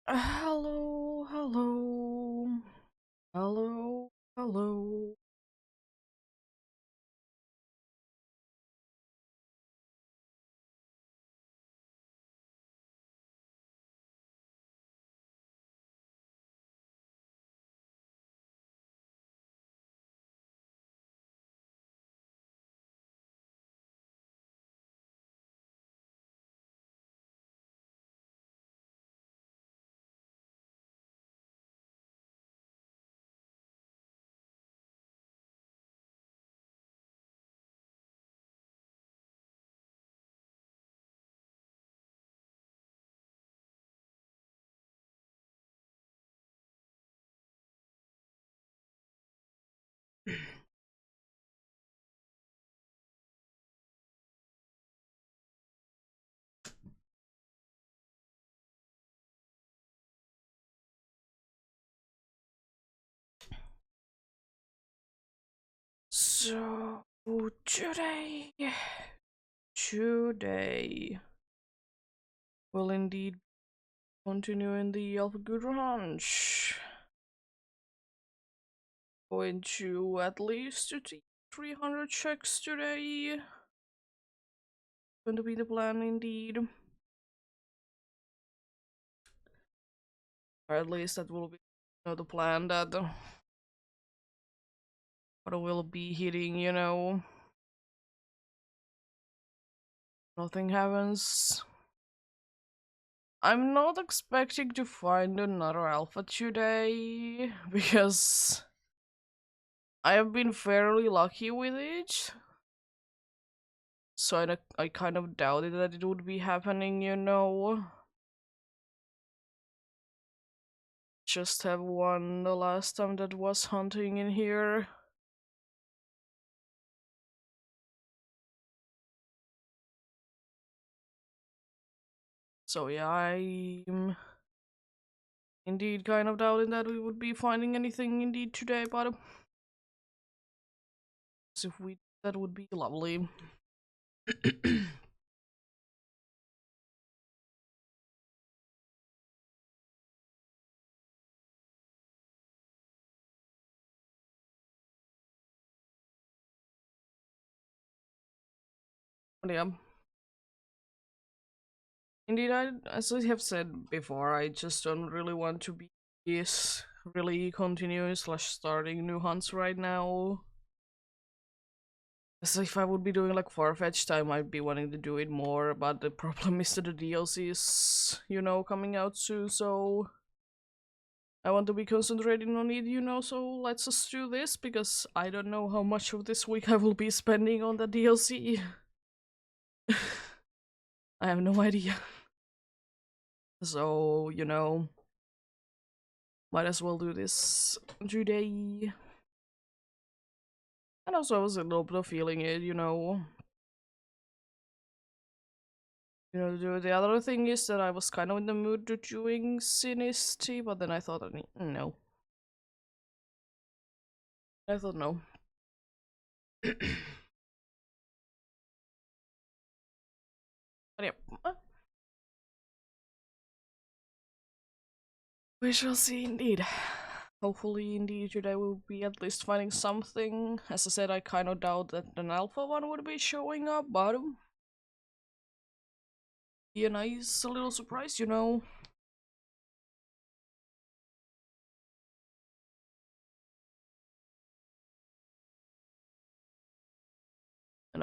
Hello, hello, hello, hello. So today will indeed continue in the Alpha Good Ranch. Going to at least 300 checks today. Going to be the plan indeed. Or at least that will be the plan that what will be hitting, Nothing happens. I'm not expecting to find another alpha today because I have been fairly lucky with it. So I kind of doubted that it would be happening. Just have one the last time that was hunting in here. So yeah, I'm indeed kind of doubting that we would be finding anything indeed today, but if we that would be lovely. But yeah. Indeed, as I have said before, I just don't really want to be really continuing slash starting new hunts right now. As if I would be doing like Farfetched, I might be wanting to do it more, but the problem is that the DLC is, coming out soon, so I want to be concentrating on it, so let's just do this, because I don't know how much of this week I will be spending on the DLC. I have no idea. So, might as well do this today. And also I was a little bit of feeling it, the other thing is that I was kind of in the mood to doing EEST, but then I thought, no. I thought no. But yeah. We shall see indeed. Hopefully indeed today we'll be at least finding something. As I said, I kind of doubt that an alpha one would be showing up, but be a nice little surprise. And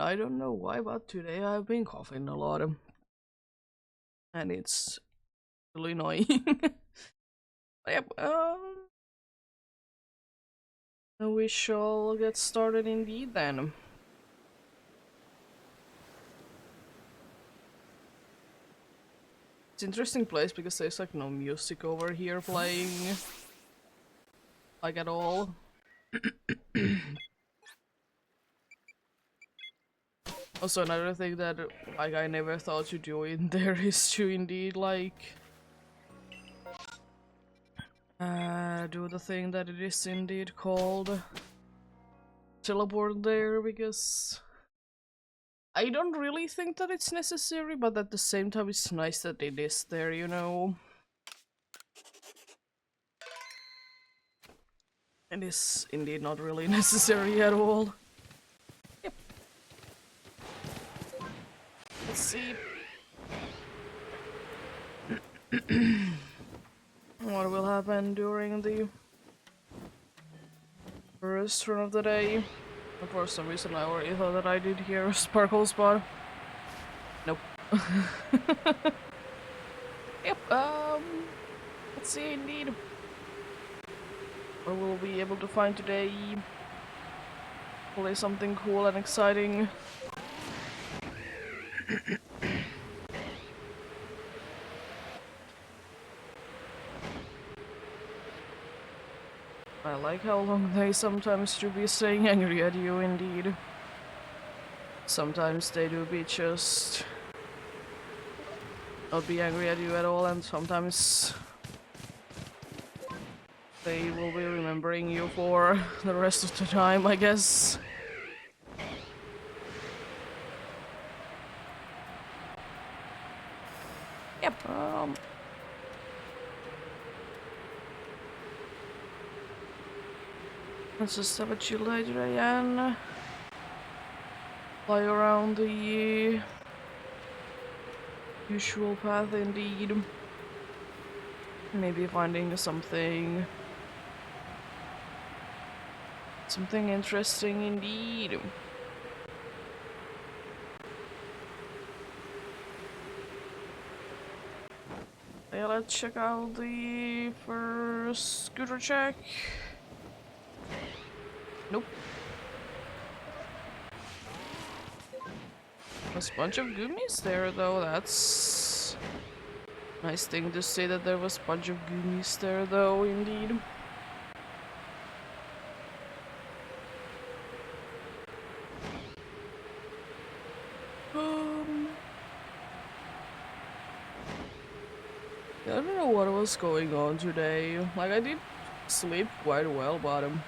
I don't know why, but today I've been coughing a lot. And it's really annoying. Yep, we shall get started indeed then. It's an interesting place because there's like no music over here playing. Like at all. Also another thing that like I never thought to do in there is to indeed like do the thing that it is indeed called teleport there, because I don't really think that it's necessary, but at the same time it's nice that it is there. It is indeed not really necessary at all. Yep. Let's see. What will happen during the first run of the day? For some reason I already thought that I did hear a sparkle spot. Nope. Yep, let's see indeed. What we'll be able to find today. Hopefully something cool and exciting. I like how long they sometimes do be staying angry at you indeed. Sometimes they do be just not be angry at you at all, and sometimes they will be remembering you for the rest of the time, I guess. Yep, let's just have a chill day today and fly around the usual path indeed. Maybe finding something interesting indeed. Yeah, let's check out the first scooter check. Nope. There's a bunch of gummies there though, that's nice thing to say that there was a bunch of gummies there though, indeed. I don't know what was going on today. Like, I did sleep quite well, but I'm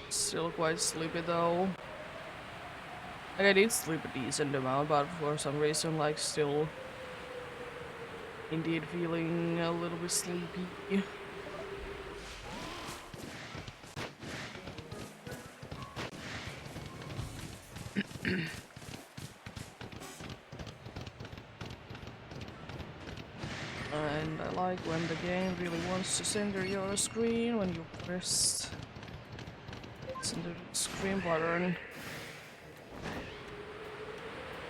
still quite sleepy though. Like, I did sleep a decent amount, but for some reason, like, still indeed feeling a little bit sleepy. And I like when the game really wants to center your screen when you press center the screen button.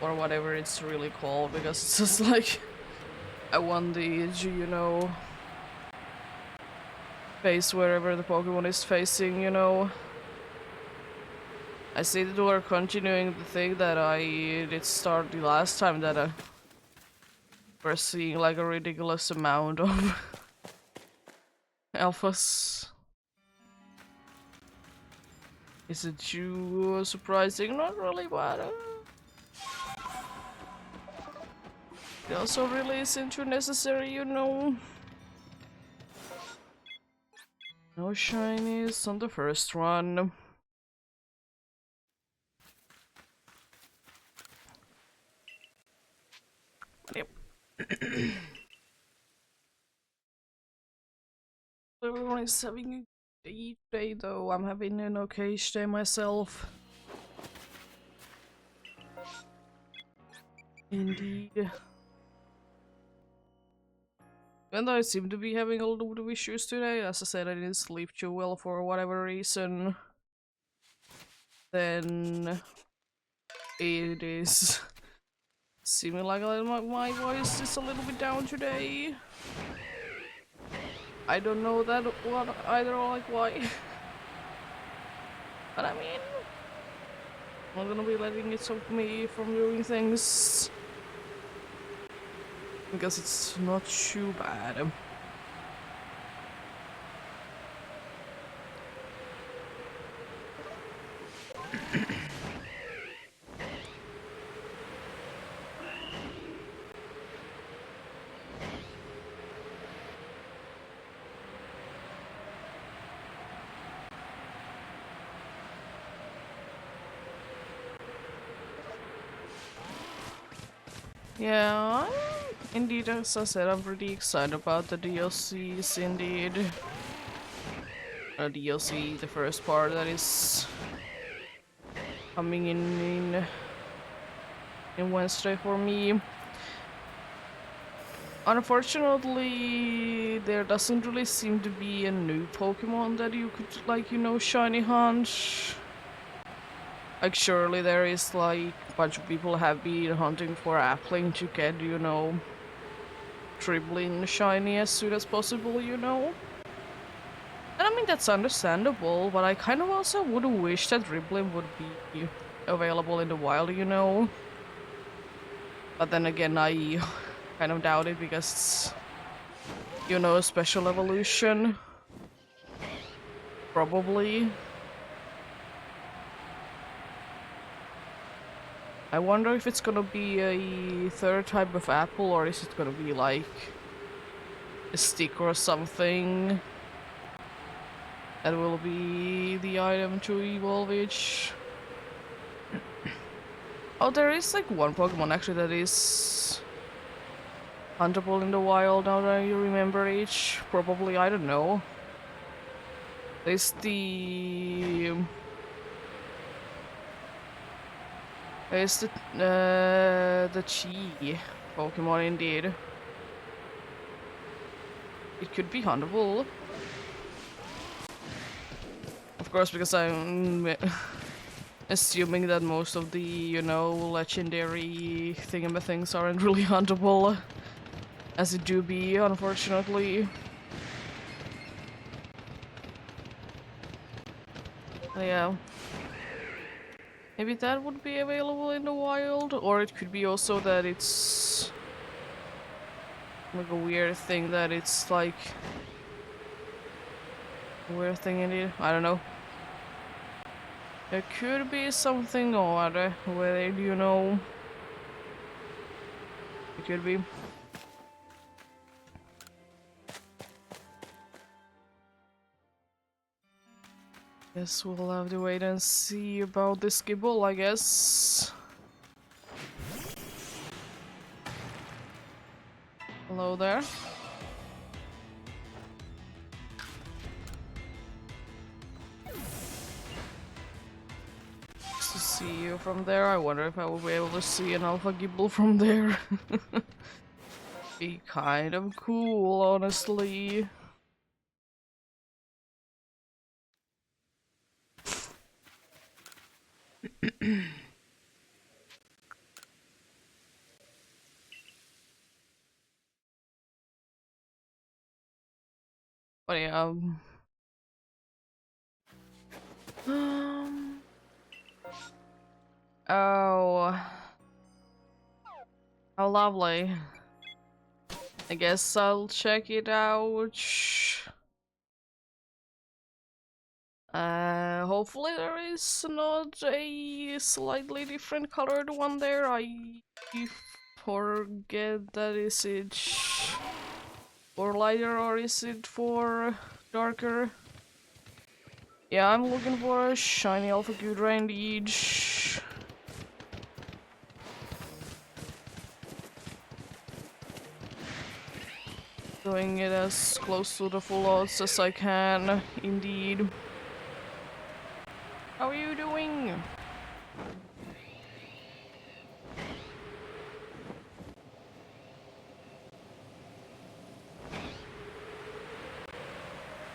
Or whatever it's really called, because it's just like I want the, you know, face wherever the Pokemon is facing, you know. I see that we're continuing the thing that I did start the last time, that we're seeing like a ridiculous amount of alphas. Is it too surprising? Not really, but it also really isn't too necessary, you know. No shinies on the first one. Yep. Everyone is having a day today though. I'm having an okay day myself. Indeed. Even though I seem to be having a lot of issues today, as I said, I didn't sleep too well for whatever reason. Then it is seeming like my voice is a little bit down today. I don't know that what either, or like why. But I mean, I'm not gonna be letting it stop me from doing things, because it's not too bad. Yeah, Indeed, as I said, I'm pretty excited about the DLCs, indeed. DLC, the first part that is coming in Wednesday for me. Unfortunately, there doesn't really seem to be a new Pokemon that you could, like, you know, shiny hunt. Like, surely there is, like, a bunch of people have been hunting for Appling to get, you know, Dribbling shiny as soon as possible, you know? And I mean, that's understandable, but I kind of also would wish that Dribbling would be available in the wild, you know? But then again, I kind of doubt it because it's, you know, a special evolution. Probably. I wonder if it's gonna be a third type of apple, or is it gonna be like a stick or something that will be the item to evolve each. Oh, there is like one Pokemon actually that is huntable in the wild now that you remember each. Probably, I don't know. There's the... There's the Chi Pokemon indeed. It could be huntable. Of course, because I'm assuming that most of the, you know, legendary thingamathings aren't really huntable. As it do be, unfortunately. Yeah. Maybe that would be available in the wild, or it could be also that it's like a weird thing that it's like a weird thing indeed. I don't know. There could be something odd with it, you know. It could be. Guess we'll have to wait and see about this Gibble, I guess. Hello there. Just to see you from there. I wonder if I will be able to see an Alpha Gibble from there. Be kind of cool, honestly. But yeah, oh, how lovely. I guess I'll check it out. Hopefully there is not a slightly different colored one there. I forget that is it for lighter or is it for darker? Yeah, I'm looking for a shiny Alpha Gudra indeed. Doing it as close to the full odds as I can, indeed. How are you doing?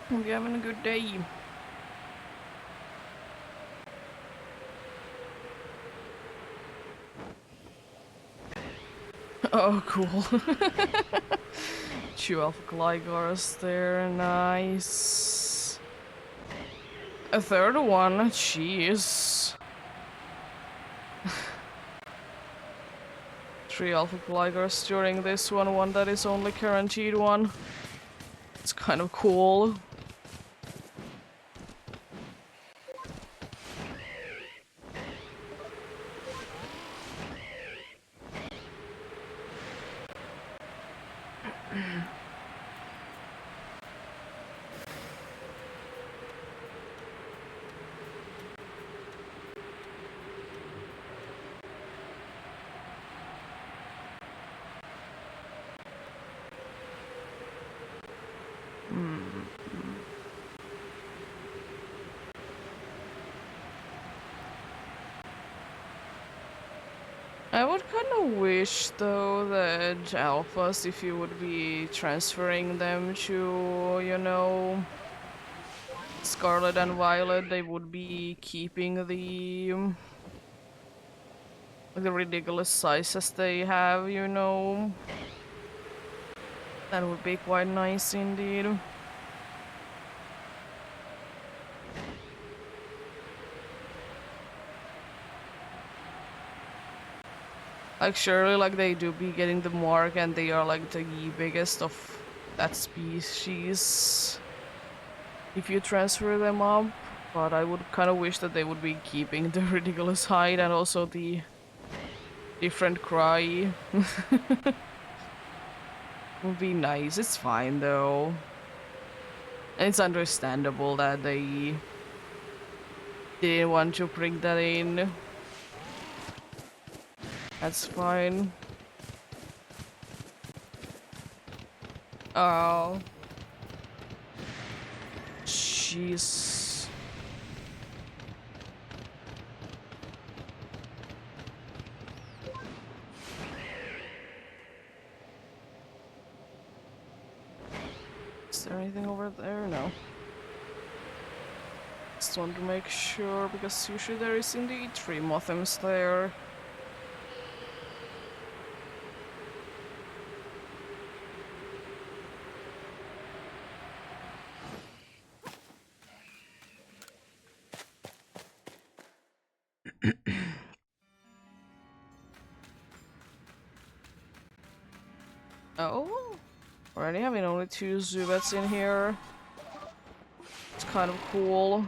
Hope you're having a good day. Oh, cool. Two Alpha Gligars there, nice. A third one, jeez. 3 Alpha Gligars during this one that is only guaranteed one. It's kind of cool. I would kind of wish though that alphas, if you would be transferring them to, you know, Scarlet and Violet, they would be keeping the ridiculous sizes they have, you know. That would be quite nice indeed. Like surely like they do be getting the mark and they are like the biggest of that species if you transfer them up. But I would kind of wish that they would be keeping the ridiculous height and also the different cry. Would be nice. It's fine though. And it's understandable that they didn't want to bring that in. That's fine. Oh. Jeez. Is there anything over there? No. Just want to make sure, because usually there is indeed 3 Mothems there. Oh, already having only 2 Zubats in here. It's kind of cool.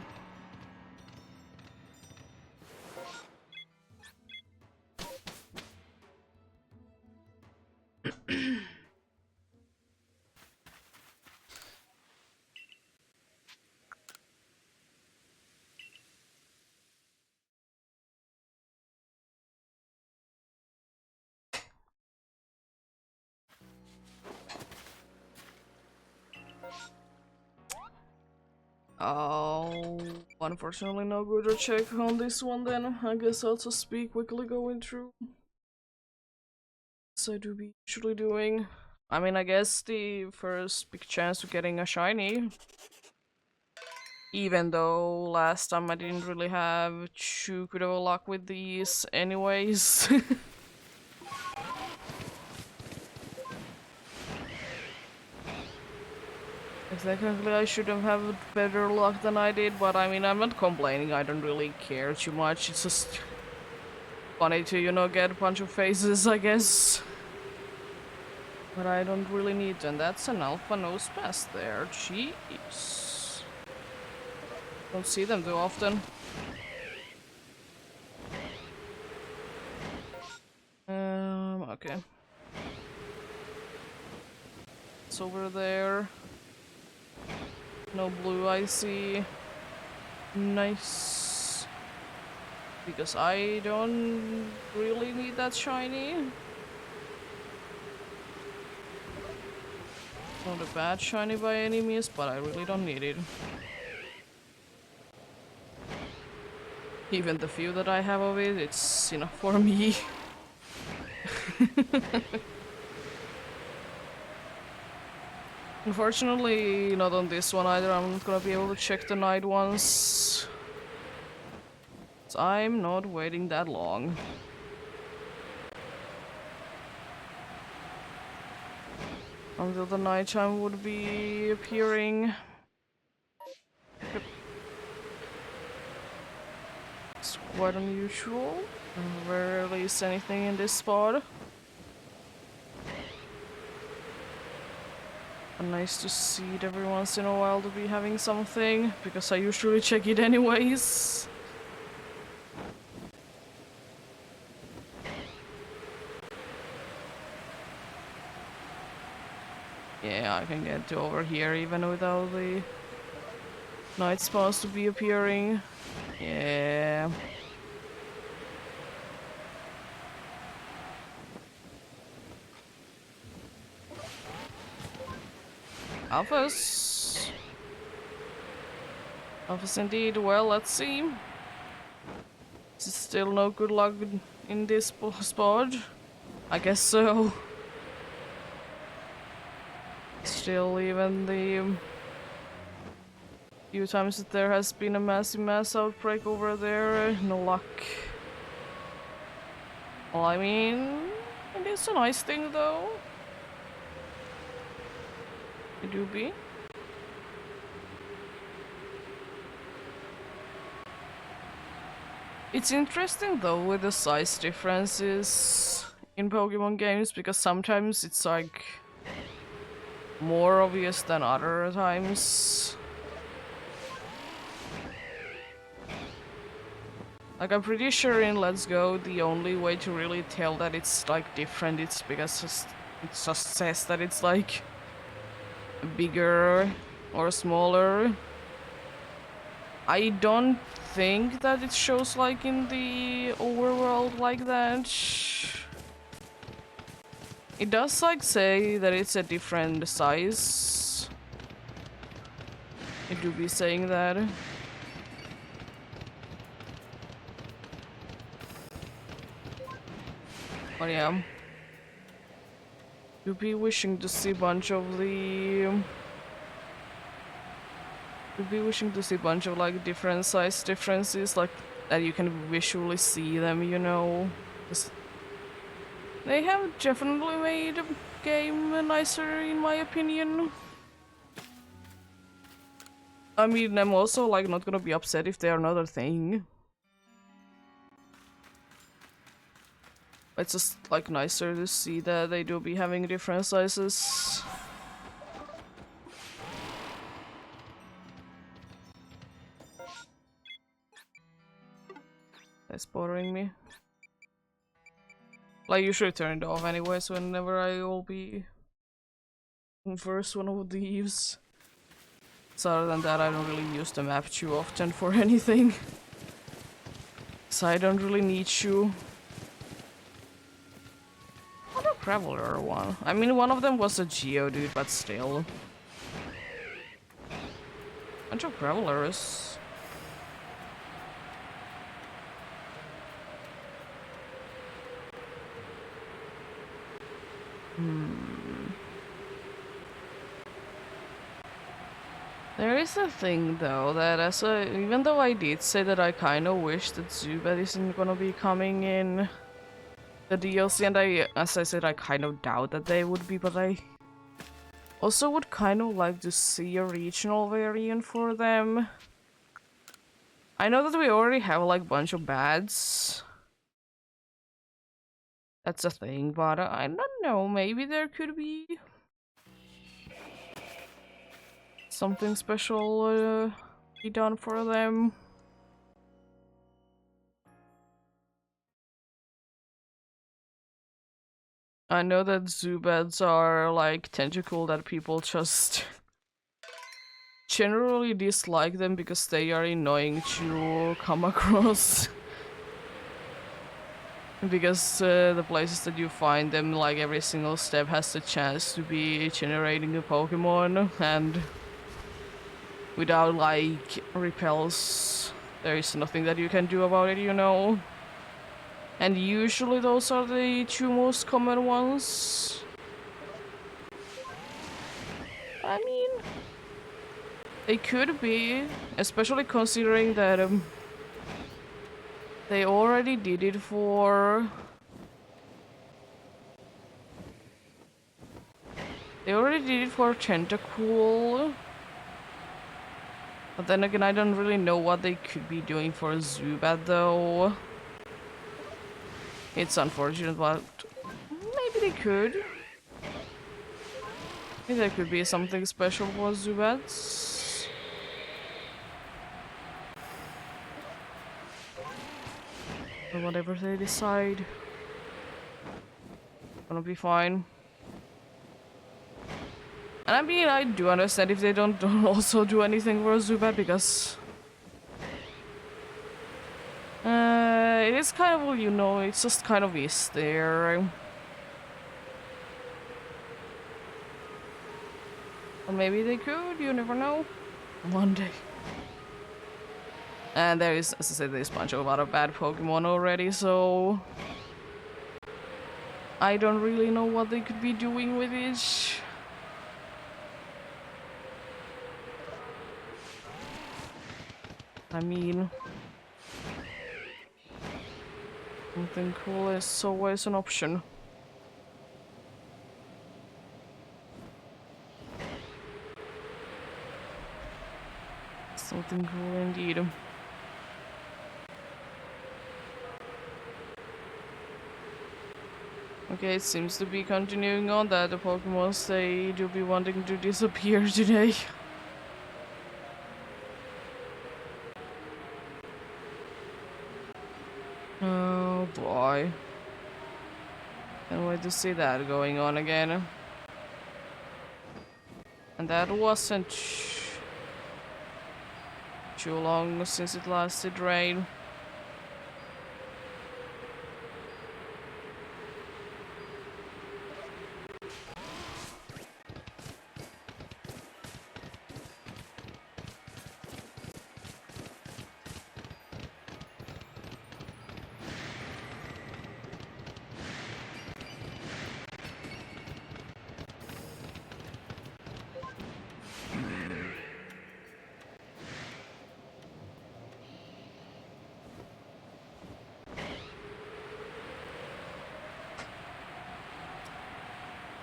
Oh, unfortunately no good check on this one then. I guess I'll just be quickly going through. So I do be usually doing. I mean, I guess the first big chance of getting a shiny. Even though last time I didn't really have too good of a luck with these anyways. Technically I should have had better luck than I did, but I mean, I'm not complaining, I don't really care too much, it's just funny to, you know, get a bunch of faces, I guess. But I don't really need them. That's an alpha nose pass there, jeez. Don't see them too often. Okay. It's over there. No blue I see. Nice. Because I don't really need that shiny. Not a bad shiny by any means, but I really don't need it. Even the few that I have of it, it's enough for me. Unfortunately, not on this one either. I'm not gonna be able to check the night ones. So I'm not waiting that long. Until the nighttime would be appearing. It's quite unusual. Rarely is anything in this spot. And nice to see it every once in a while to be having something, because I usually check it anyways. Yeah, I can get to over here even without the night spawns to be appearing. Yeah. Alphas. Alphas indeed. Well, let's see. This is still no good luck in this spot. I guess so. Still, even the few times that there has been a massive mass outbreak over there, no luck. Well, I mean, it is a nice thing though. It do be. It's interesting though with the size differences in Pokemon games, because sometimes it's like more obvious than other times. Like, I'm pretty sure in Let's Go the only way to really tell that it's like different it's because it just says that it's like bigger or smaller. I don't think that it shows like in the overworld like that. It does like say that it's a different size. It do be saying that. But yeah. Do be wishing to see a bunch of the... You'd be wishing to see a bunch of like different size differences, like that you can visually see them, you know. They have definitely made the game nicer in my opinion. I mean, I'm also like not gonna be upset if they are another thing. It's just like nicer to see that they do be having different sizes. That's bothering me. Like, you should turn it off anyways whenever I will be in first one of these. So other than that, I don't really use the map too often for anything. So I don't really need you. What a Traveler one. I mean, one of them was a Geodude, but still. Bunch of Travelers. There is a thing though that even though I did say that I kind of wish that Zubat isn't gonna be coming in the DLC, and as I said, I kind of doubt that they would be, but I also would kind of like to see a regional variant for them. I know that we already have like a bunch of bads. That's a thing, but I don't know, maybe there could be something special be done for them. I know that Zubats are like tentacle that people just generally dislike them because they are annoying to come across. Because the places that you find them, like every single step has the chance to be generating a Pokemon, and without like repels, there is nothing that you can do about it, you know. And usually those are the two most common ones. I mean, they could be, especially considering that they already did it for... They already did it for Tentacool. But then again, I don't really know what they could be doing for Zubat though. It's unfortunate, but maybe they could. Maybe there could be something special for Zubats. Or whatever they decide. Gonna be fine. And I mean, I do understand if they don't also do anything for Zubat, because it is kind of, you know, it's just kind of is there. Or maybe they could, you never know. One day. And there is, as I said, there's a bunch of other bad Pokemon already, so I don't really know what they could be doing with it. I mean, something cool is always an option. Something cool indeed. Okay, it seems to be continuing on that the Pokemon they do be wanting to disappear today. Oh boy. Can't wait to see that going on again. And that wasn't too long since it last did rain.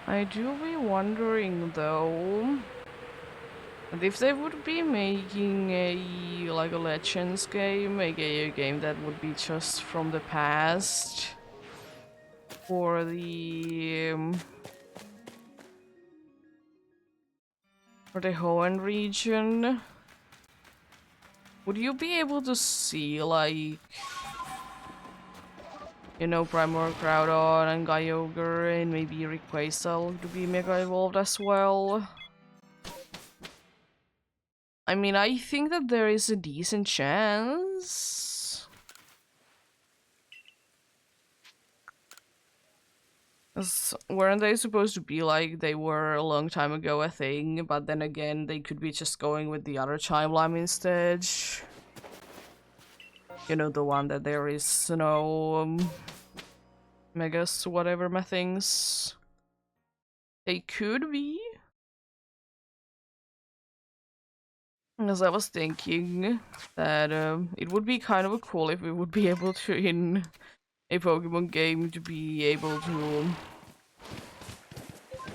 I do be wondering though, if they would be making a like a Legends game, a game that would be just from the past for the Hoenn region, would you be able to see like, you know, Primordial Groudon and Kyogre and maybe Rayquaza to be Mega Evolved as well? I mean, I think that there is a decent chance. Weren't they supposed to be like they were a long time ago a thing, but then again they could be just going with the other timeline instead. You know, the one that there is no Megas whatever my things. They could be. As I was thinking that it would be kind of cool if we would be able to, in a Pokemon game, to be able to,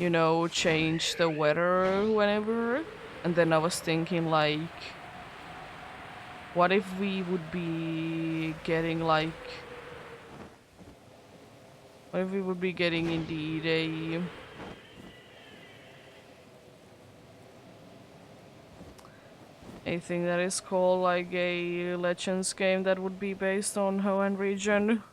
you know, change the weather whenever. And then I was thinking like, what if we would be getting like, what if we would be getting indeed a thing that is called like a Legends game that would be based on Hoenn region.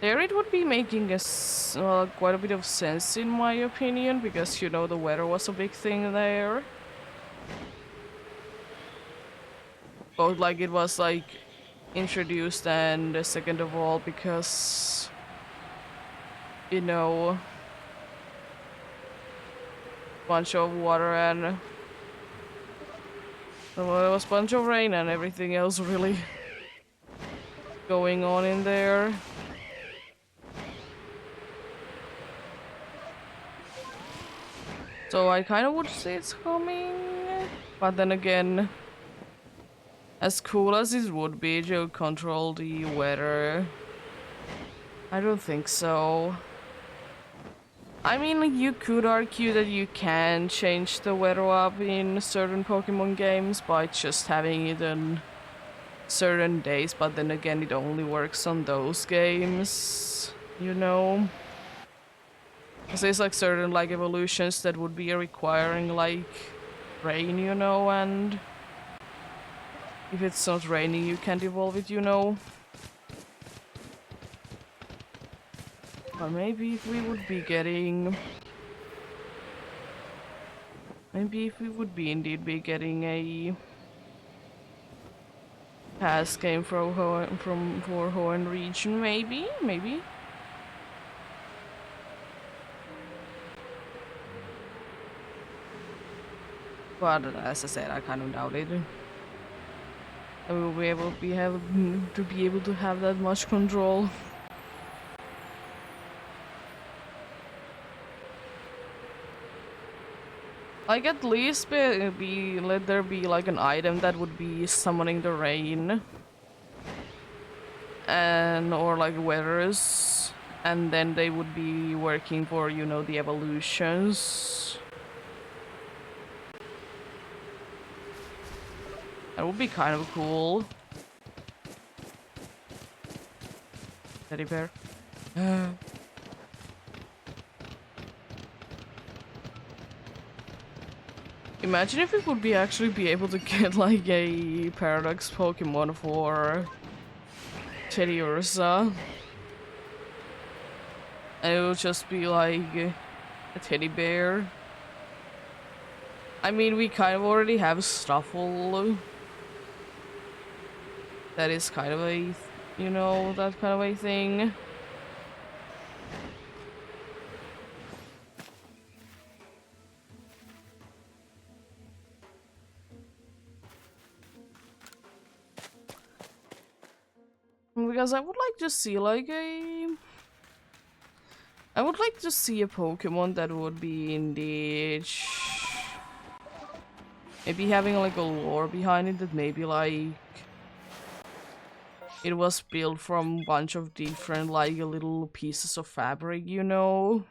There it would be making quite a bit of sense in my opinion, because you know the weather was a big thing there. Both like it was like introduced, and second of all because, you know, bunch of water and well, there was a bunch of rain and everything else really going on in there. So I kind of would say it's coming, but then again, as cool as it would be to control the weather, I don't think so. I mean, you could argue that you can change the weather up in certain Pokemon games by just having it on certain days, but then again, it only works on those games, you know? Because there's like certain like evolutions that would be requiring like rain, you know, and if it's not raining, you can't evolve it, you know? But maybe if we would be getting... Maybe if we would be indeed be getting a past game for Hoenn region, maybe? But as I said, I kind of doubt it. I will be able to have that much control. Like at least let there be like an item that would be summoning the rain, and or like weathers, and then they would be working for, you know, the evolutions. That would be kind of cool. Teddy bear. Imagine if we would actually be able to get like a paradox Pokemon for Teddy Ursa. And it would just be like a teddy bear. I mean, we kind of already have Stuffle. That is kind of a, you know, that kind of a thing. Because I would like to see like I would like to see a Pokemon that would be indeed maybe having like a lore behind it, that maybe like it was built from a bunch of different like little pieces of fabric, you know?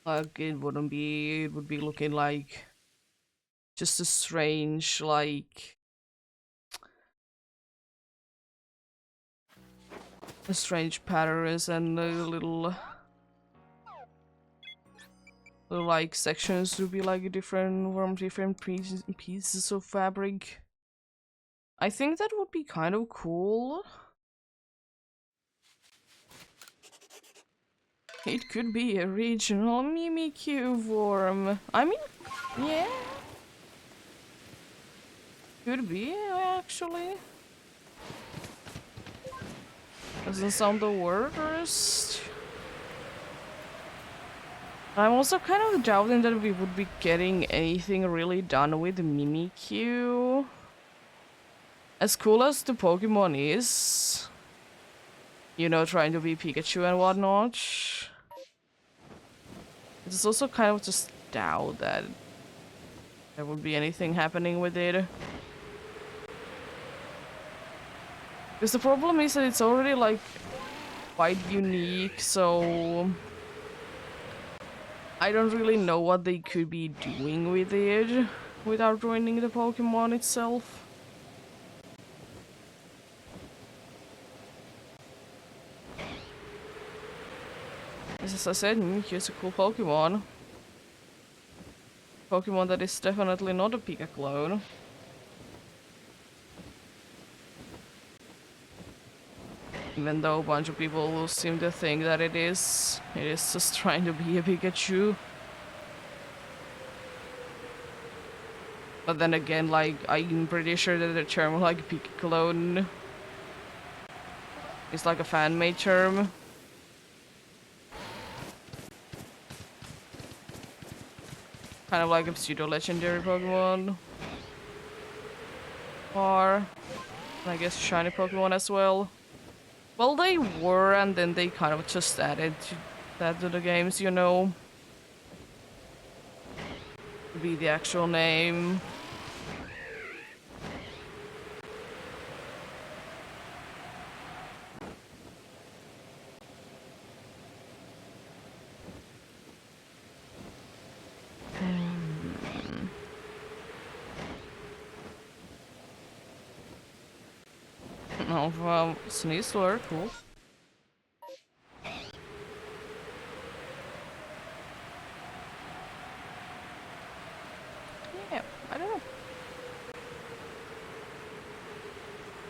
Like it would be looking like just a strange like a strange patterns and little like sections to be like different from different pieces of fabric. I think that would be kind of cool. It could be a regional Mimikyu form. I mean, yeah. Could be, actually. Doesn't sound the worst. I'm also kind of doubting that we would be getting anything really done with Mimikyu. As cool as the Pokemon is, you know, trying to be Pikachu and whatnot, it's also kind of just doubt that there would be anything happening with it. Because the problem is that it's already like quite unique, so I don't really know what they could be doing with it without ruining the Pokemon itself. As I said, Mimikyu is a cool Pokemon. Pokemon that is definitely not a Pika clone. Even though a bunch of people seem to think that it is just trying to be a Pikachu. But then again, like, I'm pretty sure that the term like Pika clone is like a fan-made term. Kind of like a pseudo-legendary Pokemon. Or, I guess, shiny Pokemon as well. Well, they were, and then they kind of just added that to the games, you know. To be the actual name. Oh, well, Sneasler, cool. Yeah, I don't know.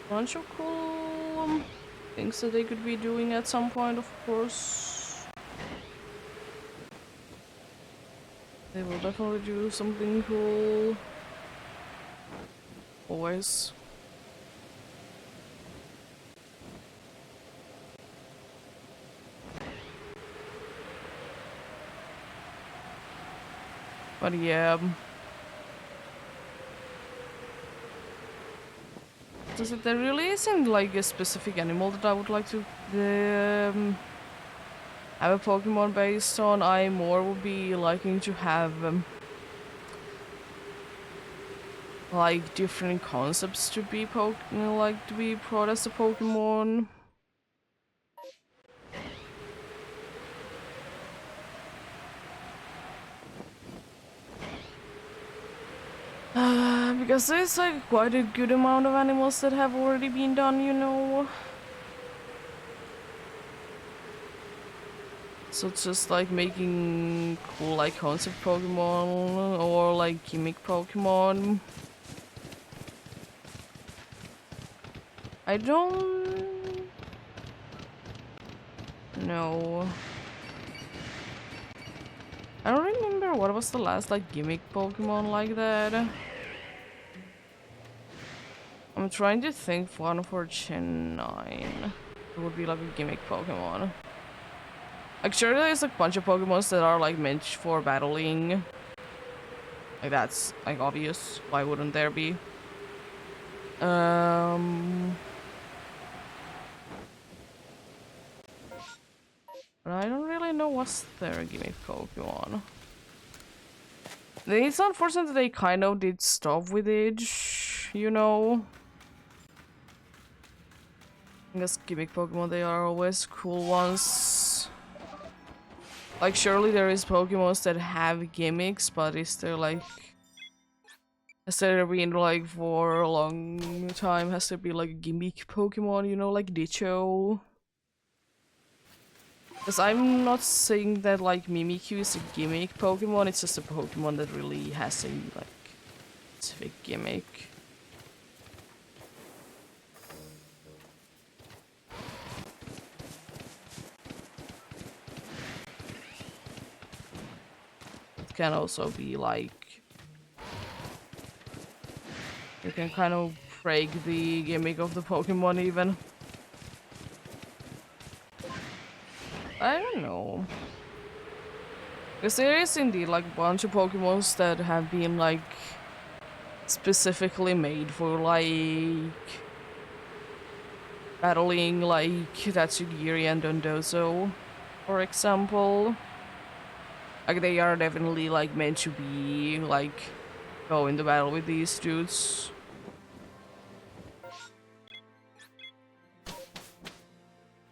Bunch of cool things that they could be doing at some point, of course. They will definitely do something cool. Always. But yeah. There really isn't like a specific animal that I would like to have a Pokemon based on. I more would be liking to have like different concepts to be to be brought as a Pokemon. Because there's like quite a good amount of animals that have already been done, you know. So it's just like making cool like concept Pokemon or like gimmick Pokemon. I don't know. I don't remember what was the last like gimmick Pokemon like that. I'm trying to think one for Gen 9. It would be like a gimmick Pokemon. Like sure there's a bunch of Pokemons that are like meant for battling. Like that's like obvious. Why wouldn't there be? But I don't really know what's their gimmick Pokemon. It's unfortunate that they kind of did stuff with it, you know. I guess gimmick Pokemon, they are always cool ones. Like surely there is Pokemons that have gimmicks, but is there like... Has there been like for a long time, has there been like a gimmick Pokemon, you know, like Ditcho? Because I'm not saying that like Mimikyu is a gimmick Pokemon, it's just a Pokemon that really has a like specific gimmick. It can also be like... You can kind of break the gimmick of the Pokemon even. I don't know. Because there is indeed like a bunch of Pokemons that have been like specifically made for like battling like Tatsugiri and Dondozo, for example. Like they are definitely like meant to be like go into battle with these dudes.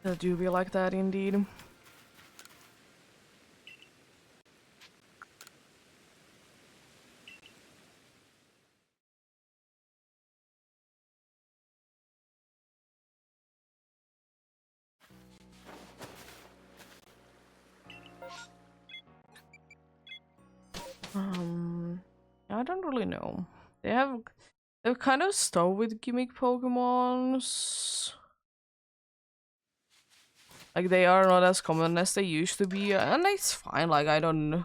That do be like that indeed. I don't really know. They've kind of stopped with gimmick Pokemons. Like they are not as common as they used to be, and it's fine. Like I don't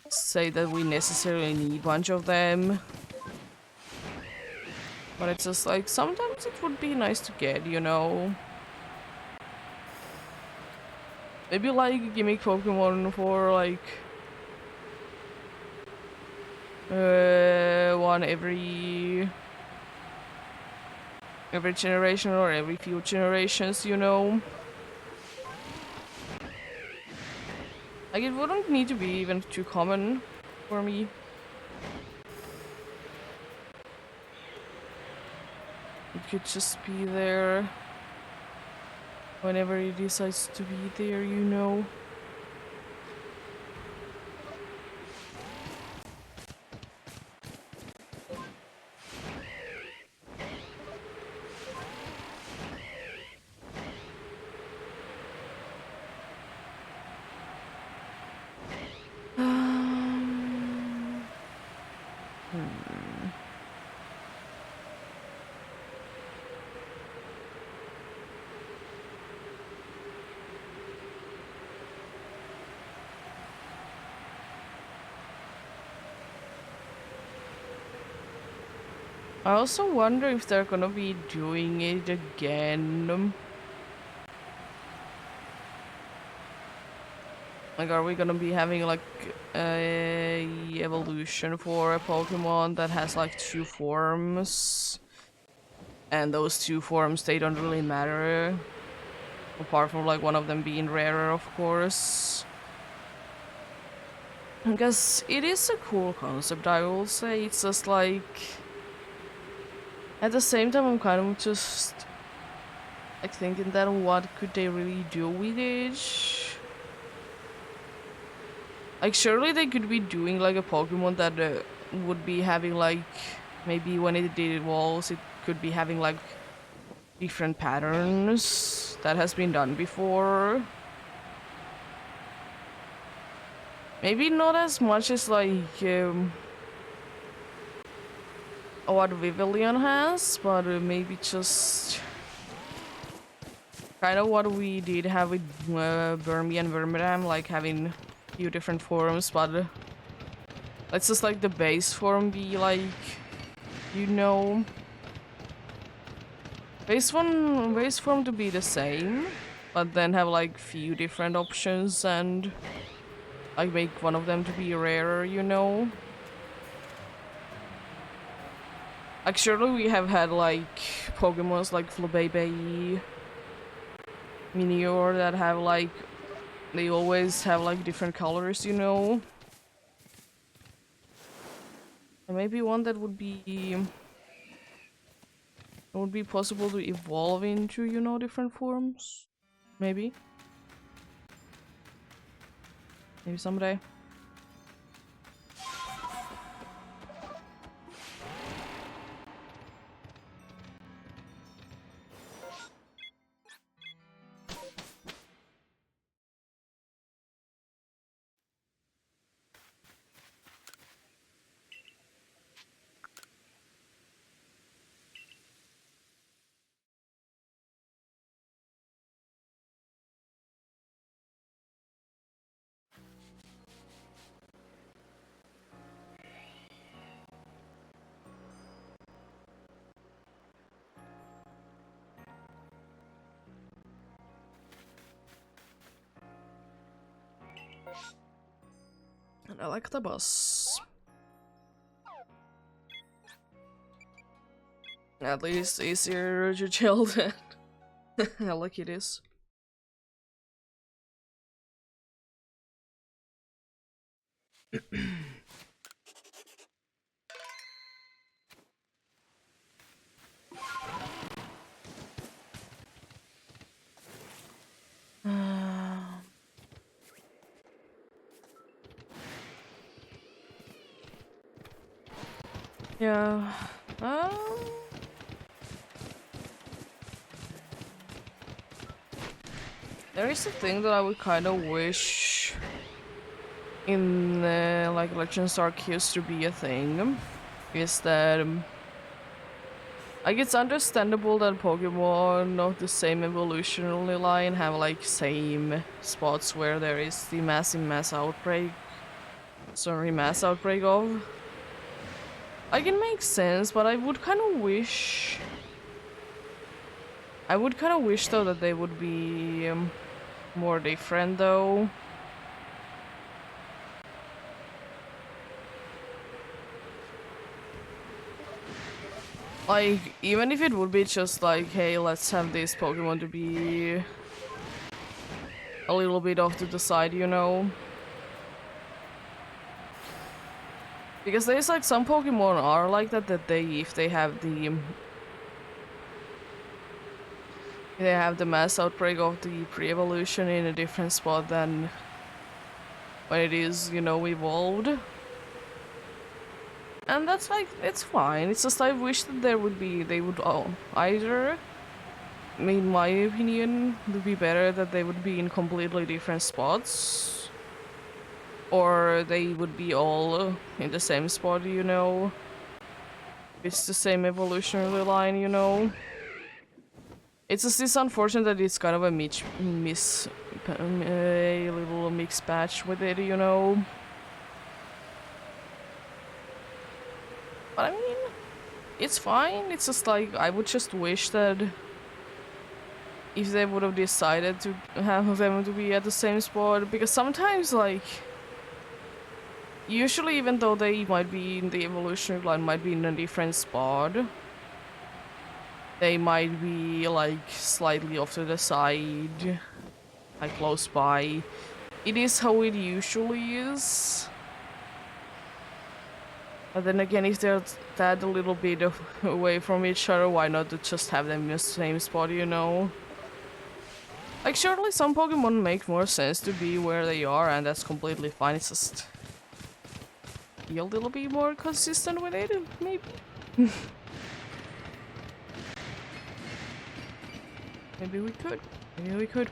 say that we necessarily need a bunch of them. But it's just like sometimes it would be nice to get, you know. Maybe like a gimmick Pokemon for like one every generation or every few generations, you know. Like it wouldn't need to be even too common for me. It could just be there whenever it decides to be there, you know. I also wonder if they're gonna be doing it again. Like, are we gonna be having like a evolution for a Pokemon that has like 2 forms? And those 2 forms, they don't really matter. Apart from like one of them being rarer, of course. Because it is a cool concept, I will say. It's just like... At the same time, I'm kind of just... like thinking that what could they really do with it? Like, surely they could be doing like a Pokemon that would be having like... Maybe when it did evolve, it could be having like different patterns that has been done before. Maybe not as much as like what Vivillon has, but maybe just kind of what we did have with Burmy and Vermidam, like having a few different forms, but let's just like the base form be like, you know, base form to be the same, but then have like few different options and like make one of them to be rarer, you know. Like, surely we have had like Pokemons like Flabébé, Minior that have like, they always have like different colors, you know. And maybe one that would be possible to evolve into, you know, different forms. Maybe someday. And I like the bus. At least easier to chill than like it is. Yeah. There is a thing that I would kind of wish in like Legends Arceus to be a thing, is that like, it's understandable that Pokemon of the same evolutionary line have like same spots where there is the mass outbreak of. Like, it makes sense, but I would kind of wish though that they would be more different though. Like, even if it would be just like, hey, let's have this Pokemon to be a little bit off to the side, you know? Because there's like some Pokemon are like that, if they have the mass outbreak of the pre-evolution in a different spot than when it is, you know, evolved. And that's like, it's fine. It's just I wish that they would either, in my opinion, it would be better that they would be in completely different spots, or they would be all in the same spot, you know. It's the same evolutionary line, you know. It's just this unfortunate that it's kind of a little mixed patch with it, you know. But I mean, it's fine. It's just like, I would just wish that if they would have decided to have them to be at the same spot, because sometimes, like, usually even though they might be in the evolutionary line, might be in a different spot, they might be like slightly off to the side, like close by. It is how it usually is. But then again, if they're that a little bit away from each other, why not to just have them in the same spot, you know? Like, surely some Pokemon make more sense to be where they are, and that's completely fine. It's just be a little bit more consistent with it, maybe? Maybe we could. Maybe we could.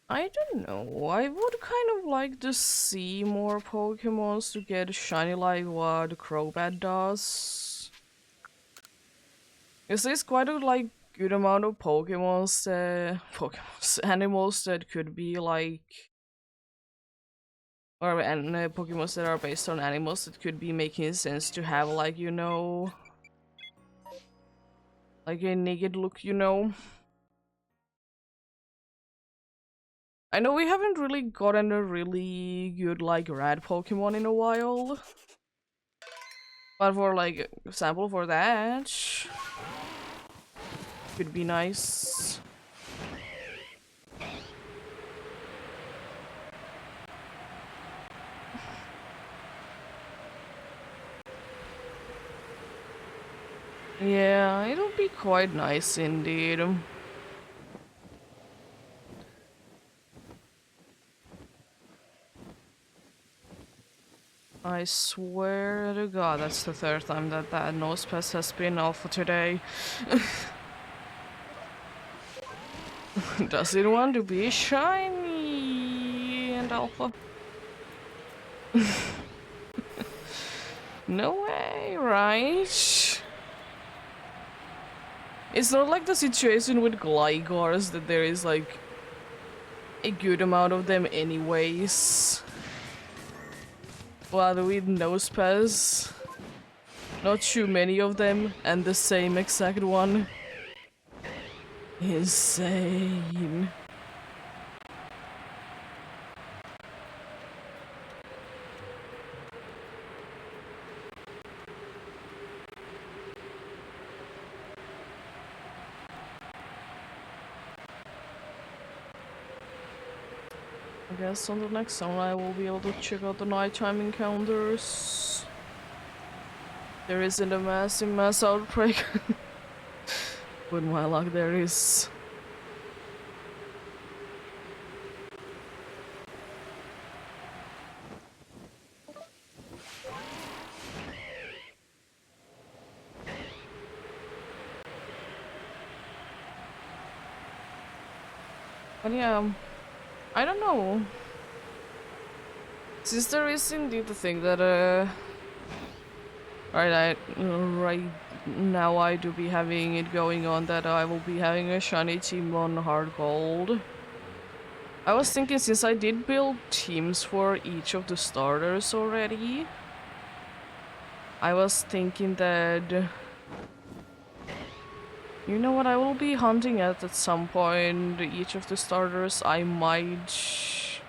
I don't know. I would kind of like to see more Pokemons to get shiny like what Crobat does. Because there's quite a like good amount of Pokemons, animals that could be like, or Pokemons that are based on animals that could be making sense to have, like, you know, like a naked look, you know. I know we haven't really gotten a really good like rat Pokemon in a while, but for like example for that, could be nice. Yeah, it'll be quite nice indeed. I swear to God, that's the third time that that Nosepass has been alpha today. Does it want to be shiny and alpha? No way, right? It's not like the situation with Glygars that there is like a good amount of them anyways. While with Nosepass, not too many of them, and the same exact one. Insane. I guess on the next one I will be able to check out the nighttime encounters. There isn't a massive mass outbreak. With my luck there is. But yeah, I don't know. Since there is indeed the thing that right now I do be having it going on that I will be having a shiny team on hard gold. I was thinking, since I did build teams for each of the starters already, I was thinking that, you know what, I will be hunting at some point each of the starters. I might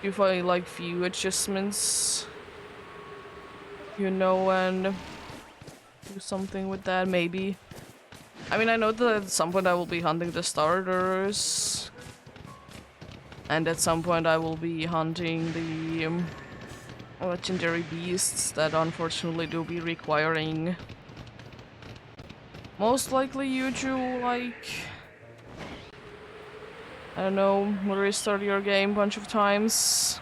do like few adjustments, you know, and do something with that maybe. I mean, I know that at some point I will be hunting the starters, and at some point I will be hunting the legendary beasts that unfortunately do be requiring most likely you to, like, I don't know, restart your game a bunch of times.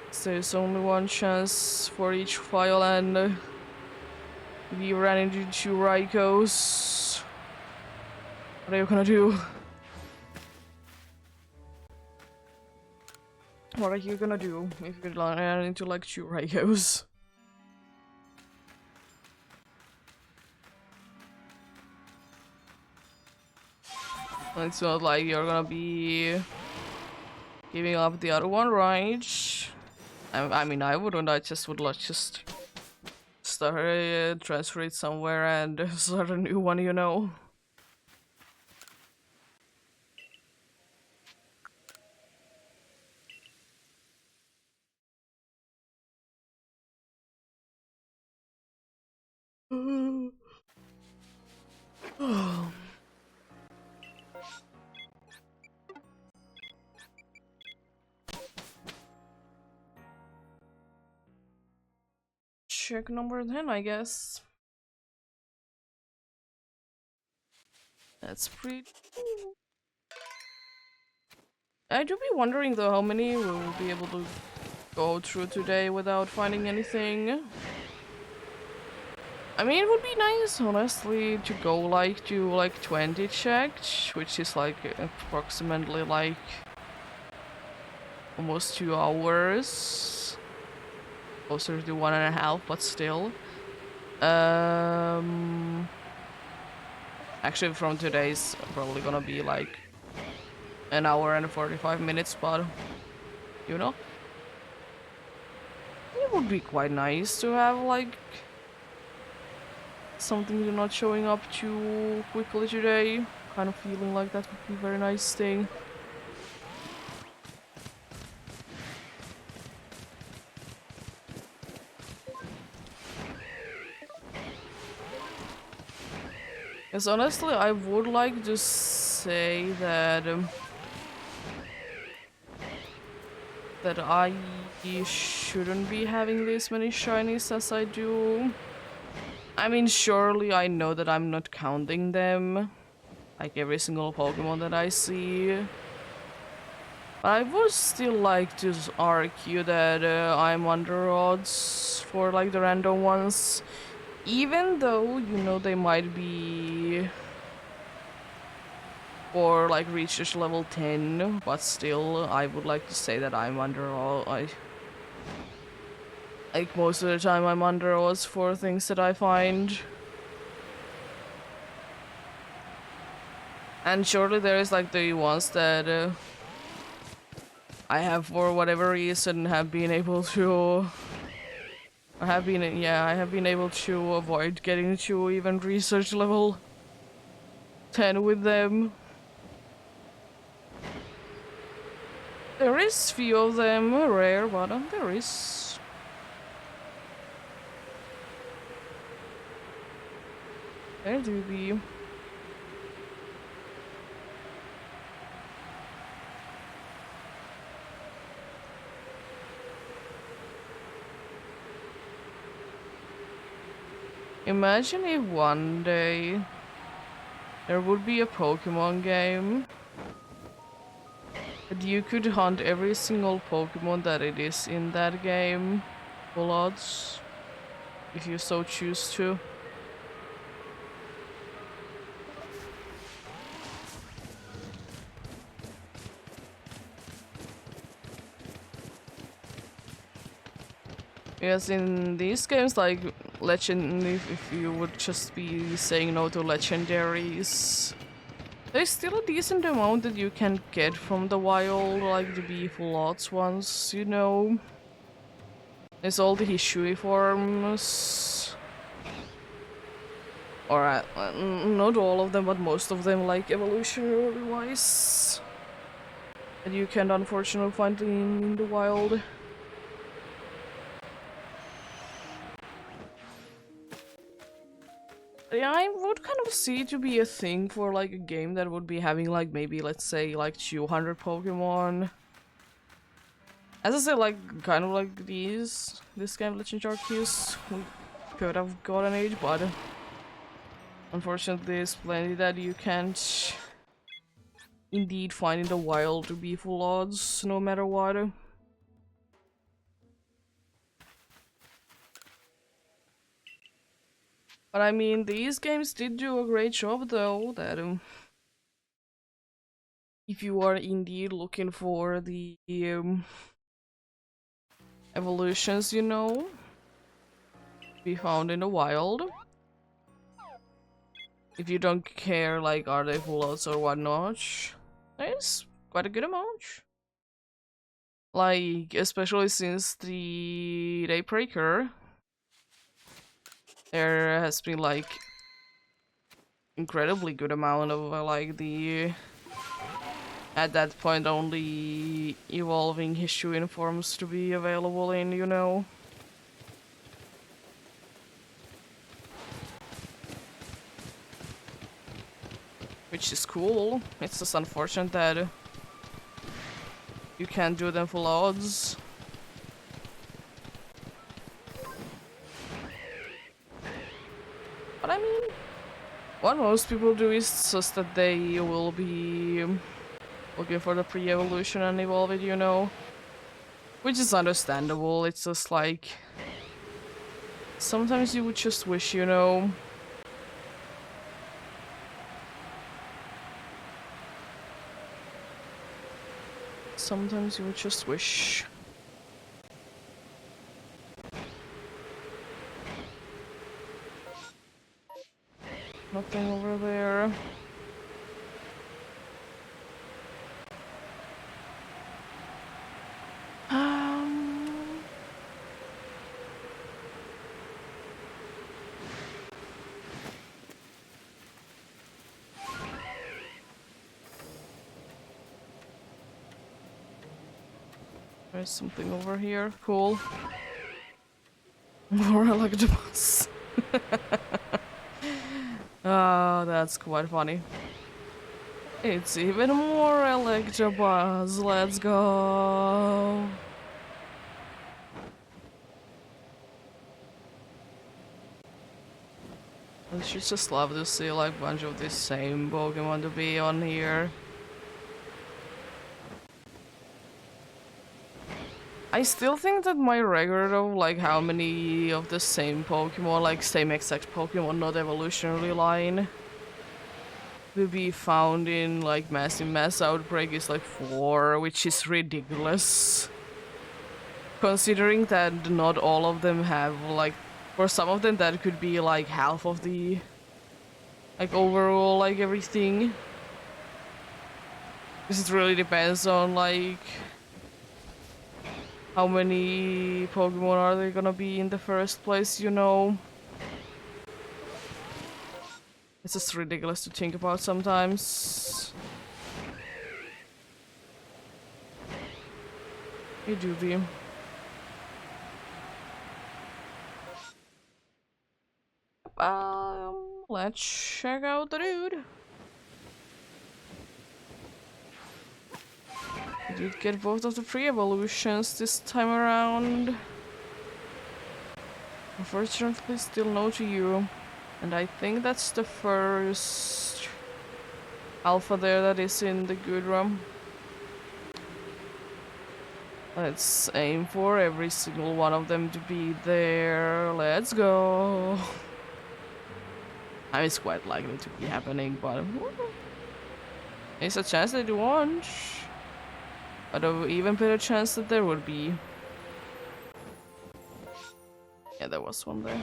So there's only one chance for each file, and if you ran into 2 Raikos, what are you gonna do? What are you gonna do if you run into like 2 Raikos? It's not like you're gonna be giving up the other one, right? I mean, I wouldn't. I just would like just start transfer it somewhere and start a new one, you know. Check number 10, I guess. That's pretty. I do be wondering though how many we'll be able to go through today without finding anything. I mean, it would be nice, honestly, to go like to like 20 checked, which is like approximately like almost 2 hours. Closer to 1.5, but still. Actually, from today's probably gonna be like an hour and 45 minutes, but you know, it would be quite nice to have like something not showing up too quickly today. Kind of feeling like that would be a very nice thing. Yes, honestly, I would like to say that that I shouldn't be having this many shinies as I do. I mean, surely I know that I'm not counting them, like every single Pokemon that I see. But I would still like to argue that I'm under odds for like the random ones. Even though, you know, they might be or like reach just level 10, but still I would like to say that I'm under all like most of the time I'm under odds for things that I find. And surely there is like the ones that I have for whatever reason have been able to I have been able to avoid getting to even research level 10 with them. There is few of them, rare, but there is. There do be. Imagine if one day there would be a Pokemon game that you could hunt every single Pokemon that it is in that game, full odds, if you so choose to. Yes, in these games, like if you would just be saying no to legendaries, there's still a decent amount that you can get from the wild, like the be full odds ones, you know. There's all the Hishui forms. Or not all of them, but most of them, like evolutionary wise, that you can unfortunately find in the wild. Yeah, I would kind of see it to be a thing for like a game that would be having like maybe let's say like 200 Pokemon As I said, like, kind of like this kind of Legend Arceus, we could have gotten it, but unfortunately there's plenty that you can't indeed find in the wild to be full odds, no matter what. But I mean, these games did do a great job though, that if you are indeed looking for the evolutions, you know, be found in the wild. If you don't care, like, are they full odds or whatnot, there's quite a good amount. Like, especially since the Daybreaker, there has been, like, incredibly good amount of, like, the at that point only evolving Hisuian forms to be available in, you know. Which is cool. It's just unfortunate that you can't do them full odds. But I mean, what most people do is just that they will be looking for the pre-evolution and evolve it, you know. Which is understandable. It's just like, sometimes you would just wish, you know, sometimes you would just wish. Nothing over there. There's something over here. Cool. More Electabuzz. Ah, that's quite funny. It's even more Electabuzz. Let's go. I should just love to see like a bunch of the same Pokemon to be on here. I still think that my record of like how many of the same Pokemon, like same exact Pokemon, not evolutionary line, will be found in like Massive Mass Outbreak is like 4, which is ridiculous. Considering that not all of them have like, for some of them that could be like half of the like overall like everything. Because it really depends on like how many Pokemon are there gonna be in the first place, you know? It's just ridiculous to think about sometimes. You do the... Let's check out the dude. I did get both of the pre-evolutions this time around. Unfortunately, still no to you. And I think that's the first alpha there that is in the good room. Let's aim for every single one of them to be there. Let's go. I mean, it's quite likely to be happening, but there's a chance that it won't. But an even better chance that there would be. Yeah, there was one there.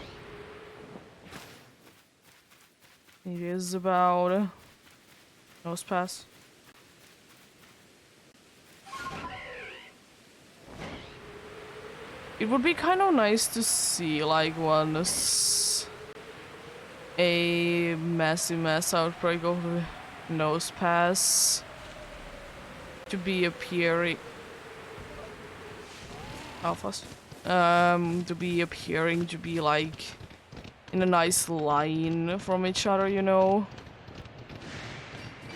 It is about nose pass. It would be kind of nice to see like once a massive mass outbreak of the nose pass to be appearing. How fast? To be appearing to be like in a nice line from each other, you know.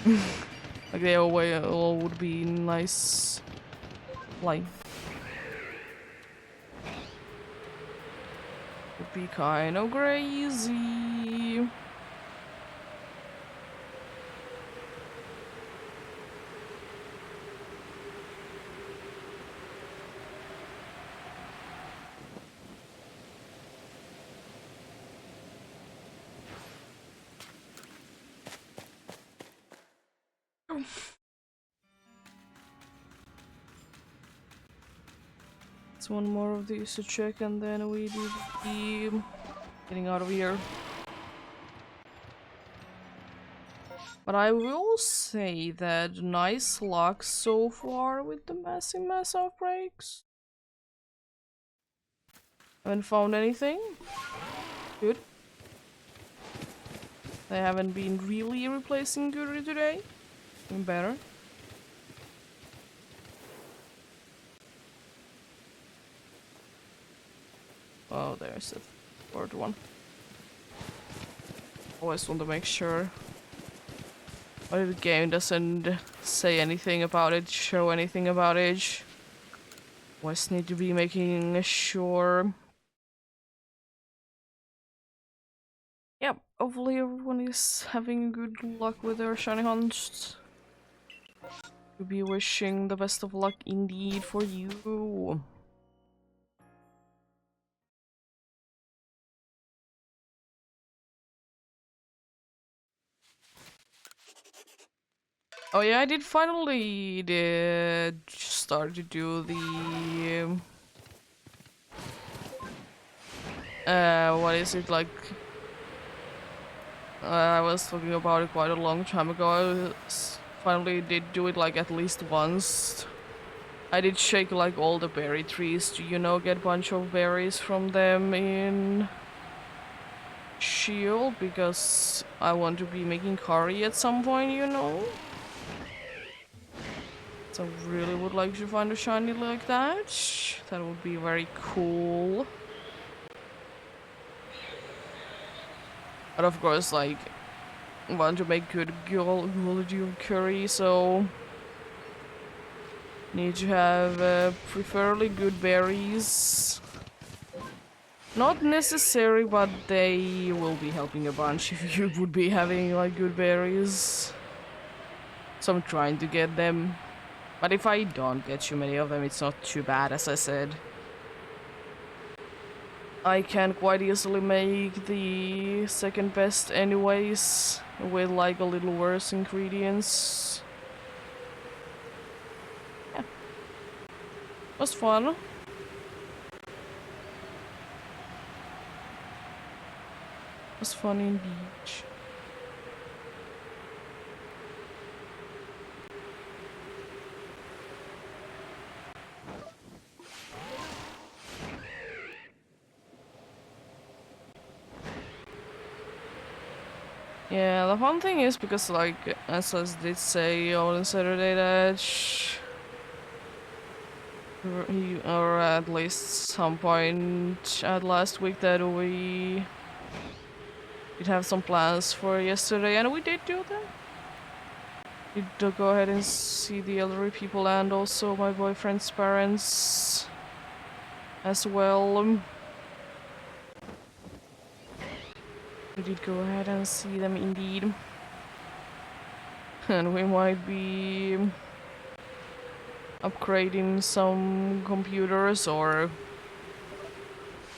Like they all would be in nice line. Would be kind of crazy. It's one more of these to check, and then we do the getting out of here. But I will say that nice luck so far with the massive mass outbreaks. Haven't found anything. Good. They haven't been really replacing Guri today. Even better. Oh, there's the third one. Always want to make sure the game doesn't say anything about it, show anything about it. Always need to be making sure. Yep, hopefully everyone is having good luck with their shiny hunts. To be wishing the best of luck indeed for you. Oh yeah, I did finally start to do the what is it like? I was talking about it quite a long time ago. Finally did do it like at least once. I did shake like all the berry trees to, you know, get a bunch of berries from them in Shield, because I want to be making curry at some point, you know? So I really would like to find a shiny like that. That would be very cool. But of course, like, I want to make good quality of curry, so need to have preferably good berries. Not necessary, but they will be helping a bunch if you would be having like good berries. So I'm trying to get them. But if I don't get too many of them, it's not too bad, as I said. I can quite easily make the second best anyways, with like a little worse ingredients. Yeah. Was fun. Was fun indeed. Yeah, the fun thing is because, like, as I did say on Saturday, that or at least some point at last week, that we did have some plans for yesterday, and we did do that. We did go ahead and see the elderly people and also my boyfriend's parents as well. We did go ahead and see them indeed. And we might be upgrading some computers, or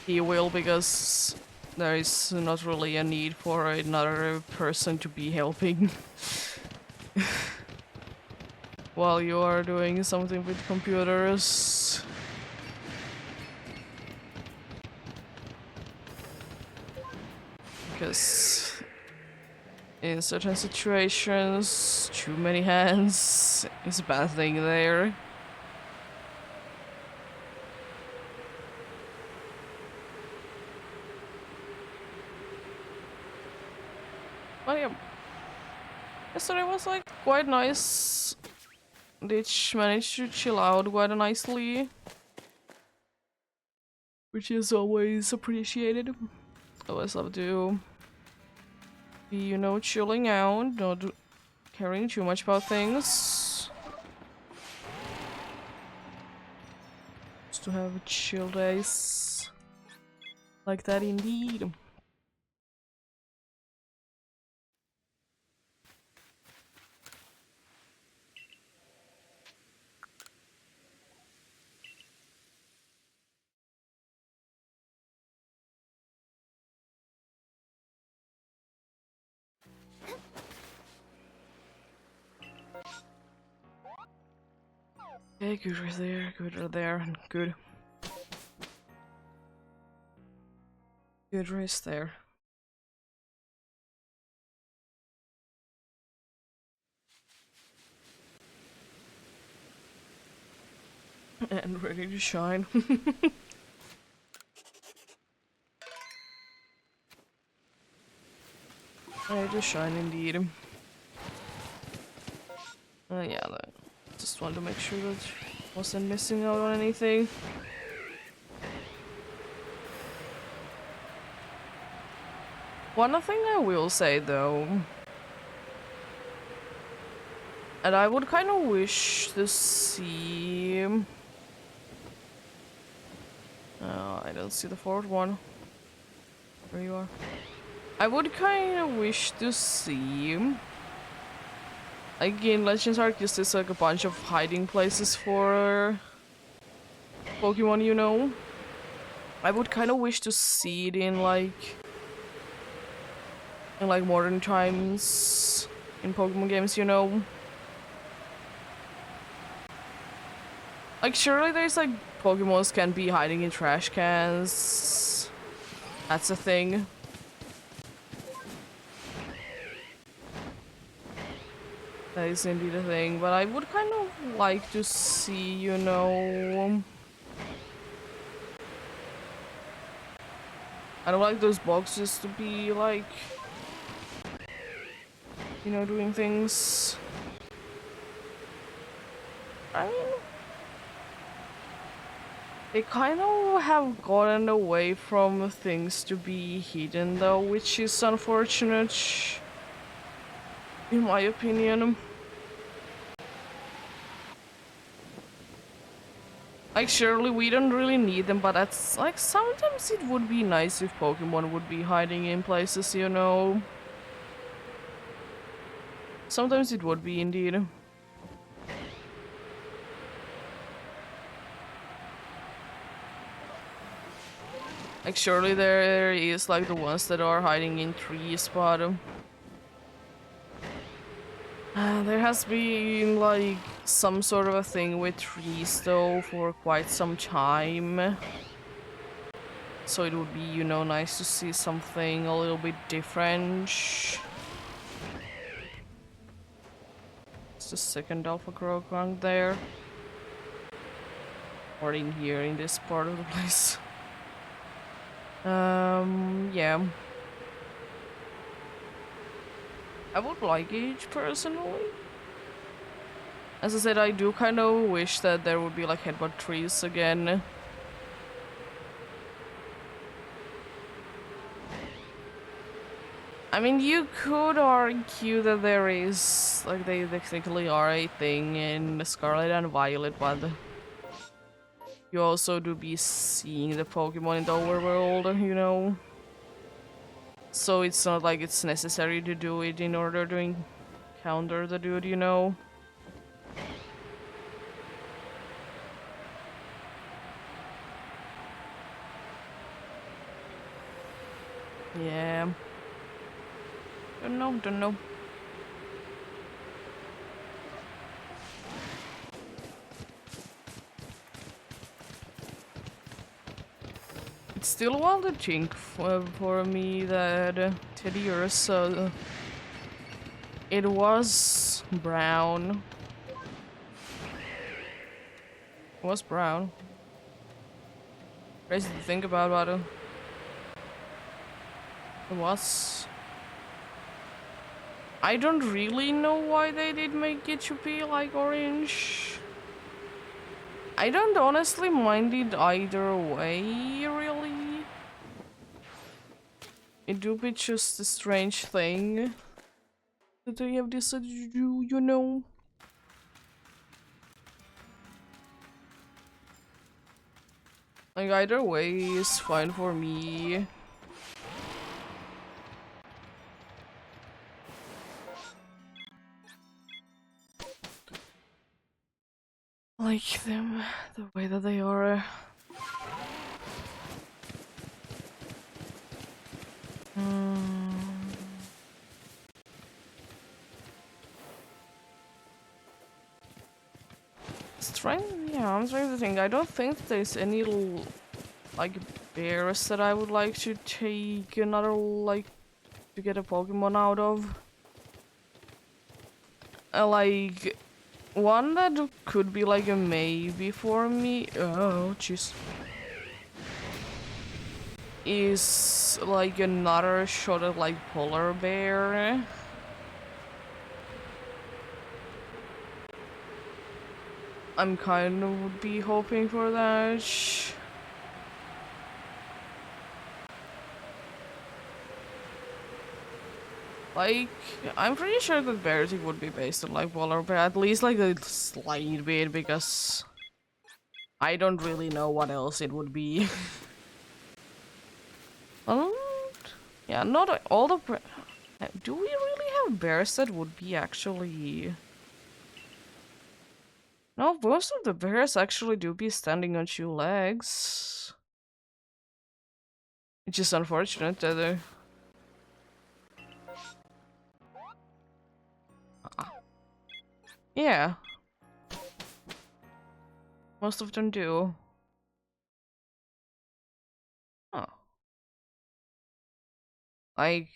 he will, because there is not really a need for another person to be helping while you are doing something with computers. Because in certain situations, too many hands is a bad thing there. But yeah, yesterday was like quite nice. Ditch managed to chill out quite nicely, which is always appreciated. Always love to be, you know, chilling out, not caring too much about things. Just to have chill days Like that indeed. Okay, good right there, good right there, and good. Good race there. And ready to shine. Ready to shine indeed. Yeah, just wanted to make sure that I wasn't missing out on anything. One thing I will say though, and I would kind of wish to see... Oh, I don't see the fourth one. There you are. I would kind of wish to see... Like in Legends Arceus, there's like a bunch of hiding places for Pokemon, you know? I would kind of wish to see it in like modern times in Pokemon games, you know? Like surely there's like Pokemons can be hiding in trash cans. That's a thing. That is indeed a thing, but I would kind of like to see, you know... I don't like those boxes to be like... You know, doing things... I mean... They kind of have gotten away from things to be hidden though, which is unfortunate. In my opinion. Like, surely we don't really need them, but that's like sometimes it would be nice if Pokemon would be hiding in places, you know. Sometimes it would be indeed. Like, surely there is like the ones that are hiding in trees, but there has been like some sort of a thing with trees though for quite some time. So it would be, you know, nice to see something a little bit different. It's the second Alpha Grogrank there. Or in here, in this part of the place. Yeah. I would like it personally. As I said, I do kind of wish that there would be like headbutt trees again. I mean, you could argue that there is, like, they technically are a thing in Scarlet and Violet, but you also do be seeing the Pokemon in the overworld, you know? So it's not like it's necessary to do it in order to encounter the dude, you know? Yeah. Don't know. It's still wild to think for me that Teddy Ursa, it was brown. It was brown. Crazy to think about, but it was. I don't really know why they did make it to be like orange. I don't honestly mind it either way, really. It do be just a strange thing that they have decided to do, you know. Like, either way is fine for me. Like them the way that they are. Yeah, I'm trying to think. I don't think there's any like bears that I would like to take another like to get a Pokemon out of. Like one that could be like a maybe for me. Oh, jeez. Is like another shot at like polar bear. I'm kind of would be hoping for that. Like, I'm pretty sure that Bertic would be based on like polar bear, at least like a slight bit, because I don't really know what else it would be. um, yeah, not all the. Do we really have bears that would be actually? No, most of the bears actually do be standing on two legs. It's just unfortunate that they're... Yeah. Most of them do. Oh. Like...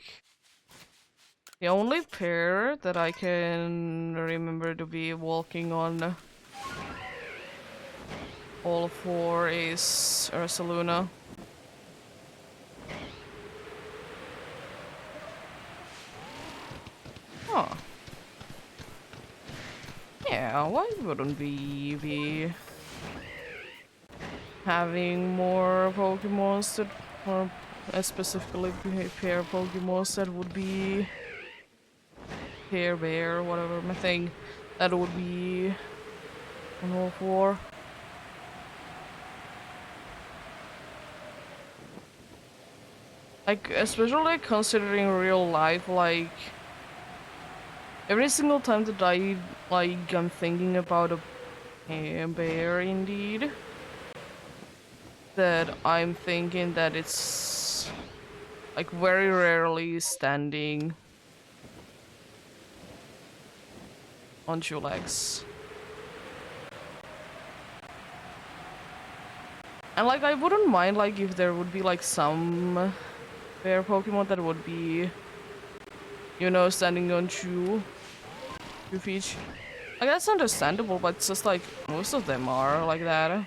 The only pair that I can remember to be walking on all four is Ursaluna. Oh. Yeah, why wouldn't we be having more Pokemons that, or specifically pair Pokemons that would be pair bear, whatever my thing, that would be on all four. Like, especially considering real life, like, every single time that I'm thinking about a bear, indeed, that I'm thinking that it's, like, very rarely standing on two legs. And, like, I wouldn't mind, like, if there would be, like, some bear Pokemon that would be, you know, standing on two feet. Like, that's understandable, but it's just, like, most of them are like that.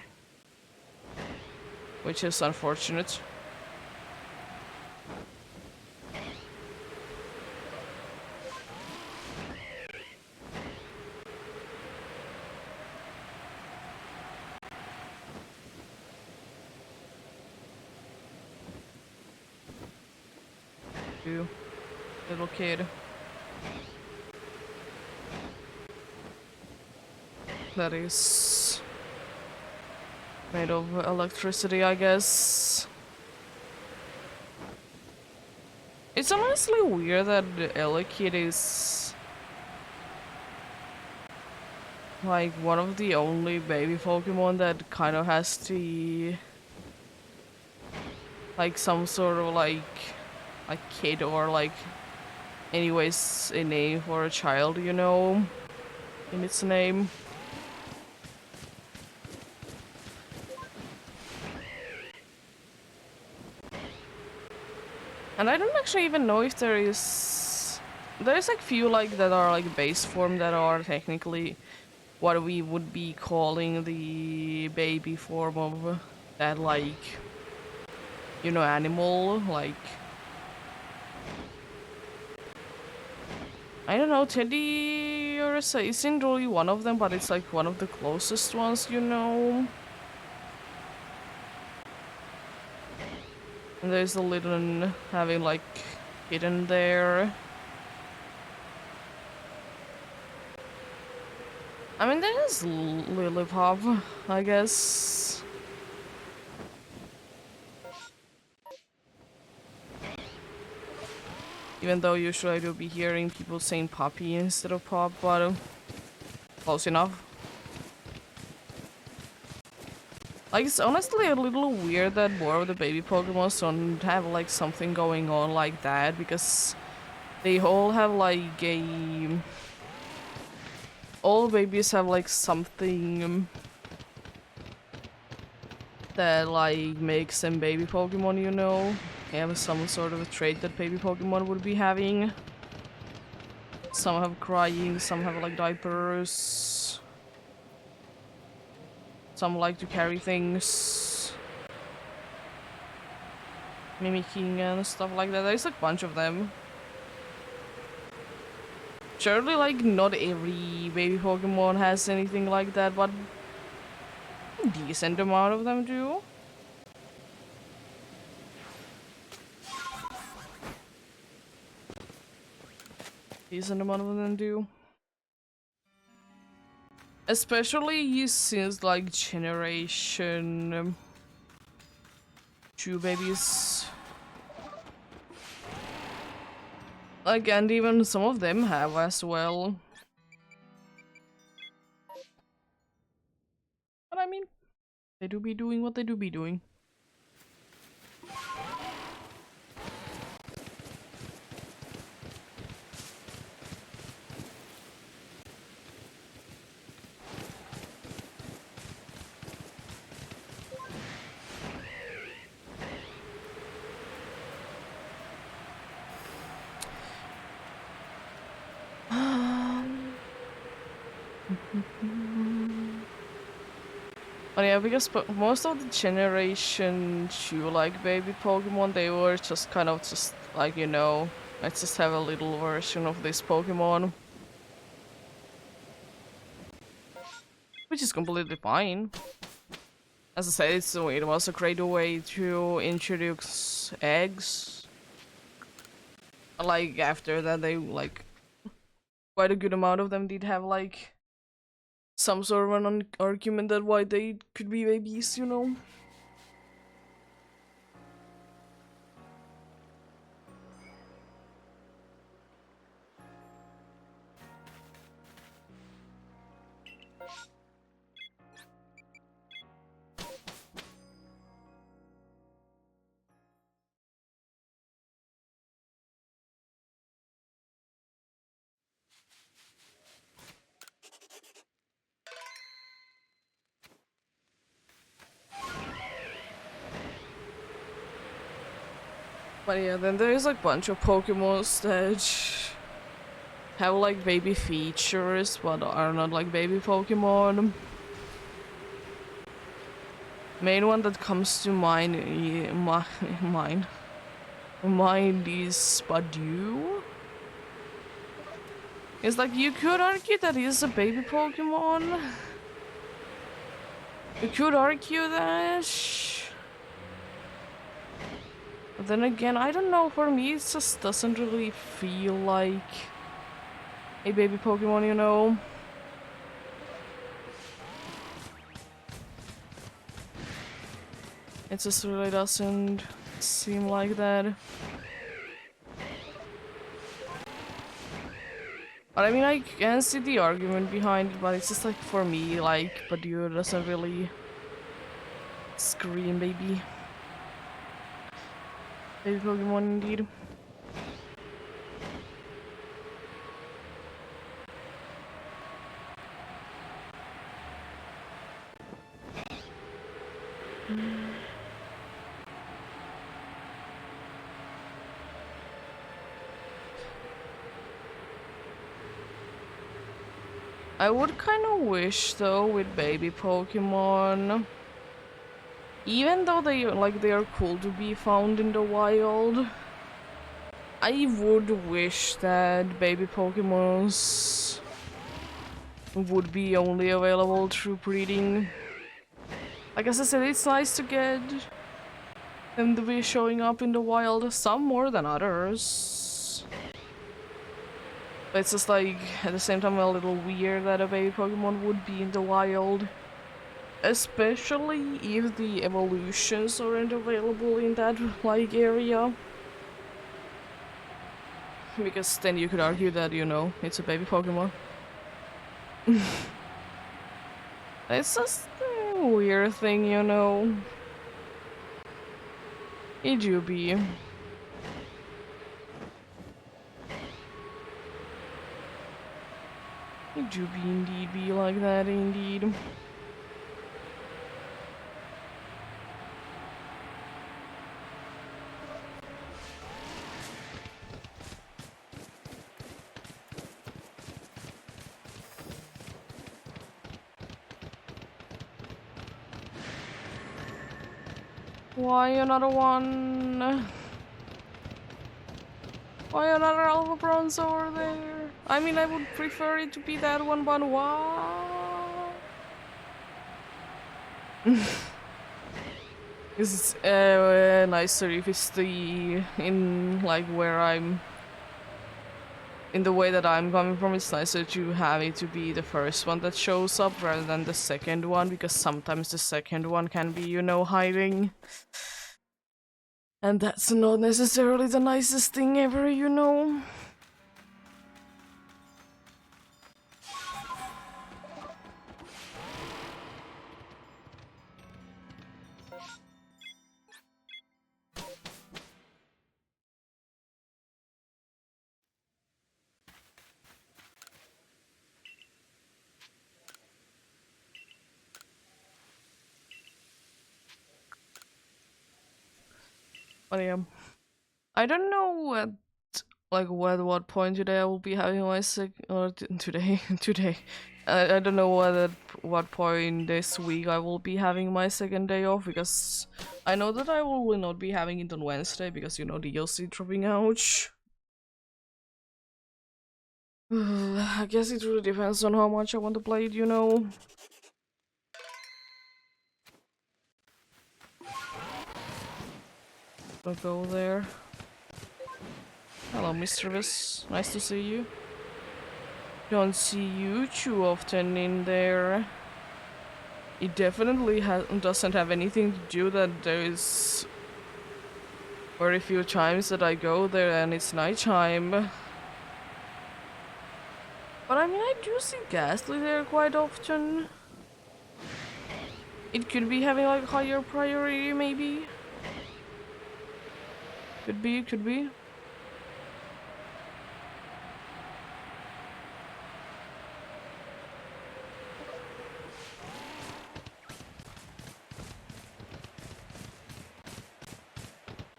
Which is unfortunate. You little kid. That is made of electricity, I guess. It's honestly weird that the Elekid is like one of the only baby Pokemon that kind of has the like some sort of like kid or like anyways a name for a child, you know, in its name. And I don't actually even know if there's like few like that are like base form that are technically what we would be calling the baby form of that, like, you know, animal, like, I don't know, Teddy or isn't really one of them, but it's like one of the closest ones, you know. And there's a little having like hidden there. I mean, there is Lillipup, I guess. Even though usually I do be hearing people saying puppy instead of pop, but close enough. Like, it's honestly a little weird that more of the baby Pokemon don't have like something going on like that, because they all have like a... all babies have like something that like makes them baby Pokemon, you know? They have some sort of a trait that baby Pokemon would be having. Some have crying, some have like diapers. Some like to carry things. Mimicking and stuff like that. There's like a bunch of them. Surely like not every baby Pokemon has anything like that, but a decent amount of them do. Decent amount of them do. Especially since like generation 2 babies. Like, and even some of them have as well. But I mean, they do be doing what they do be doing. But yeah, because most of the generation 2 like baby Pokemon, they were just kind of just like, you know, let's just have a little version of this Pokemon. Which is completely fine. As I said, it was a great way to introduce eggs. Like, after that, they, like, quite a good amount of them did have, like, some sort of an argument that why they could be babies, you know? But yeah, then there's like a bunch of Pokemons that have like baby features, but are not like baby Pokemon. Main one that comes to mind, mind is Spadu. It's like, you could argue that he's a baby Pokemon. You could argue that. But then again, I don't know, for me it just doesn't really feel like a baby Pokemon, you know? It just really doesn't seem like that. But I mean, I can see the argument behind it, but it's just like, for me, like, Purdue doesn't really scream baby. Baby Pokemon indeed. I would kind of wish though with baby Pokemon, even though they are cool to be found in the wild, I would wish that baby Pokemons would be only available through breeding. Like, as I said, it's nice to get them to be showing up in the wild, some more than others. But it's just like, at the same time, a little weird that a baby Pokemon would be in the wild. Especially if the evolutions aren't available in that, like, area. Because then you could argue that, you know, it's a baby Pokemon. It's just a weird thing, you know. It do be. It do be indeed be like that, indeed. Why another one? Why another Alpha Bronze over there? I mean, I would prefer it to be that one, but why? It's nicer if it's in like where I'm, in the way that I'm coming from. It's nicer to have it to be the first one that shows up rather than the second one, because sometimes the second one can be, you know, hiding. And that's not necessarily the nicest thing ever, you know. But yeah, I don't know what point today I will be having my today today. I don't know at what point this week I will be having my second day off, because I know that I will not be having it on Wednesday because, you know, the DLC dropping out. I guess it really depends on how much I want to play it, you know. I'll go there. Hello, Mischievous. Nice to see you. Don't see you too often in there. It definitely doesn't have anything to do that there is very few times that I go there and it's nighttime. But I mean, I do see Ghastly there quite often. It could be having like higher priority, maybe. Could be, could be.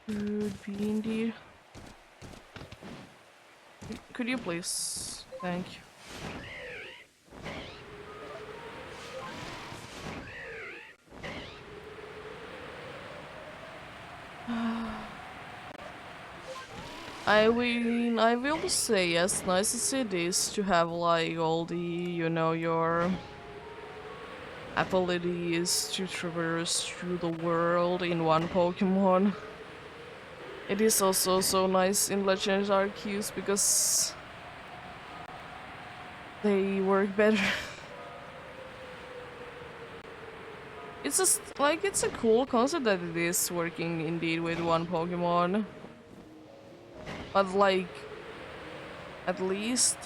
Could be indeed. Could you please? Thank you. I will say, as nice as it is to have like all the, you know, your abilities to traverse through the world in one Pokemon, it is also so nice in Legendary Arceus because they work better. It's just like, it's a cool concept that it is working indeed with one Pokemon. But like, at least,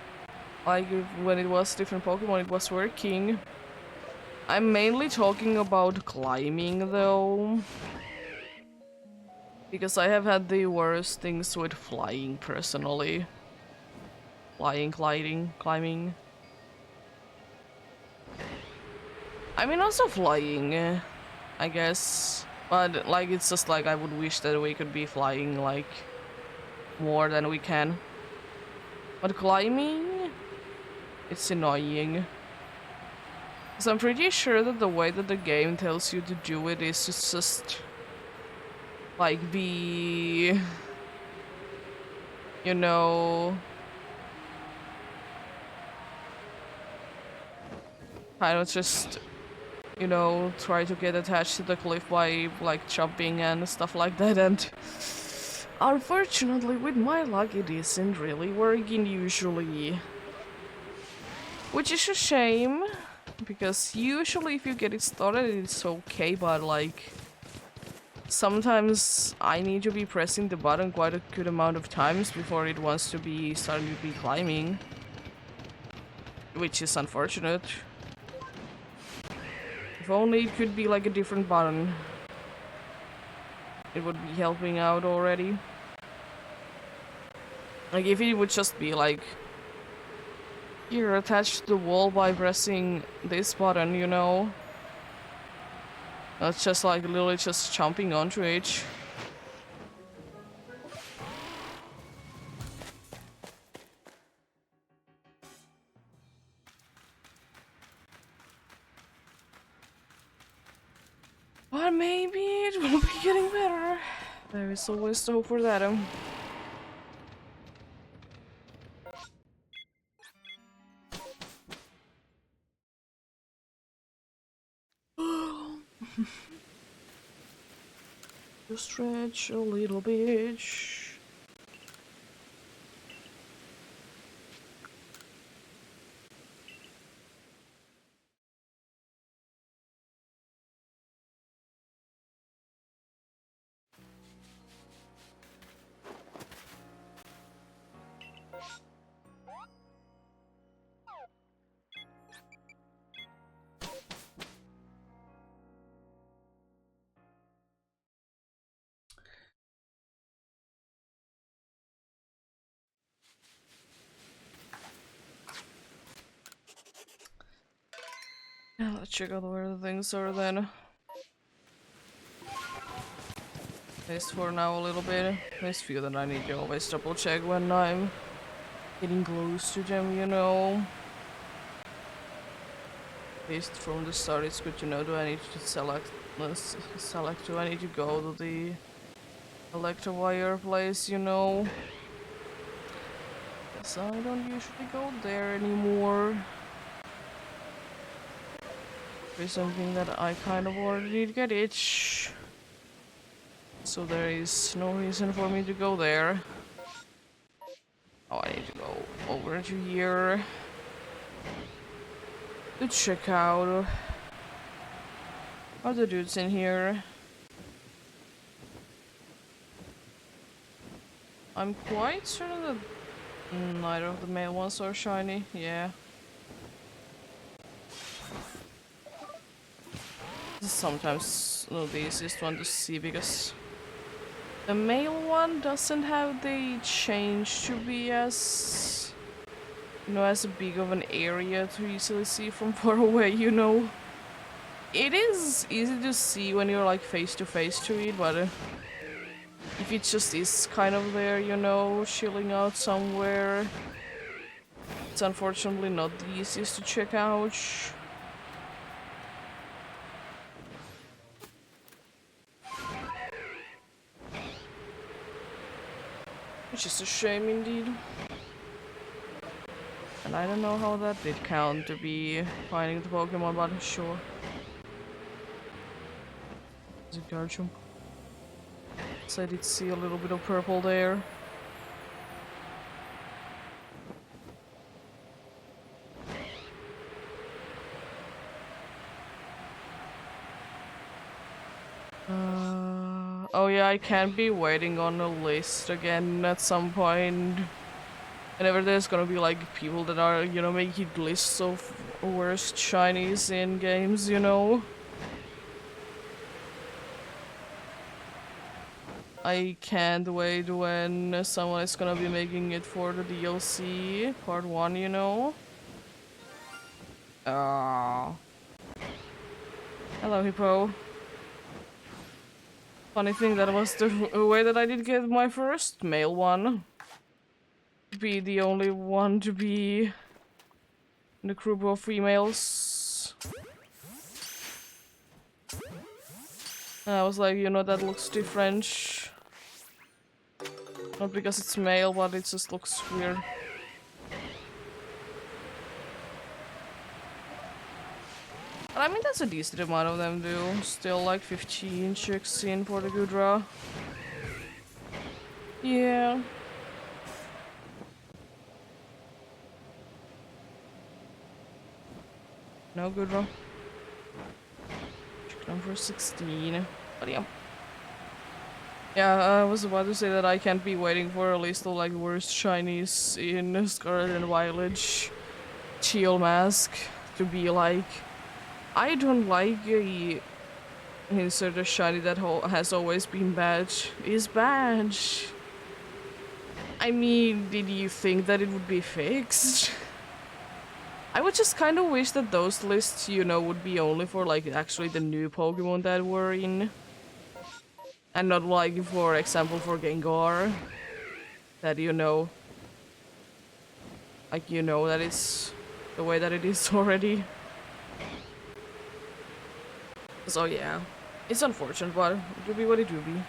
like when it was different Pokemon, it was working. I'm mainly talking about climbing though, because I have had the worst things with flying personally. Flying, gliding, climbing. I mean, also flying, I guess. But like, it's just like I would wish that we could be flying like more than we can. But climbing, it's annoying. Because I'm pretty sure that the way that the game tells you to do it is to just like be, you know, kind of just, you know, try to get attached to the cliff by like jumping and stuff like that, and unfortunately with my luck it isn't really working usually. Which is a shame, because usually if you get it started it's okay, but like sometimes I need to be pressing the button quite a good amount of times before it wants to be starting to be climbing. Which is unfortunate. If only it could be like a different button. It would be helping out already. Like if it would just be like you're attached to the wall by pressing this button, you know. That's just like literally just jumping onto it. But maybe it will be getting better. There is always the hope for that. Just stretch a little bit. Yeah, let's check out where the things are then. At least for now a little bit. This feel that I need to always double check when I'm getting close to them, you know. At least from the start it's good to know, do I need to select, do I need to go to the Electivire place, you know. Guess I don't usually go there anymore. There's something that I kind of already did get itch. So there is no reason for me to go there. Oh, I need to go over to here to check out other dudes in here. I'm quite certain that neither of the male ones are shiny, yeah. This is sometimes not the easiest one to see because the male one doesn't have the change to be as, you know, as big of an area to easily see from far away, you know. It is easy to see when you're like face to face to it, but if it just is kind of there, you know, chilling out somewhere, it's unfortunately not the easiest to check out. Which is a shame indeed. And I don't know how that did count to be finding the Pokemon, but sure. Is it Garchomp? So I did see a little bit of purple there. Oh yeah, I can be waiting on a list again at some point. Whenever there's gonna be like people that are, you know, making lists of worst shinies in games, you know. I can't wait when someone is gonna be making it for the DLC, part 1, you know. Ah. Hello, Hippo. Funny thing, that was the way that I did get my first male one. To be the only one to be in the group of females. And I was like, you know, that looks different. Not because it's male, but it just looks weird. But I mean, that's a decent amount of them, do. Still like 15 chicks in for the Gudra. Yeah. No Gudra. Check number 16. But yeah. Yeah, I was about to say that I can't be waiting for a list of like worst shinies in Scarlet and Violet Teal Mask to be like, I don't like a insert a shiny that has always been bad. Is bad. I mean, did you think that it would be fixed? I would just kind of wish that those lists, you know, would be only for like actually the new Pokemon that were in. And not like, for example, for Gengar. That you know, like you know that it's the way that it is already. So yeah, it's unfortunate, but it will be what it will be.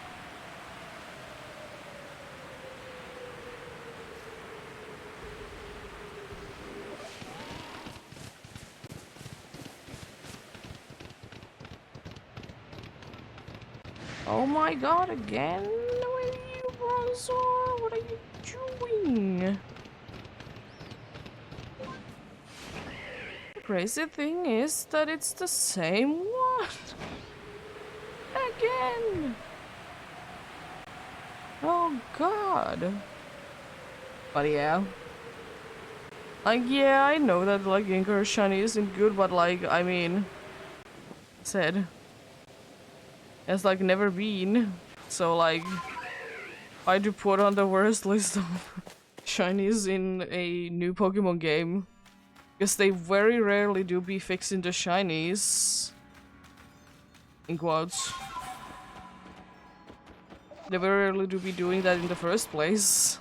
Oh my god, again? With you, Bronzor? What are you doing? The crazy thing is that it's the same one. Again! Oh god. But yeah. Like, yeah, I know that, like, Gengar Shiny isn't good, but, like, I mean... Said. It's, like, never been. So, like... Why'd you put on the worst list of shinies in a new Pokemon game? Because they very rarely do be fixing the shinies. In quotes. They very rarely do be doing that in the first place.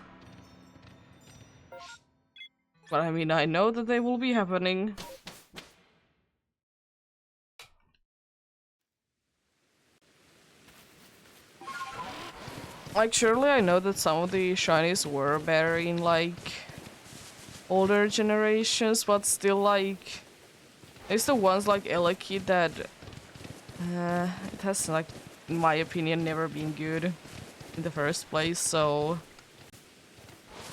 But I mean, I know that they will be happening. Like, surely I know that some of the shinies were better in, like, older generations, but still, like, it's the ones like Elekid that it has, like, in my opinion, never been good in the first place, so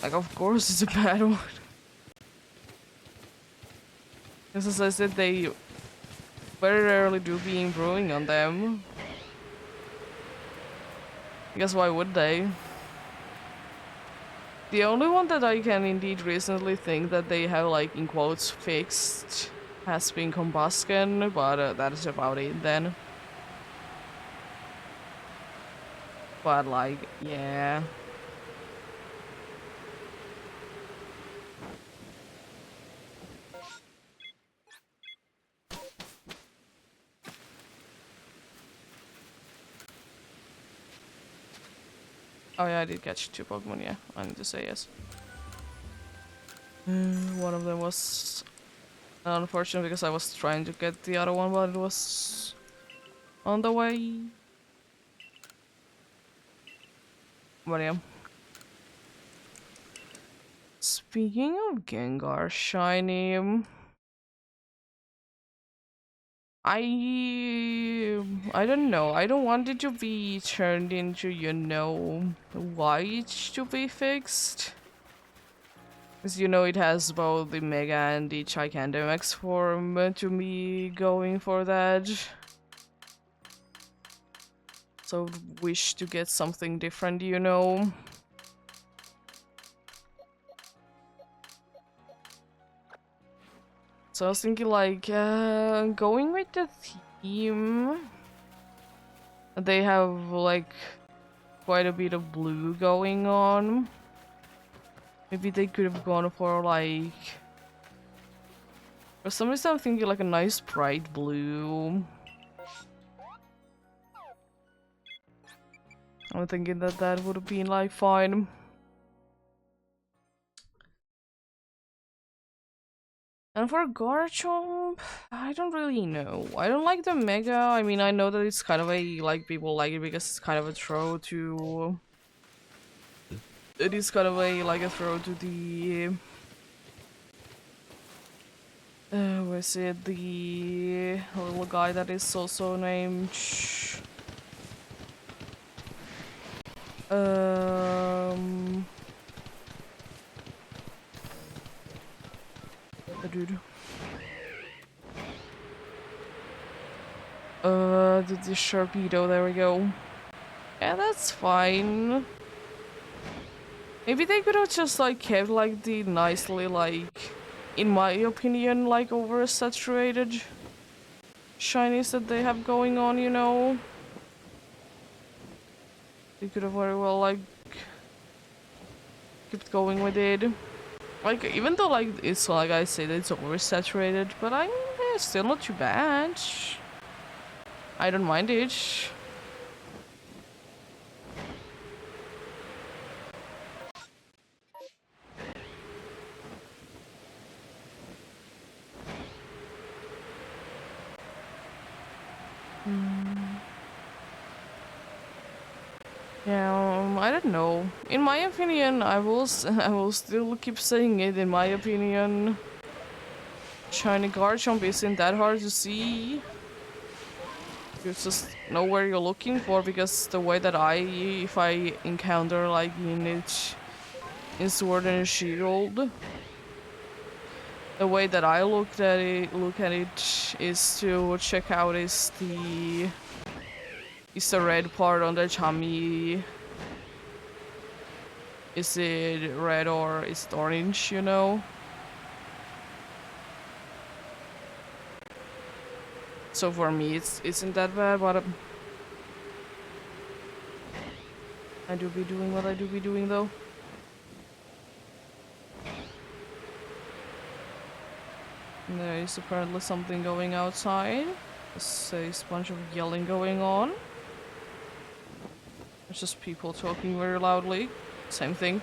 like, of course it's a bad one. Because as I said, they very rarely do be improving on them. Because why would they? The only one that I can indeed recently think that they have, like, in quotes, fixed has been Combusken, but that is about it then. But, like, yeah. Oh yeah, I did catch 2 Pokemon, yeah. I need to say yes. One of them was unfortunate because I was trying to get the other one, but it was on the way. But yeah. Speaking of Gengar Shiny, I don't know. I don't want it to be turned into, you know, white to be fixed. Because, you know, it has both the Mega and the Gigantamax form to me going for that. So wish to get something different, you know. So I was thinking, like, going with the theme. They have, like, quite a bit of blue going on. Maybe they could have gone for, like... For some reason I'm thinking, like, a nice bright blue. I'm thinking that that would have been, like, fine. And for Garchomp, I don't really know. I don't like the Mega. I mean, I know that it's kind of a, like, people like it because it's kind of a throw to... It is kind of a, like, a throw to the... was it the little guy that is also named... The dude. The Sharpedo, there we go. Yeah, that's fine. Maybe they could have just like kept like the nicely like, in my opinion, like oversaturated shinies that they have going on, you know? They could have very well like kept going with it. Like, even though like it's like I said it's oversaturated, but I'm still not too bad. I don't mind it. Yeah, I don't know. In my opinion, I will still keep saying it. In my opinion, shiny Garchomp isn't that hard to see. You just know where you're looking for, because the way that if I encounter like in Sword and Shield, the way that I look at it is to check out is the red part on the tummy. Is it red or is it orange, you know? So for me it isn't that bad, but I do be doing what I do be doing though. And there is apparently something going outside. There's a bunch of yelling going on. There's just people talking very loudly. Same thing.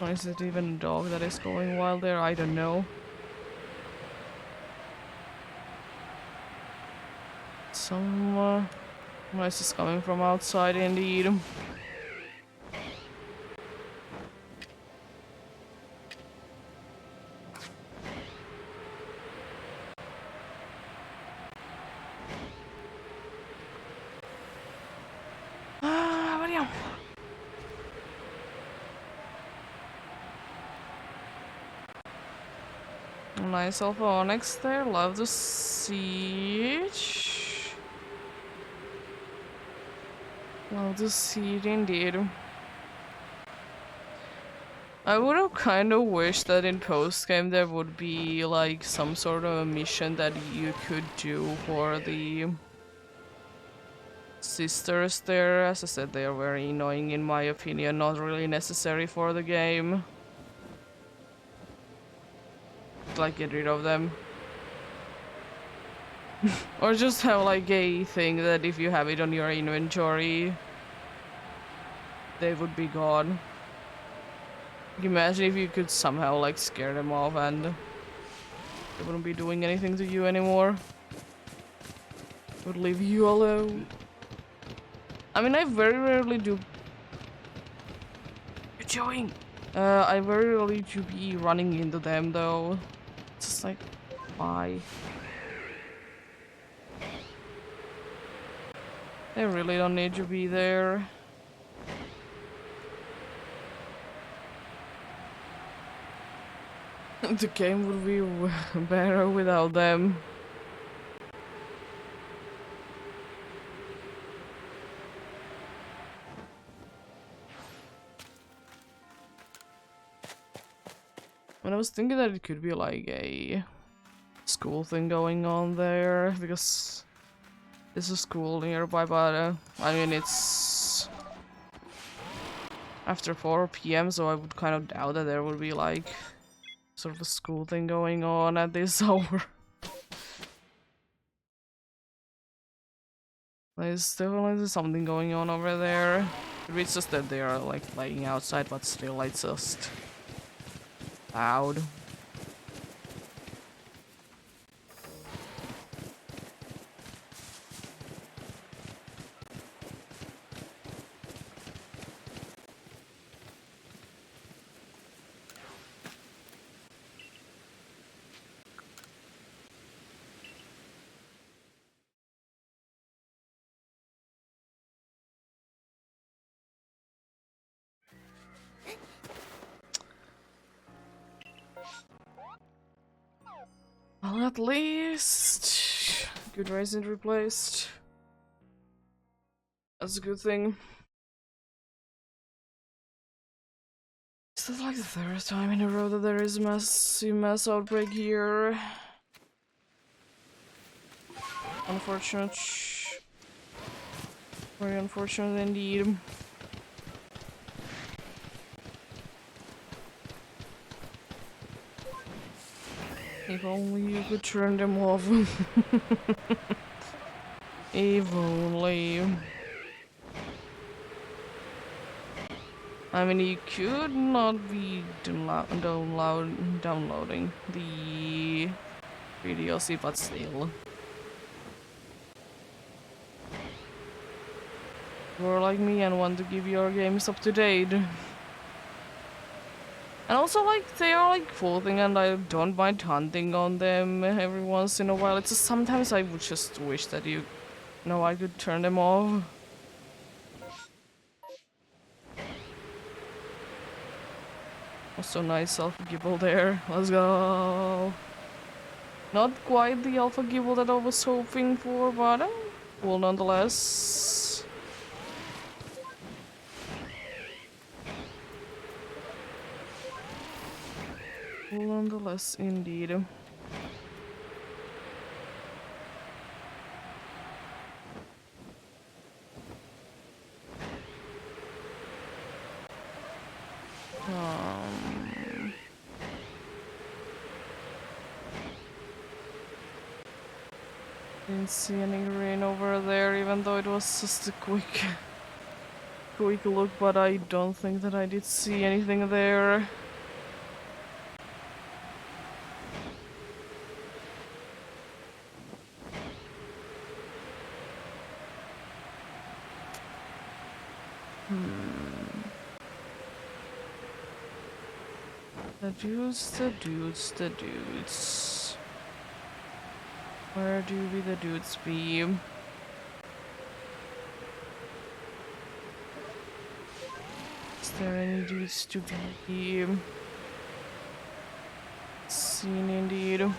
Or is it even a dog that is going wild there? I don't know. Some noise is coming from outside indeed. But yeah. Nice Alphonix there, love to see it. Love to see it indeed. I would have kind of wished that in post-game there would be like some sort of a mission that you could do for the sisters there. As I said, they are very annoying in my opinion, not really necessary for the game. Like, get rid of them. Or just have like a thing that if you have it on your inventory, they would be gone. Imagine if you could somehow like scare them off and they wouldn't be doing anything to you anymore. Would leave you alone. I mean, I very rarely do. You're doing. I very rarely do be running into them though. It's just like, why? They really don't need to be there. The game would be better without them. When I was thinking that it could be like a school thing going on there, because there's a school nearby, but I mean it's after 4 PM, so I would kind of doubt that there would be like sort of a school thing going on at this hour. There's definitely something going on over there. It's just that they are like playing outside, but still it's just loud. At least good isn't replaced. That's a good thing. Is that like the third time in a row that there is a mass outbreak here? Unfortunate. Very unfortunate indeed. If only you could turn them off. If only. I mean, you could not be downloading the DLC, but still. You're like me and want to keep your games up to date. And also, like, they are like floating and I don't mind hunting on them every once in a while. It's just sometimes I would just wish that I could turn them off. Also nice alpha gibble there. Let's go. Not quite the alpha gibble that I was hoping for, but cool nonetheless. Cool nonetheless, indeed. Didn't see any green over there, even though it was just a quick look, but I don't think that I did see anything there. The dudes. Where do the dudes be? Is there any dudes to be seen indeed?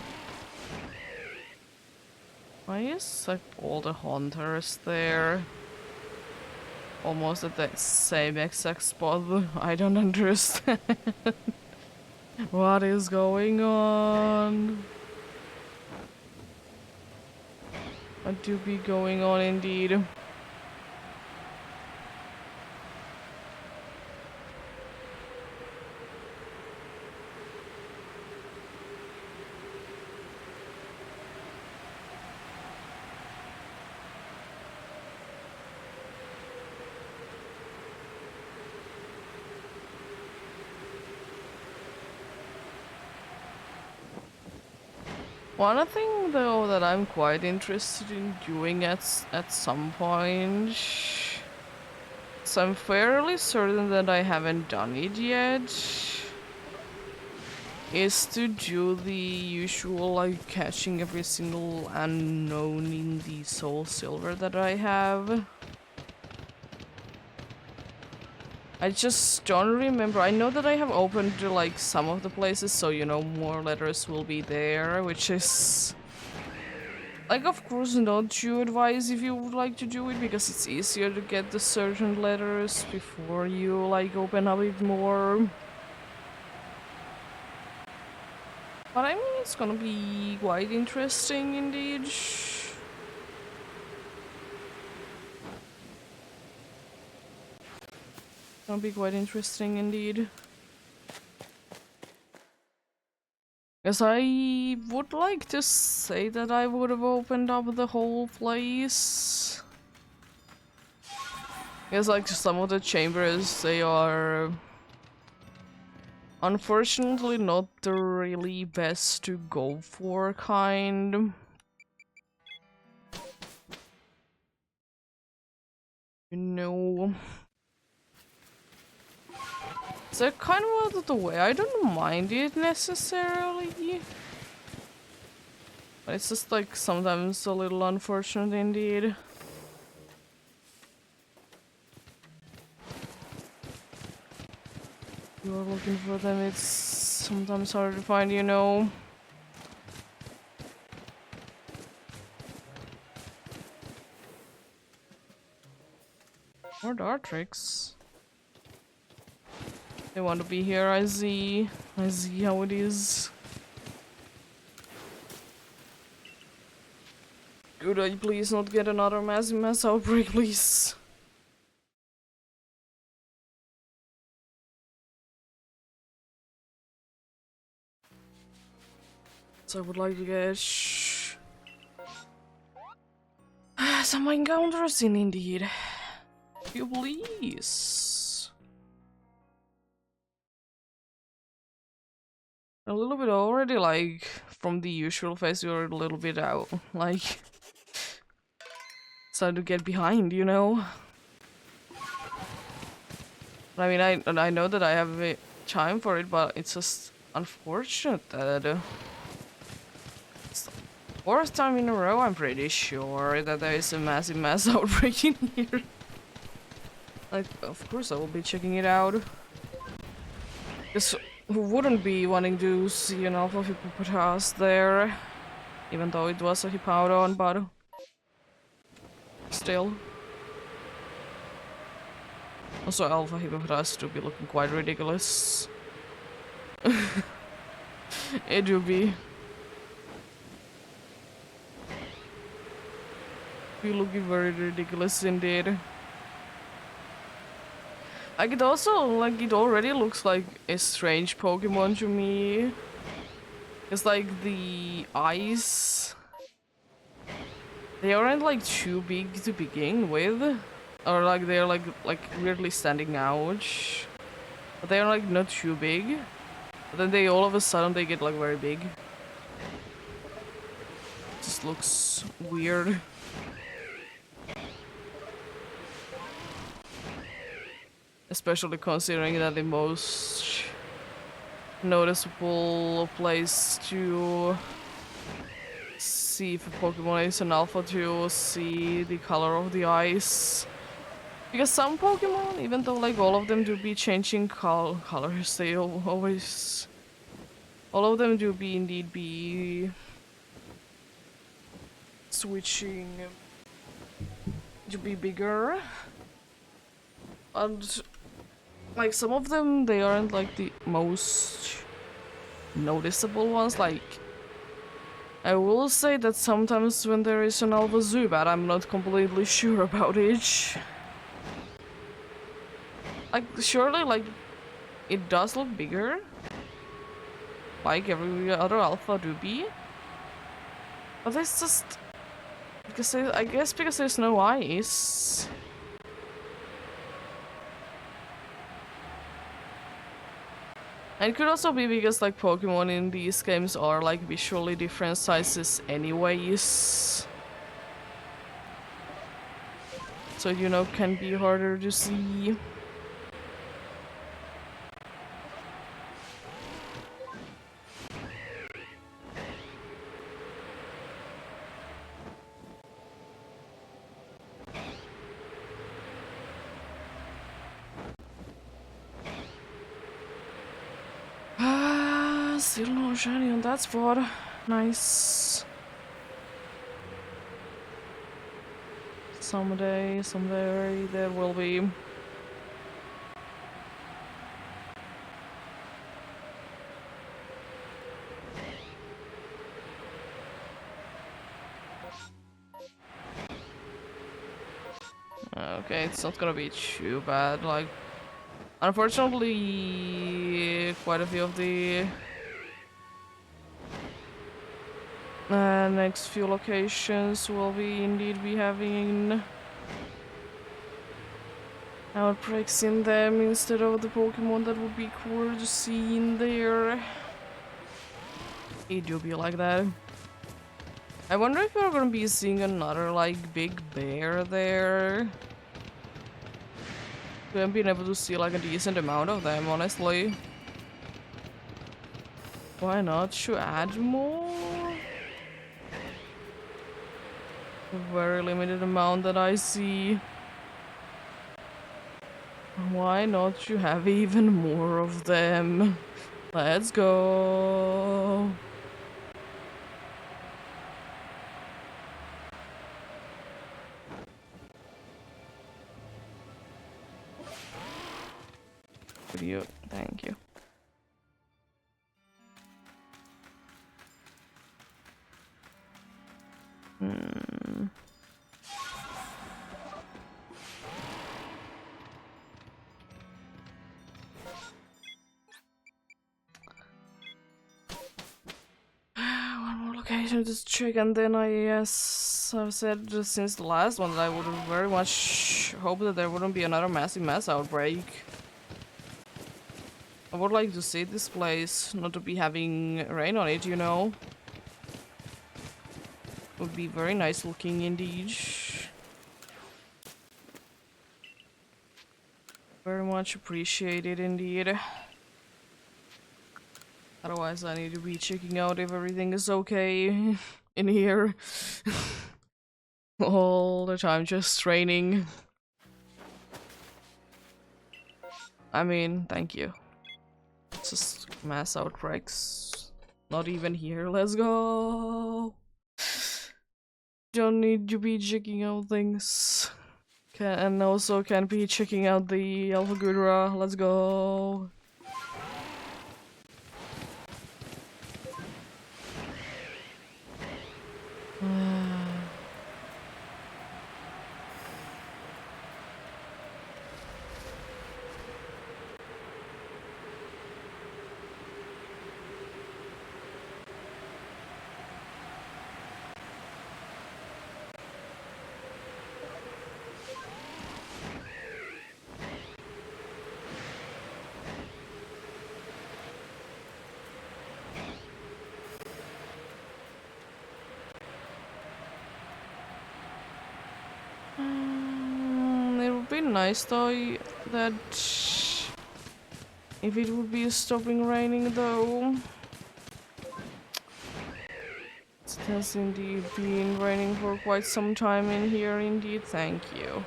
Why is like all the hunters there? Almost at the same exact spot. I don't understand. What is going on? What do be going on indeed? One thing though that I'm quite interested in doing at some point, so I'm fairly certain that I haven't done it yet, is to do the usual like catching every single unknown in the soul silver that I have. I just don't remember. I know that I have opened like some of the places, so more letters will be there, which is like, of course, not to advise if you would like to do it, because it's easier to get the certain letters before you like open up it more. But I mean, it's gonna be quite interesting indeed. Gonna be quite interesting indeed. Because I would like to say that I would have opened up the whole place. Because like some of the chambers, they are unfortunately not the really best to go for kind. So kind of out of the way. I don't mind it necessarily. But it's just like sometimes a little unfortunate indeed. You're looking for them, it's sometimes hard to find, More Dartrix. They want to be here, I see. I see how it is. Could I please not get another massive mass outbreak, please? So I would like to get some encounters in indeed. You please. A little bit already, like, from the usual phase, you're a little bit out, like, starting to get behind, you know? I mean, I know that I have a time for it, but it's just unfortunate that it's the fourth time in a row, I'm pretty sure, that there is a massive mass outbreak in here. Like, of course I will be checking it out. Because who wouldn't be wanting to see an Alpha Hippopotas there? Even though it was a Hippowdon, but still. Also, Alpha Hippopotas do be looking quite ridiculous. It do be. Be looking very ridiculous indeed. Like, it also, like, it already looks like a strange Pokemon to me. It's like the eyes. They aren't like too big to begin with. Or like they're like weirdly standing out. But they're like not too big. But then they all of a sudden they get like very big. Just looks weird. Especially considering that the most noticeable place to see if a Pokemon is an alpha to see the color of the eyes. Because some Pokemon, even though like all of them do be changing colors, they always... All of them do be indeed be switching to be bigger. And like some of them, they aren't like the most noticeable ones. Like I will say that sometimes when there is an Alpha Zubat, I'm not completely sure about it. Like surely like it does look bigger, like every other Alpha do be. But it's just because I guess because there's no eyes. And it could also be because like Pokemon in these games are like visually different sizes anyways. So you know can be harder to see. Still no shiny on that spot. Nice. Someday there will be. Okay, it's not gonna be too bad. Like, unfortunately, quite a few of the next few locations will be indeed be having outbreaks in them instead of the Pokemon that would be cooler to see in there. It do be like that. I wonder if we're gonna be seeing another like big bear there. We haven't been able to see like a decent amount of them, honestly. Why not? To add more? A very limited amount that I see. Why not to have even more of them? Let's go. Could you? Thank you. One more location to check, and then I've said since the last one that I would very much hope that there wouldn't be another massive mass outbreak. I would like to see this place, not to be having rain on it, you know. Would be very nice looking indeed. Very much appreciated indeed. Otherwise I need to be checking out if everything is okay in here. All the time just raining. I mean, thank you. Just mass outbreaks. Not even here, let's go! Don't need to be checking out things. And also can't be checking out the Alpha Gudra, let's go! It would be nice though that if it would be stopping raining though. It has indeed been raining for quite some time in here indeed, thank you.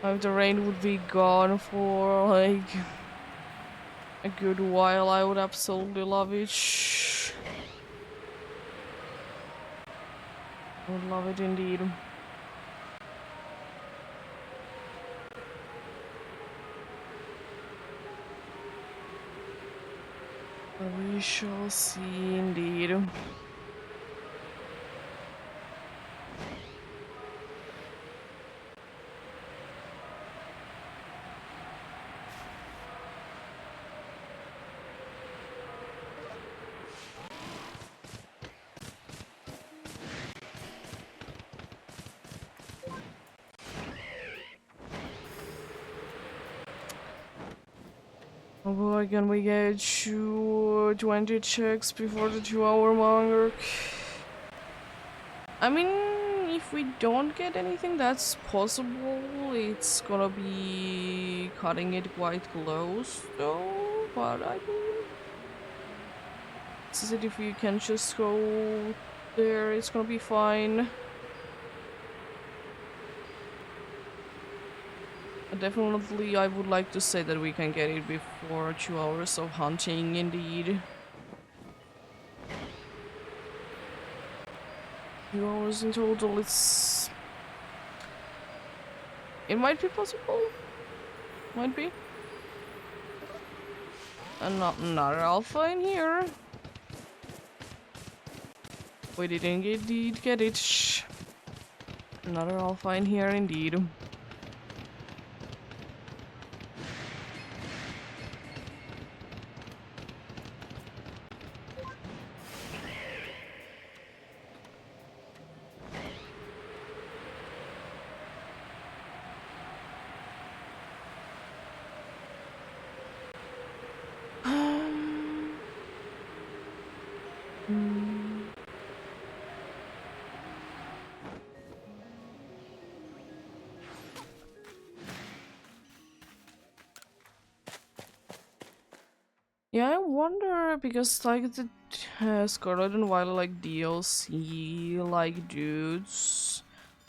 If the rain would be gone for like a good while, I would absolutely love it. I would love it indeed. But we shall see indeed. Oh boy, can we get to 20 checks before the 2-hour mark? I mean, if we don't get anything that's possible, it's gonna be cutting it quite close though, but I mean, if we can just go there, it's gonna be fine. Definitely, I would like to say that we can get it before 2 hours of hunting, indeed. 2 hours in total, it might be possible. Might be. And not another alpha in here. We didn't get it. Another alpha in here, indeed. Yeah, I wonder because like the Scarlet and Violet DLC like dudes,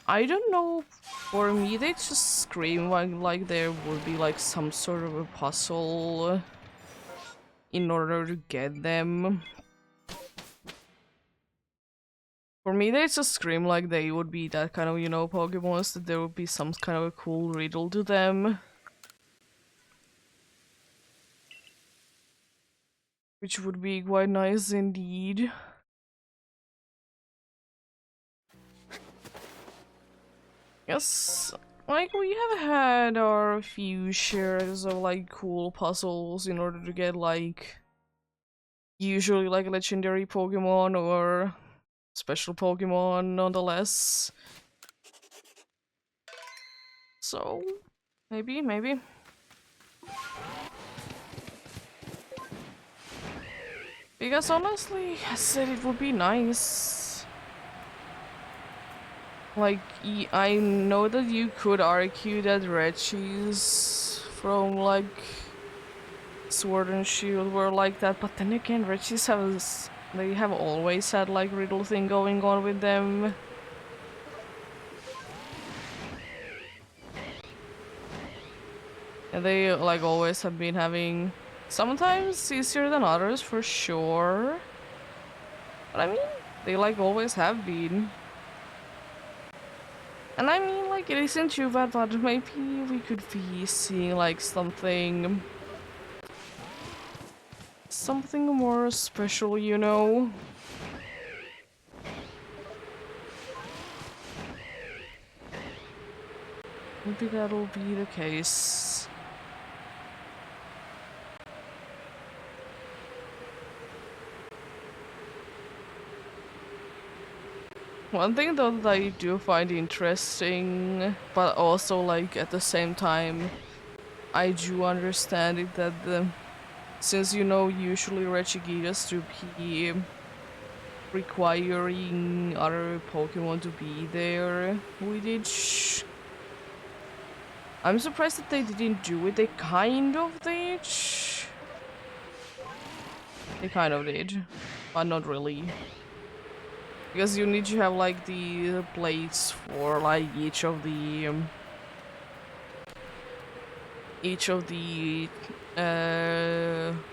I don't know. For me, they just scream like there would be like some sort of a puzzle in order to get them. For me, they just scream like they would be that kind of, you know, Pokemons, that there would be some kind of a cool riddle to them. which would be quite nice indeed. Yes, like we have had our few shares of like cool puzzles in order to get like usually like legendary Pokemon or special Pokemon nonetheless. So maybe. Because honestly, I said it would be nice. Like, I know that you could argue that Reggies from, like, Sword and Shield were like that, but then again, Reggies they have always had, like, riddle thing going on with them. And they, like, always have been having, sometimes easier than others, for sure. But I mean, they, like, always have been. And I mean, like, it isn't too bad, but maybe we could be seeing, like, something more special, you know? Maybe that'll be the case. One thing though that I do find interesting, but also like at the same time, I do understand it that since you know usually Regigigas to be requiring other Pokemon to be there, I'm surprised that they didn't do it. They kind of did. They kind of did, but not really. Because you need to have like the plates for like each of the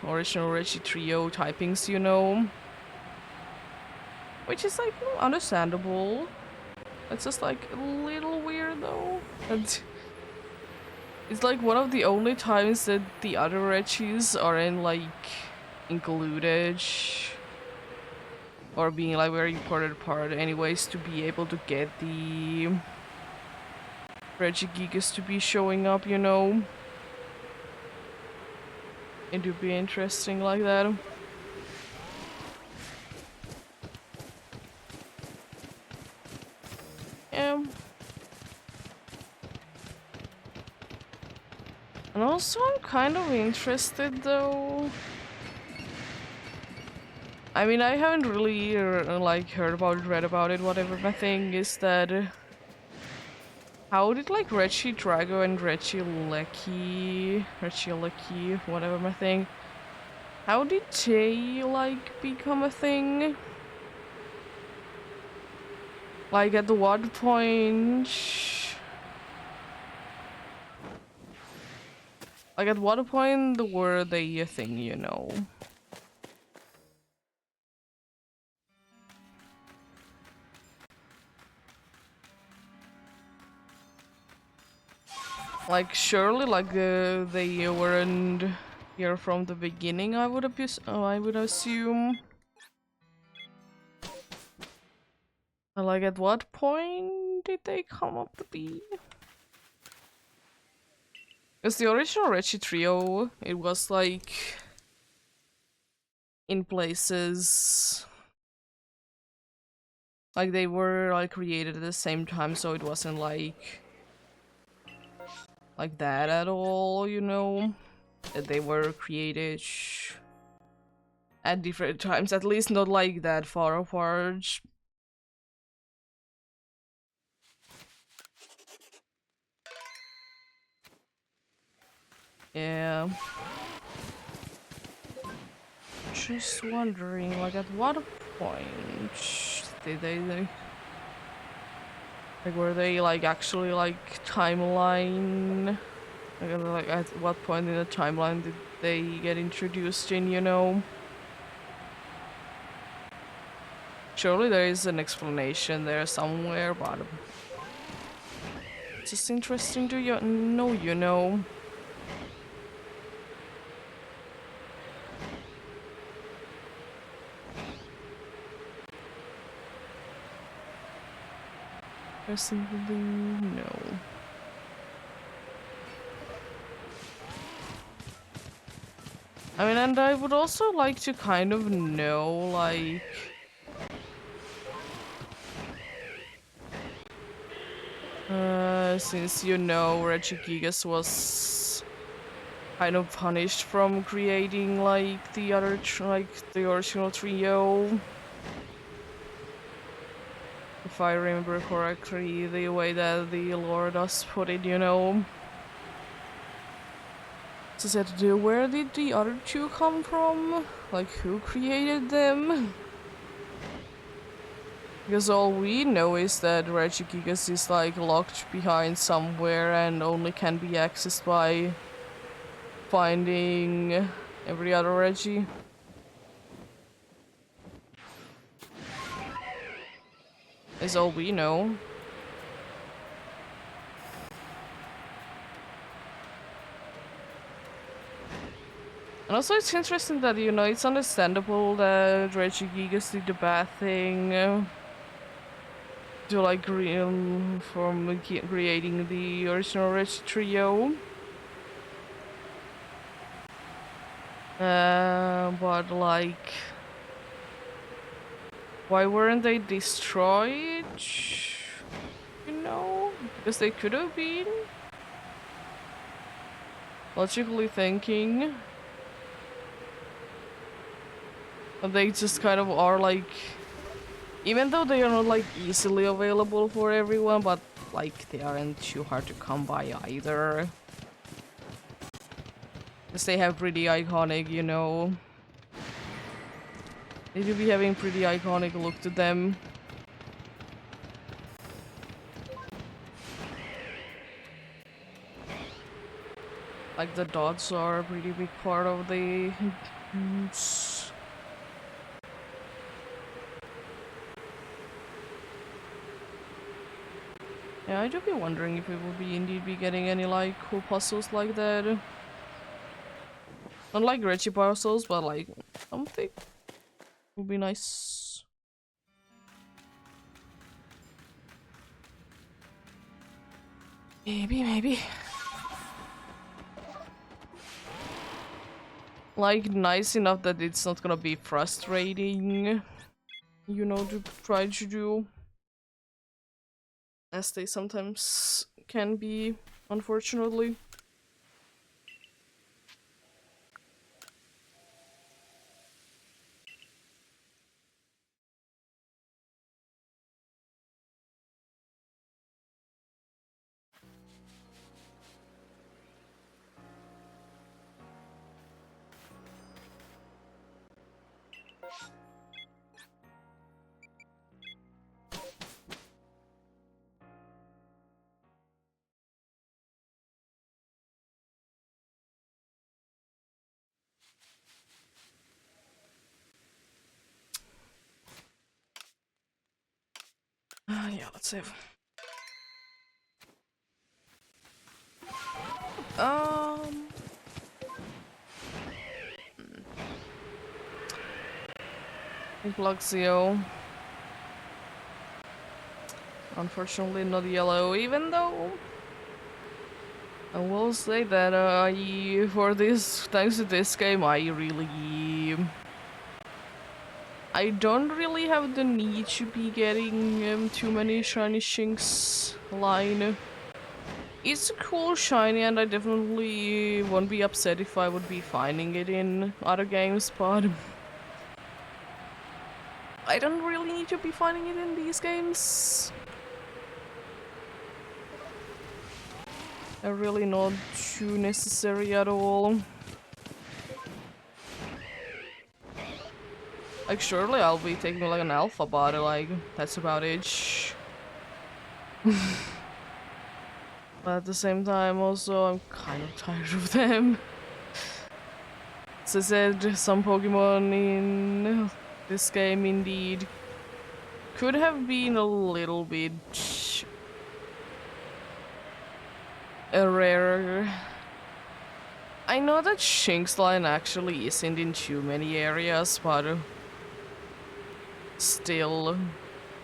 original Reggie trio typings, you know, which is like understandable. It's just like a little weird though. And it's like one of the only times that the other Reggies aren't like included or being like very important part anyways to be able to get the Regigigas to be showing up, you know. It would be interesting like that. Yeah. And also I'm kind of interested though. I mean, I haven't really like heard about it, read about it, whatever. My thing is that how did like Reggie Drago and Reggie Lecky, whatever my thing, how did they like become a thing? Like at what point? Like at what point were they a thing, you know? Like surely like they weren't here from the beginning, I would assume. Like at what point did they come up to be? Because the original Reggie trio, it was like in places like they were like created at the same time, so it wasn't like that at all, you know, that they were created at different times, at least not like that far apart. Yeah. Just wondering, like, at what point did they like, were they, like, actually, like, timeline? Like, at what point in the timeline did they get introduced in, you know? Surely there is an explanation there somewhere, but it's just interesting to know, you know. Personally, no. I mean, and I would also like to kind of know, like... since you know Regigigas was kind of punished from creating, like, the other, like, the original trio. If I remember correctly, the way that the lore does put it, you know. So said, where did the other two come from? Like, who created them? Because all we know is that Regigigas is like locked behind somewhere and only can be accessed by finding every other Reggie. Is all we know. And also it's interesting that, you know, it's understandable that Regigigas did the bad thing to like from creating the original Reggie trio. But like, why weren't they destroyed? You know, because they could have been. Logically thinking. But they just kind of are like, even though they are not like easily available for everyone, but like they aren't too hard to come by either. Because they have pretty iconic, you know. They do be having pretty iconic look to them. Like the dots are a pretty big part of the boots. Yeah, I do be wondering if we will be indeed be getting any like cool puzzles like that. Not like Reggie puzzles, but like something would be nice. Maybe. Like nice enough that it's not gonna be frustrating, you know, to try to do. As they sometimes can be, unfortunately. Yeah, let's save. Um. Luxio. Unfortunately, not yellow, even though I will say that for this, thanks to this game, I don't really have the need to be getting too many shiny Shinx line. It's a cool shiny, and I definitely won't be upset if I would be finding it in other games, but I don't really need to be finding it in these games. They're really not too necessary at all. Like, surely I'll be taking like an alpha, but like, that's about it. But at the same time, also, I'm kind of tired of them. As I said, some Pokemon in this game indeed could have been a little bit rarer. I know that Shinx line actually isn't in too many areas, but still,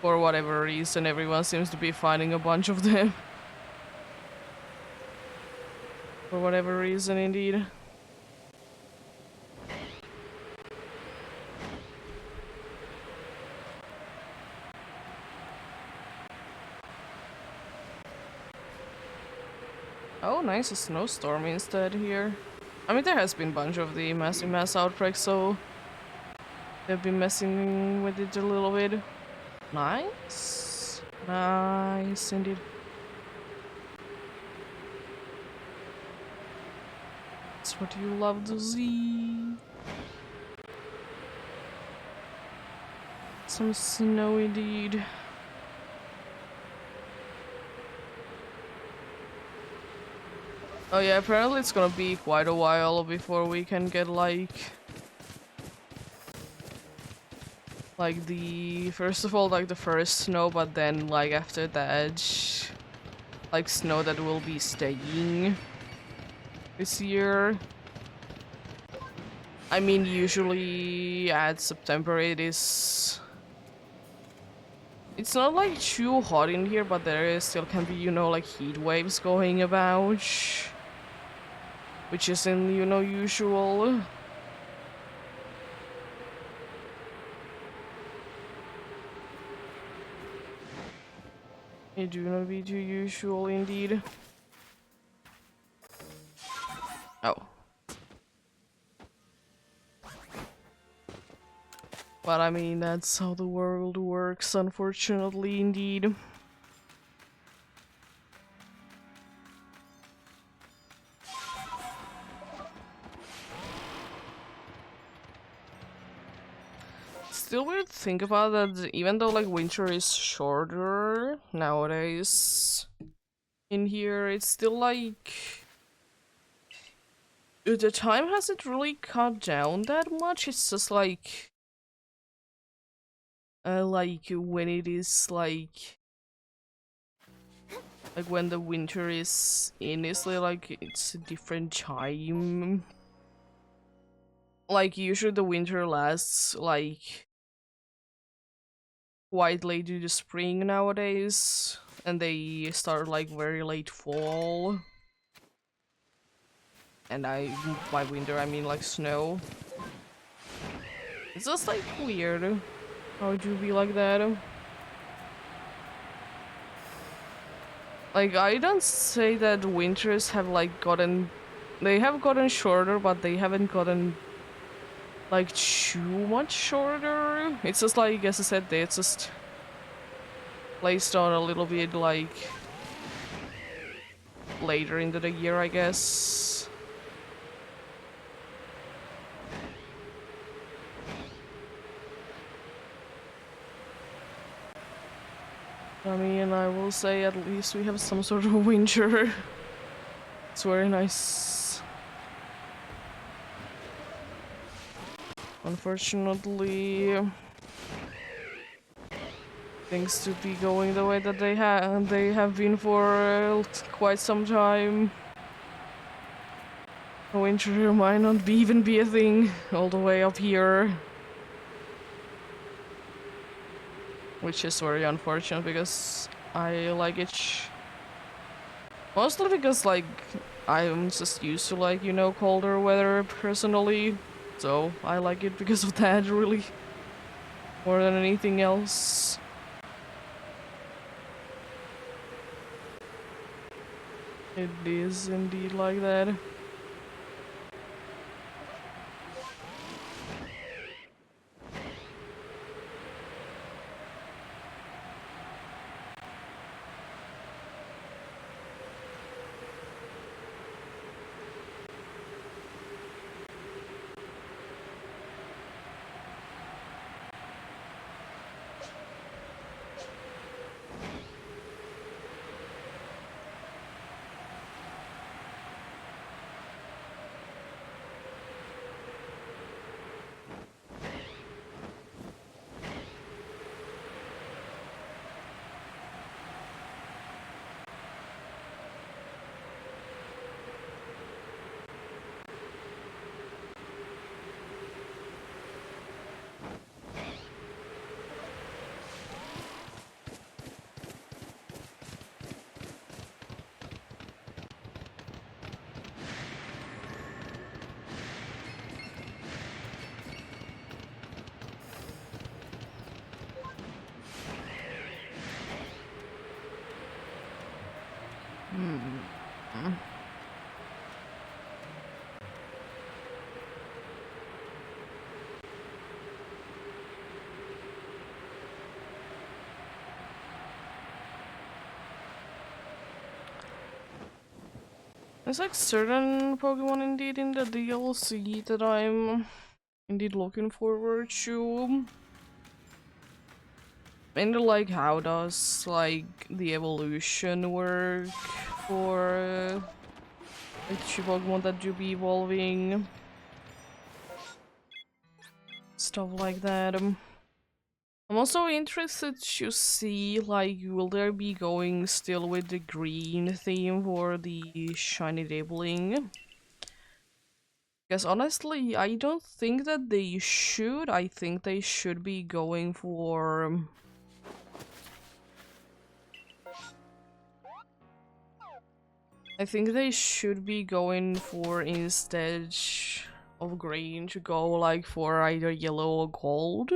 For whatever reason, everyone seems to be finding a bunch of them. For whatever reason, indeed. Oh, nice, a snowstorm instead here. I mean, there has been a bunch of the massive mass outbreaks, so they've been messing with it a little bit. Nice. Nice, indeed. That's what you love to see. Some snow indeed. Oh yeah, apparently it's gonna be quite a while before we can get like the first of all like the first snow, but then like after that like snow that will be staying this year. I mean, usually at September it's not like too hot in here, but there still can be, you know, like heat waves going about, which isn't, you know, usual. It do not be too usual indeed. Oh. But I mean, that's how the world works, unfortunately, indeed. Still weird to think about that even though like winter is shorter nowadays in here, it's still like the time hasn't really cut down that much. It's just like when it is like when the winter is in, it's like it's a different time. Like usually the winter lasts like quite late into the spring nowadays, and they start like very late fall. And by winter I mean like snow. It's just like weird. How would you be like that? Like, I don't say that winters have like gotten, they have gotten shorter, but they haven't gotten like too much shorter. It's just like, as I said, it's just placed on a little bit like later into the year, I guess. I mean, I will say at least we have some sort of winter. It's very nice. Unfortunately, things to be going the way that they have been for quite some time. Winter might not even be a thing all the way up here. Which is very unfortunate because I like it. Mostly because like I'm just used to like, you know, colder weather personally. So I like it because of that, really. More than anything else. It is indeed like that. Hmm. There's like certain Pokemon indeed in the DLC that I'm indeed looking forward to. And like how does like the evolution work for like the Pokemon that do be evolving? Stuff like that. I'm also interested to see like will there be going still with the green theme for the shiny Dabbling? Because honestly, I don't think that they should. I think they should be going for I think they should be going for instead of green to go like for either yellow or gold.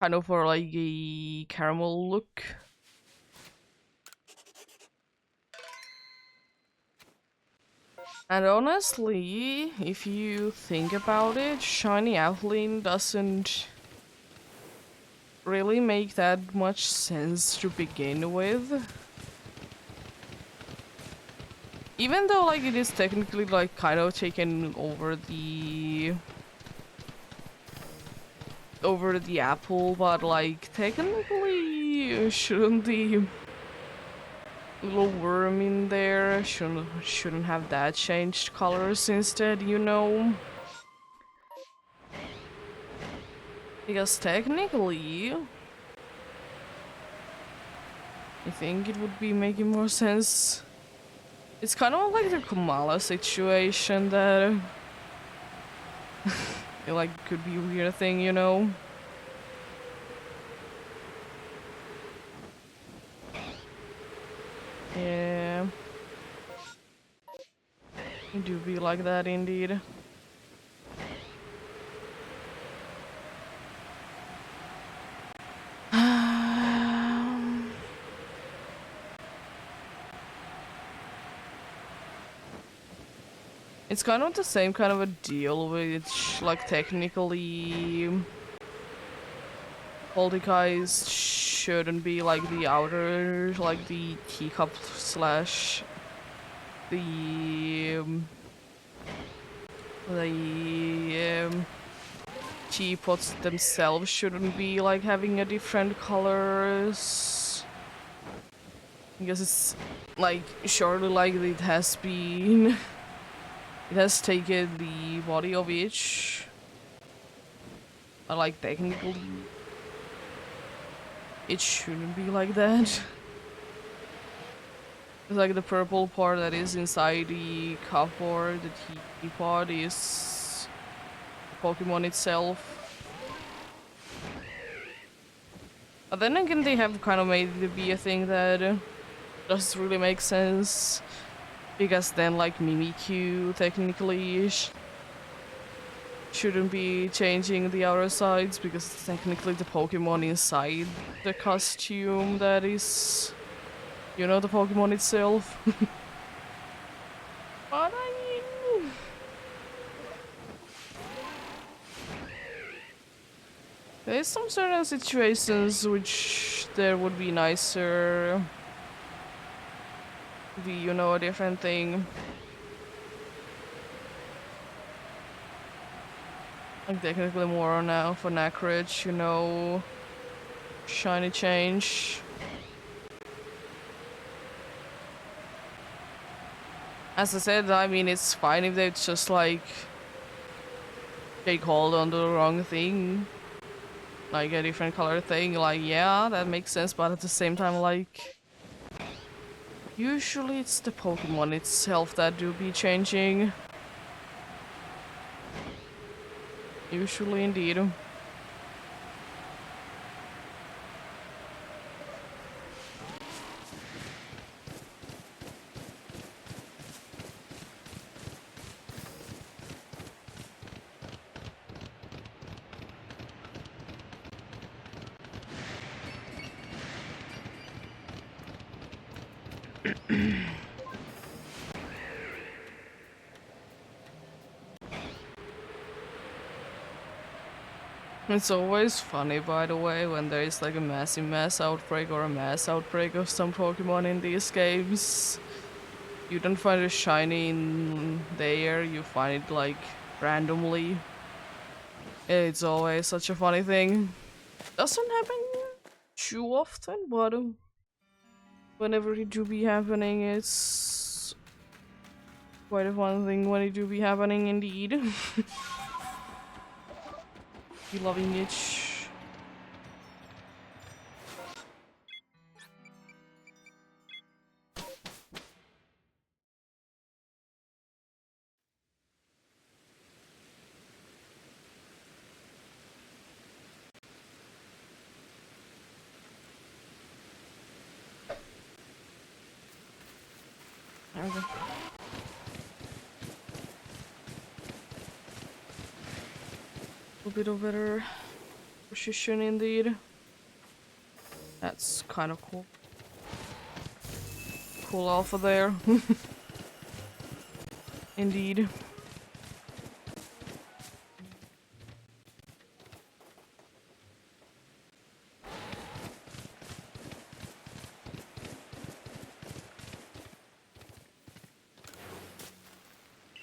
Kind of for like a caramel look. And honestly, if you think about it, shiny Outline doesn't really make that much sense to begin with. Even though like it is technically like kind of taken over the apple, but like technically shouldn't the little worm in there shouldn't have that changed colors instead, you know? Because technically I think it would be making more sense. It's kind of like the Kamala situation that it like could be a weird thing, you know? Yeah. It do be like that indeed. It's kind of the same kind of a deal, which like technically Poltergeist shouldn't be like the outer, like the teacup slash the teapots themselves shouldn't be like having a different colors. Because it's like surely like it has been it has taken the body of each. But like technically it shouldn't be like that. It's like the purple part that is inside the cup or the teapot is the Pokemon itself. But then again, they have kind of made it be a thing that doesn't really make sense. Because then, like, Mimikyu technically shouldn't be changing the outer sides because it's technically the Pokemon inside the costume that is, you know, the Pokemon itself. But I mean, there's some certain situations which there would be nicer to be, you know, a different thing. Like technically more now for Nacridge, you know, shiny change. As I said, I mean, it's fine if they just like take hold on the wrong thing. Like a different color thing, like, yeah, that makes sense, but at the same time, like, usually it's the Pokemon itself that do be changing. Usually, indeed. It's always funny, by the way, when there is like a massive mass outbreak or a mass outbreak of some Pokemon in these games. You don't find a shiny in there, you find it like randomly. It's always such a funny thing. Doesn't happen too often, but whenever it do be happening, it's quite a fun thing when it do be happening indeed. Be loving it. There we go. A bit of better precision indeed. That's kind of cool. Cool alpha there. Indeed.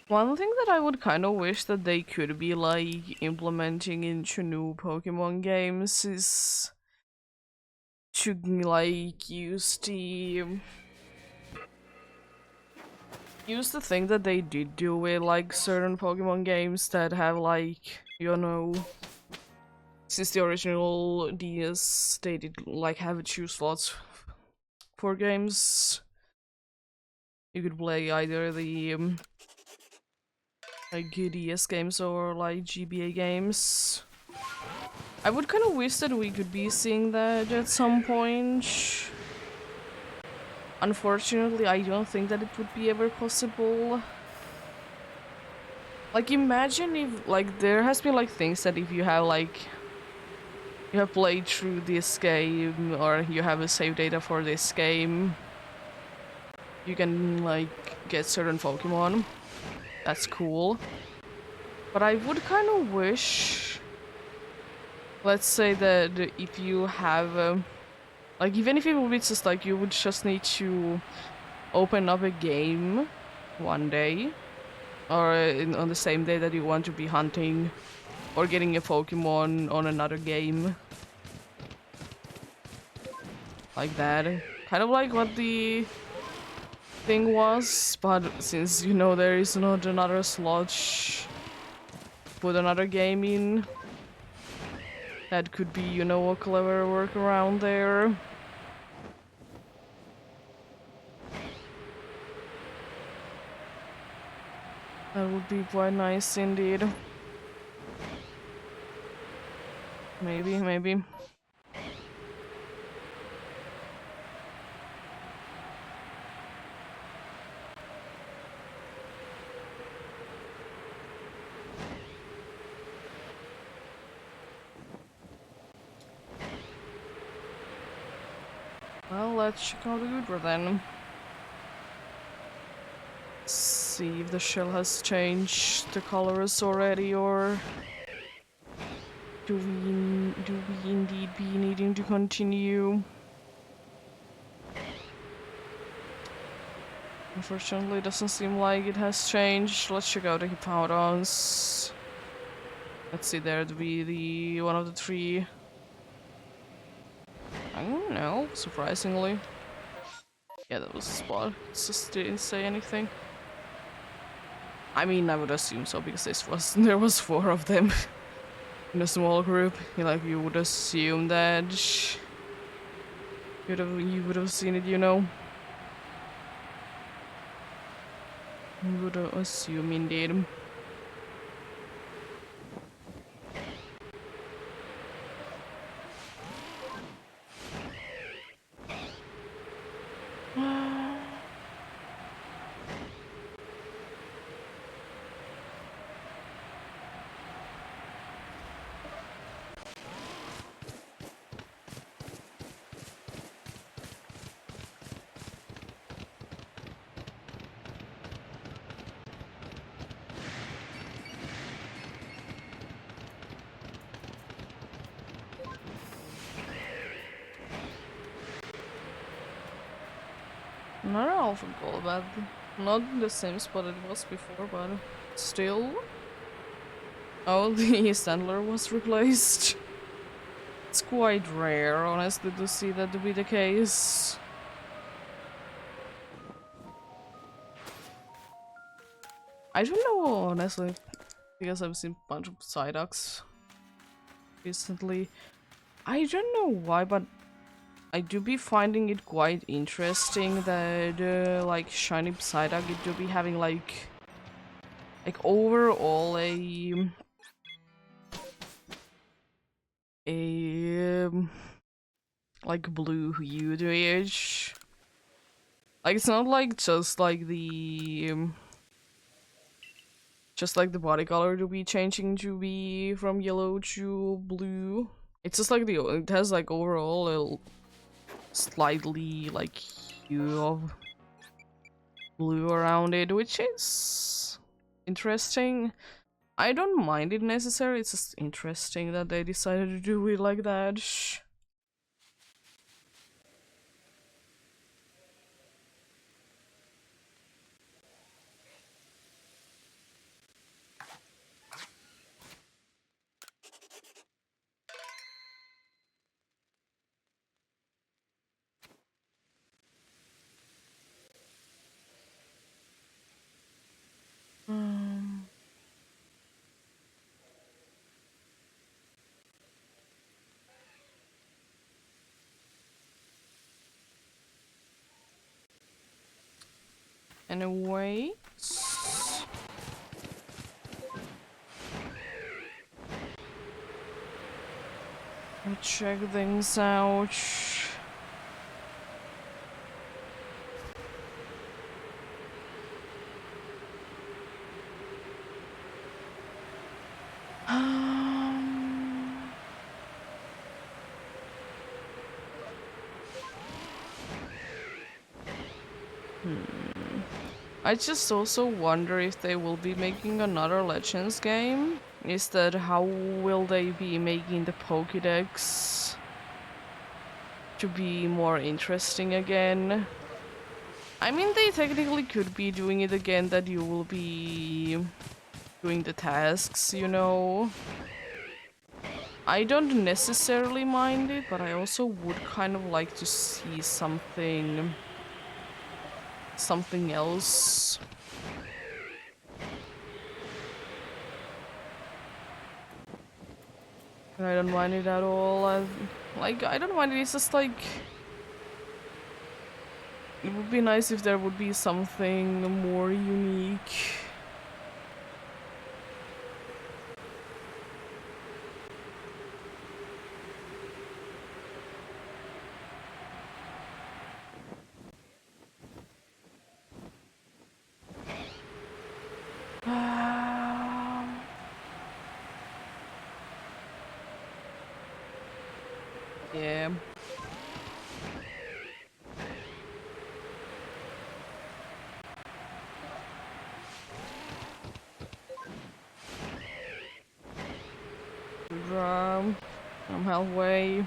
One thing that I would kind of wish that they could be like implementing into new Pokemon games is to like use the thing that they did do with like certain Pokemon games that have like, you know, since the original DS they did like have 2 slots for games. You could play either the like DS games or like GBA games. I would kind of wish that we could be seeing that at some point. Unfortunately, I don't think that it would be ever possible. Like, imagine if, like, there has been, like, things that if you have, like, you have played through this game, or you have a save data for this game, you can, like, get certain Pokemon. That's cool. But I would kind of wish, let's say that if you have, like, even if it would be just, like, you would just need to open up a game one day, or on the same day that you want to be hunting or getting a Pokemon on another game. Like that. Kind of like what the thing was, but since, you know, there is not another slot, put another game in. That could be, you know, a clever workaround there. That would be quite nice indeed. Maybe. Well, let's check out the Goodra then. See if the shell has changed the colors already, or do we indeed be needing to continue? Unfortunately, it doesn't seem like it has changed. Let's check out the Hippowdons. Let's see, there to be the one of the 3. I don't know, surprisingly. Yeah, that was a spot. It just didn't say anything. I mean, I would assume so, because there was 4 of them in a small group. Like, you would assume that you would have seen it, you know. You would assume indeed. Another alpha goal, but not in the same spot it was before, but still. Oh, the Sandler was replaced. It's quite rare, honestly, to see that to be the case. I don't know, honestly, because I've seen a bunch of Psyducks recently. I don't know why, but I do be finding it quite interesting that, like, shiny Psyduck, it do be having, like overall a like blue hue to it. Like it's not like just like the body color to be changing to be from yellow to blue. It's just like it has like overall a slightly like hue of blue around it, which is interesting. I don't mind it necessarily, it's just interesting that they decided to do it like that. Um, anyway, let me check things out. I just also wonder if they will be making another Legends game. Is that how will they be making the Pokédex to be more interesting again? I mean, they technically could be doing it again, that you will be doing the tasks, you know? I don't necessarily mind it, but I also would kind of like to see something else. I don't mind it at all. I don't mind it, it's just like... It would be nice if there would be something more unique. Yeah. I'm halfway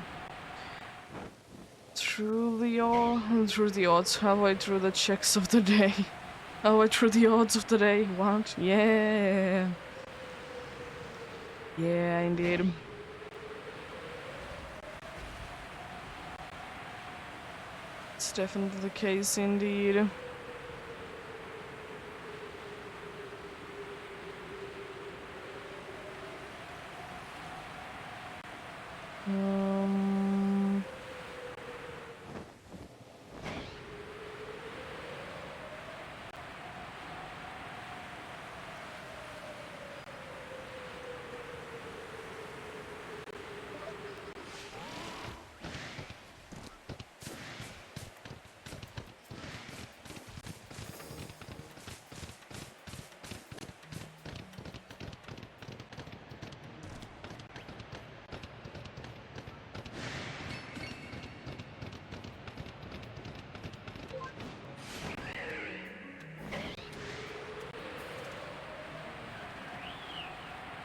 through the odds, halfway through the checks of the day. Halfway through the odds of the day. What? Yeah. Yeah, indeed. It's definitely the case, indeed.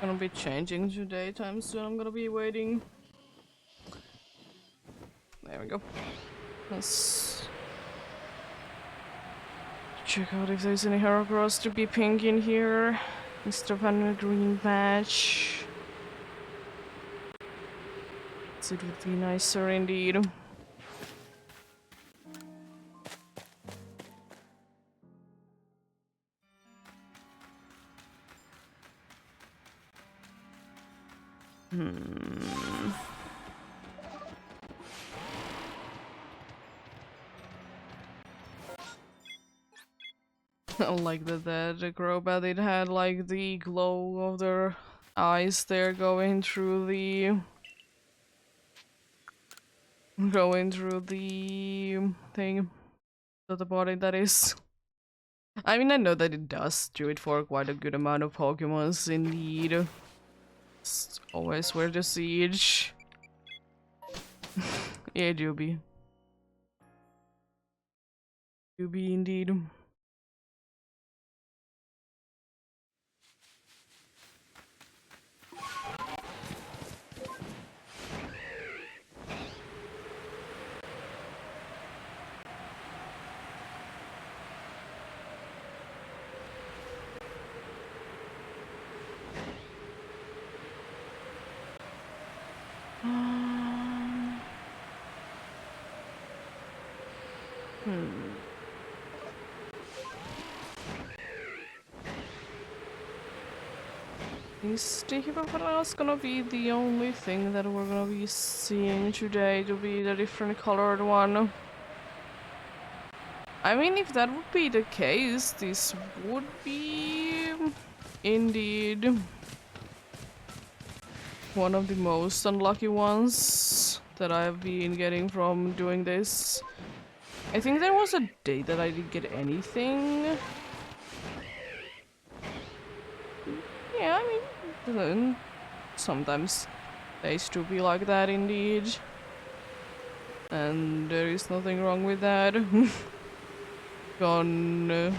Gonna be changing to daytime soon. I'm gonna be waiting. There we go. That's... check out if there's any hero cross to be pink in here instead of having a green patch. It would be nicer indeed. I like that the Crobat, it had like the glow of their eyes there going through the thing to the body, that is. I mean, I know that it does do it for quite a good amount of Pokemons indeed. It's always worth the siege. Yeah, Juby. Juby indeed. Is the Hippopotamus gonna be the only thing that we're gonna be seeing today to be the different colored one? I mean, if that would be the case, this would be indeed one of the most unlucky ones that I've been getting from doing this. I think there was a day that I didn't get anything. Yeah, I mean, sometimes days do be like that indeed. And there is nothing wrong with that. Gone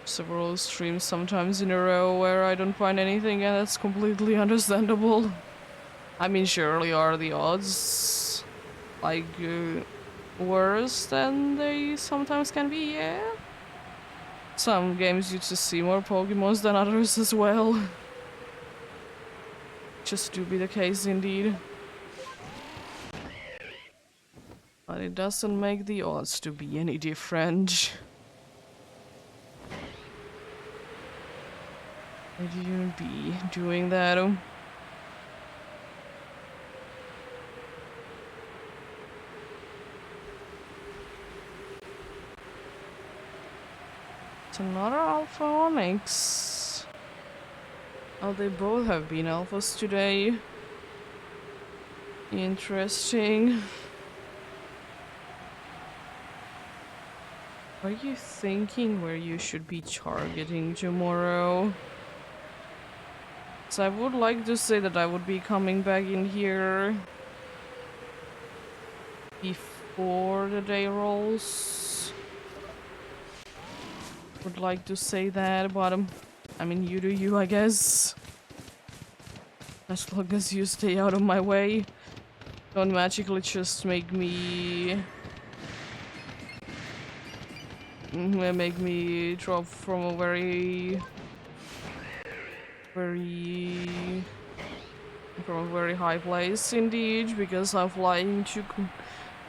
several streams sometimes in a row where I don't find anything, and that's completely understandable. I mean, surely are the odds like worse than they sometimes can be, yeah? Some games you just see more Pokemons than others as well. Just to be the case indeed. But it doesn't make the odds to be any different. Would you be doing that? It's another Alpha Onyx. Oh, they both have been alphas today. Interesting. Are you thinking where you should be targeting tomorrow? So I would like to say that I would be coming back in here before the day rolls. Would like to say that, but I mean, you do you, I guess. As long as you stay out of my way. Don't magically just make me drop from a very high place indeed, because I'm flying too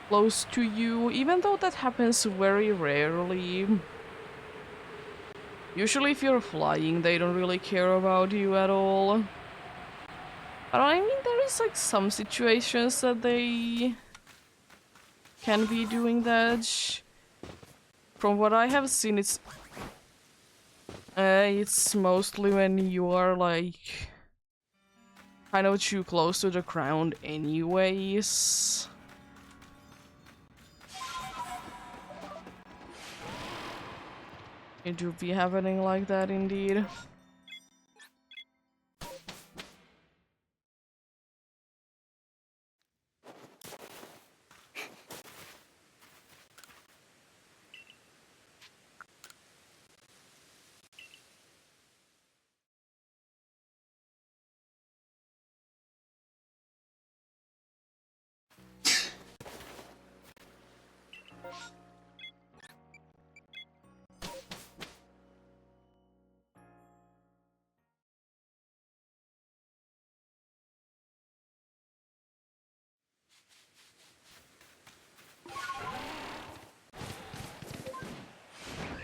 close to you, even though that happens very rarely. Usually if you're flying, they don't really care about you at all. But I mean, there is like some situations that they can be doing that. From what I have seen, it's mostly when you are like kind of too close to the ground anyways. It do be happening like that indeed.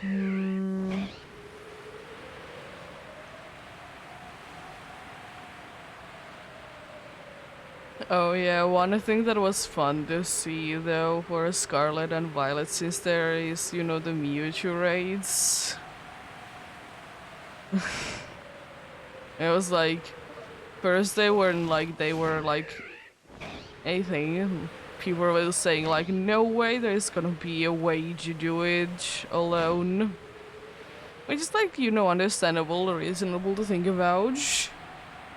Hmm. Oh yeah, one thing that was fun to see though for Scarlet and Violet sister is, you know, the Mewtwo raids. It was like first they were like a thing. People were saying like no way there's gonna be a way to do it alone. Which is like, you know, understandable, reasonable to think about.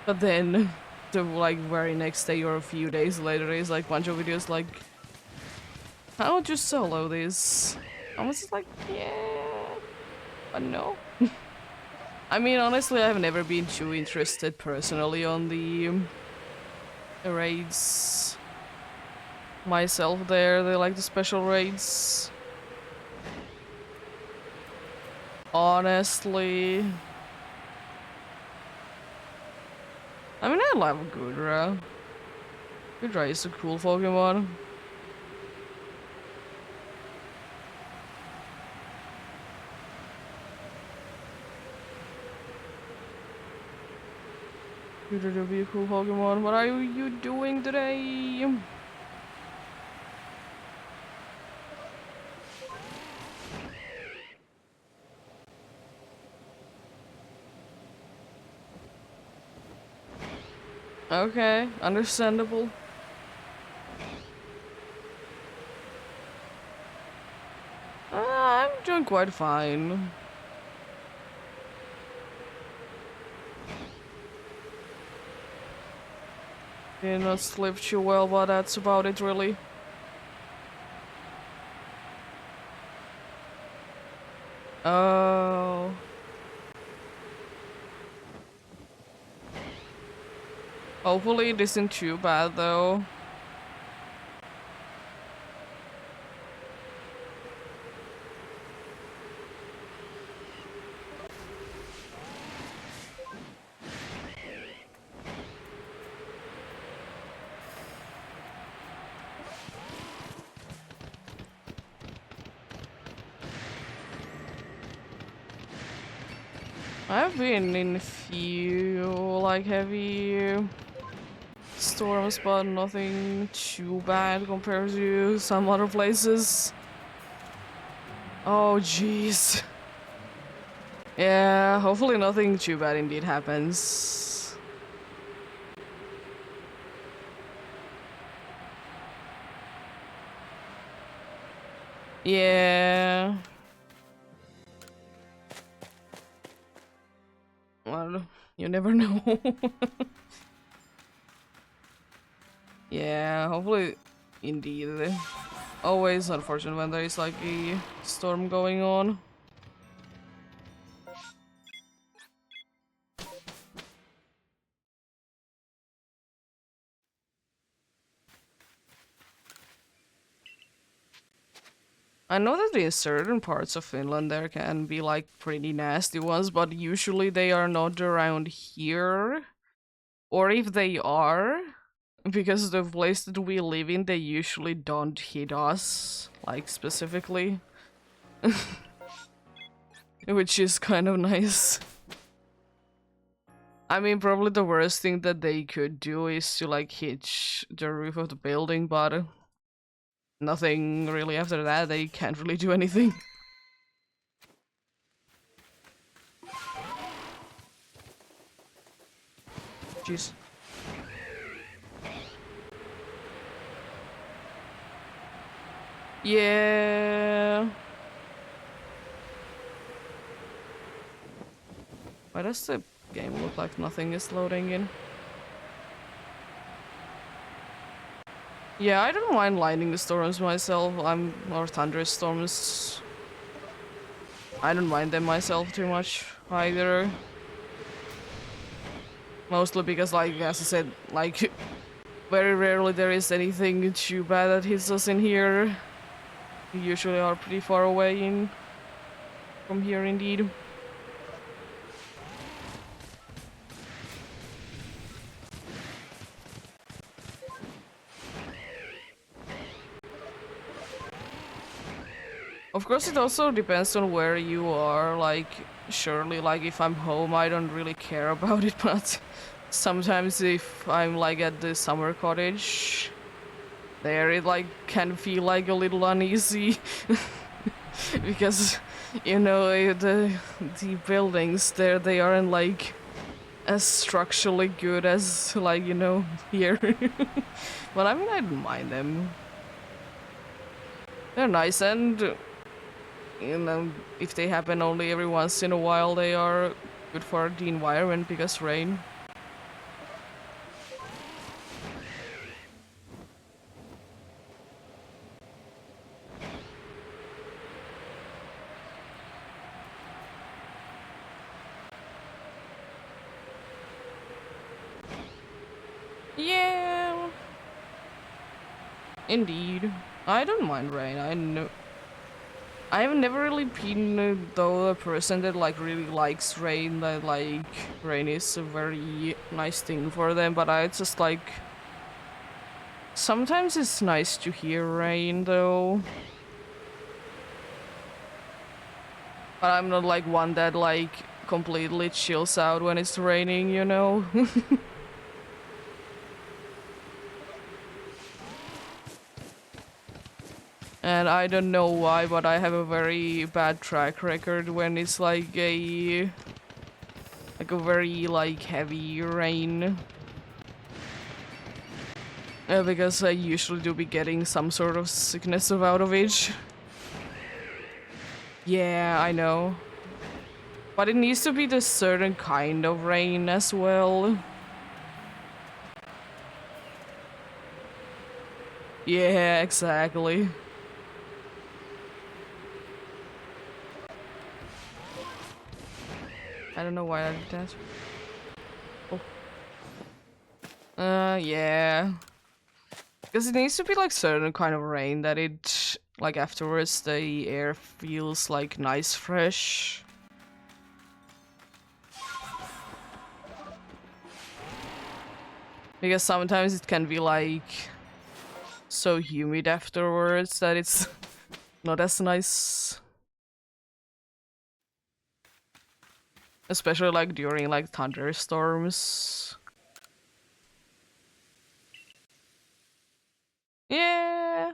But then the like very next day or a few days later is like a bunch of videos like how would you solo this? I was just like, yeah, but no. I mean, honestly, I've never been too interested personally on the raids myself there. They like the special raids. Honestly. I mean, I love Gudra. Gudra is a cool Pokemon. Gudra would be a cool Pokemon. What are you doing today? Okay, understandable. I'm doing quite fine. Did not sleep too well, but that's about it, really. Oh. Hopefully it isn't too bad, though. I've been in a few, like, heavy storms, but nothing too bad compared to some other places. Oh, jeez. Yeah, hopefully nothing too bad indeed happens. Yeah. Well, you never know. Yeah, hopefully indeed. Always unfortunate when there is like a storm going on. I know that in certain parts of Finland there can be like pretty nasty ones, but usually they are not around here. Or if they are, because the place that we live in, they usually don't hit us, like specifically. Which is kind of nice. I mean, probably the worst thing that they could do is to like hit the roof of the building, but nothing really after that. They can't really do anything. Jeez. Yeah. Why does the game look like nothing is loading in? Yeah, I don't mind lightning storms myself. Or thunderstorms. I don't mind them myself too much either. Mostly because, like, as I said, like, very rarely there is anything too bad that hits us in here. We usually are pretty far away from here indeed. Of course, it also depends on where you are. Like, surely, like if I'm home, I don't really care about it, but sometimes if I'm like at the summer cottage, there it like can feel like a little uneasy because you know the buildings there, they aren't like as structurally good as like, you know, here. But I mean, I don't mind them. They're nice, and you know, if they happen only every once in a while, they are good for the environment because rain. Yeah, indeed. I don't mind rain. I know. I've never really been though a person that like really likes rain. That like rain is a very nice thing for them. But I just like sometimes it's nice to hear rain though. But I'm not like one that like completely chills out when it's raining, you know? And I don't know why, but I have a very bad track record when it's like a very like heavy rain. Because I usually do be getting some sort of sickness out of it. Yeah, I know. But it needs to be the certain kind of rain as well. Yeah, exactly. I don't know why I did that. Oh. Yeah. Because it needs to be like certain kind of rain that it, like afterwards the air feels like nice fresh. Because sometimes it can be like so humid afterwards that it's not as nice. Especially like during like thunderstorms. Yeah.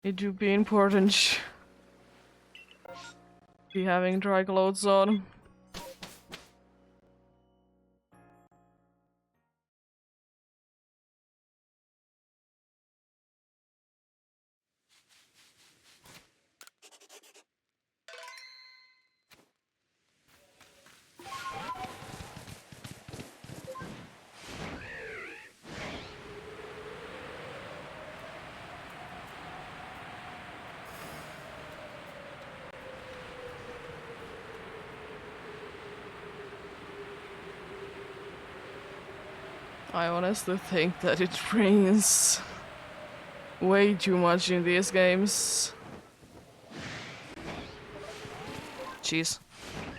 It would be important. Be having dry clothes on. I honestly think that it rains way too much in these games. Jeez.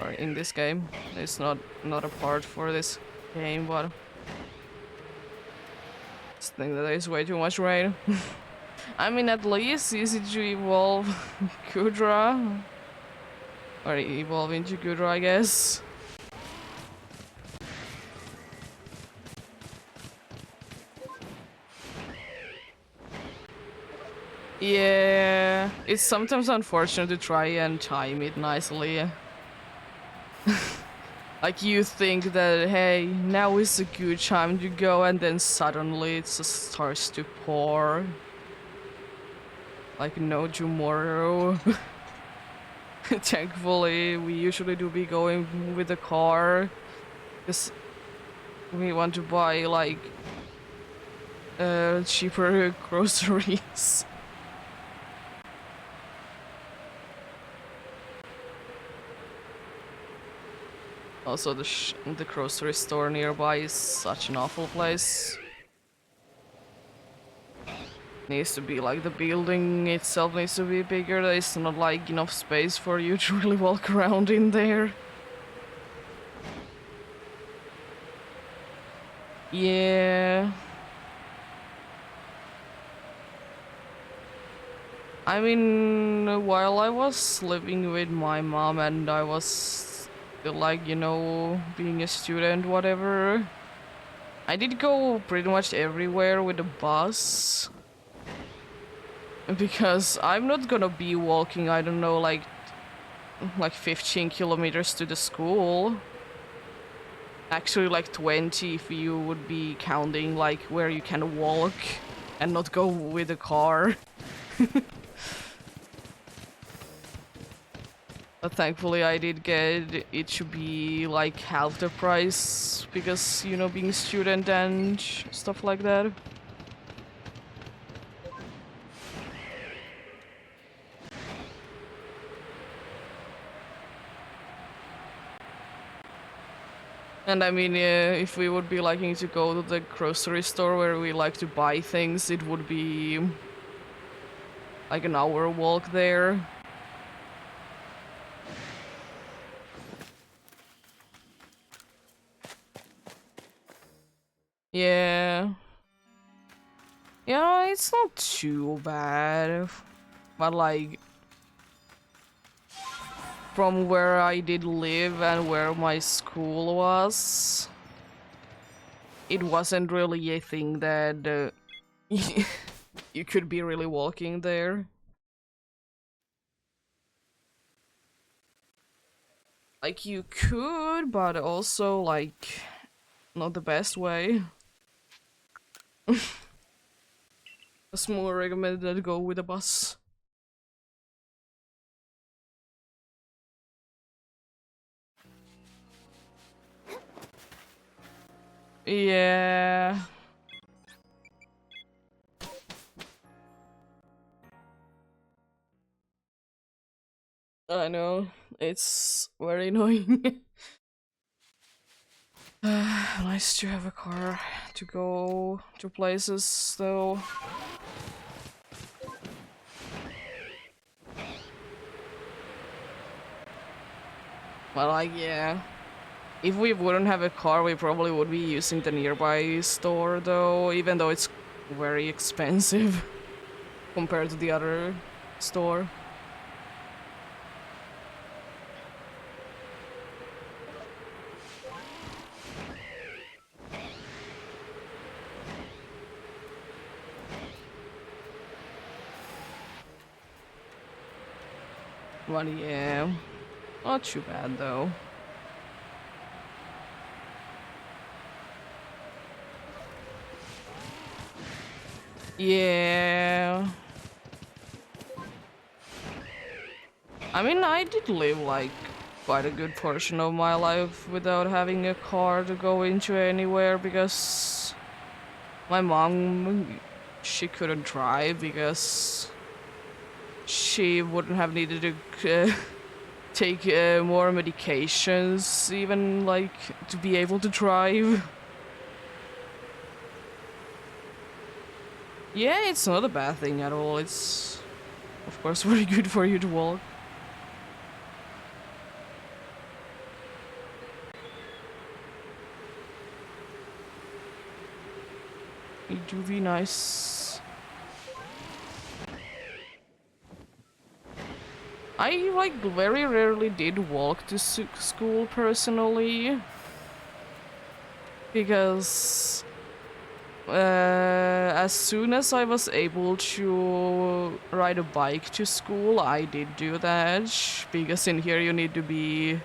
Or in this game. It's not a part for this game, but I just think that there's way too much rain. I mean, at least easy to evolve Kudra. Or evolve into Kudra, I guess. Yeah, it's sometimes unfortunate to try and time it nicely. Like you think that, hey, now is a good time to go, and then suddenly it just starts to pour. Like no tomorrow. Thankfully, we usually do be going with the car. Because we want to buy like cheaper groceries. Also, the grocery store nearby is such an awful place. Needs to be like the building itself needs to be bigger. There's not like enough space for you to really walk around in there. Yeah. I mean, while I was living with my mom and I was still like, you know, being a student, whatever, I did go pretty much everywhere with the bus. Because I'm not gonna be walking, I don't know, like 15 kilometers to the school. Actually, like 20 if you would be counting like where you can walk and not go with a car. But thankfully I did get it to be like half the price because, you know, being a student and stuff like that. And I mean, if we would be liking to go to the grocery store where we like to buy things, it would be like an hour walk there. Yeah. Yeah, it's not too bad. But like, from where I did live and where my school was, it wasn't really a thing that you could be really walking there. Like, you could, but also, like, not the best way. It's more recommended to go with a bus. Yeah. I know. It's very annoying. Nice to have a car to go to places, though. But like, yeah. If we wouldn't have a car, we probably would be using the nearby store, though, even though it's very expensive compared to the other store. But yeah, not too bad, though. Yeah. I mean, I did live like quite a good portion of my life without having a car to go into anywhere because my mom, she couldn't drive because she wouldn't have needed to take more medications even like to be able to drive. Yeah, it's not a bad thing at all. It's of course very good for you to walk. It do be nice. I like very rarely did walk to school personally because as soon as I was able to ride a bike to school, I did do that because in here you need to be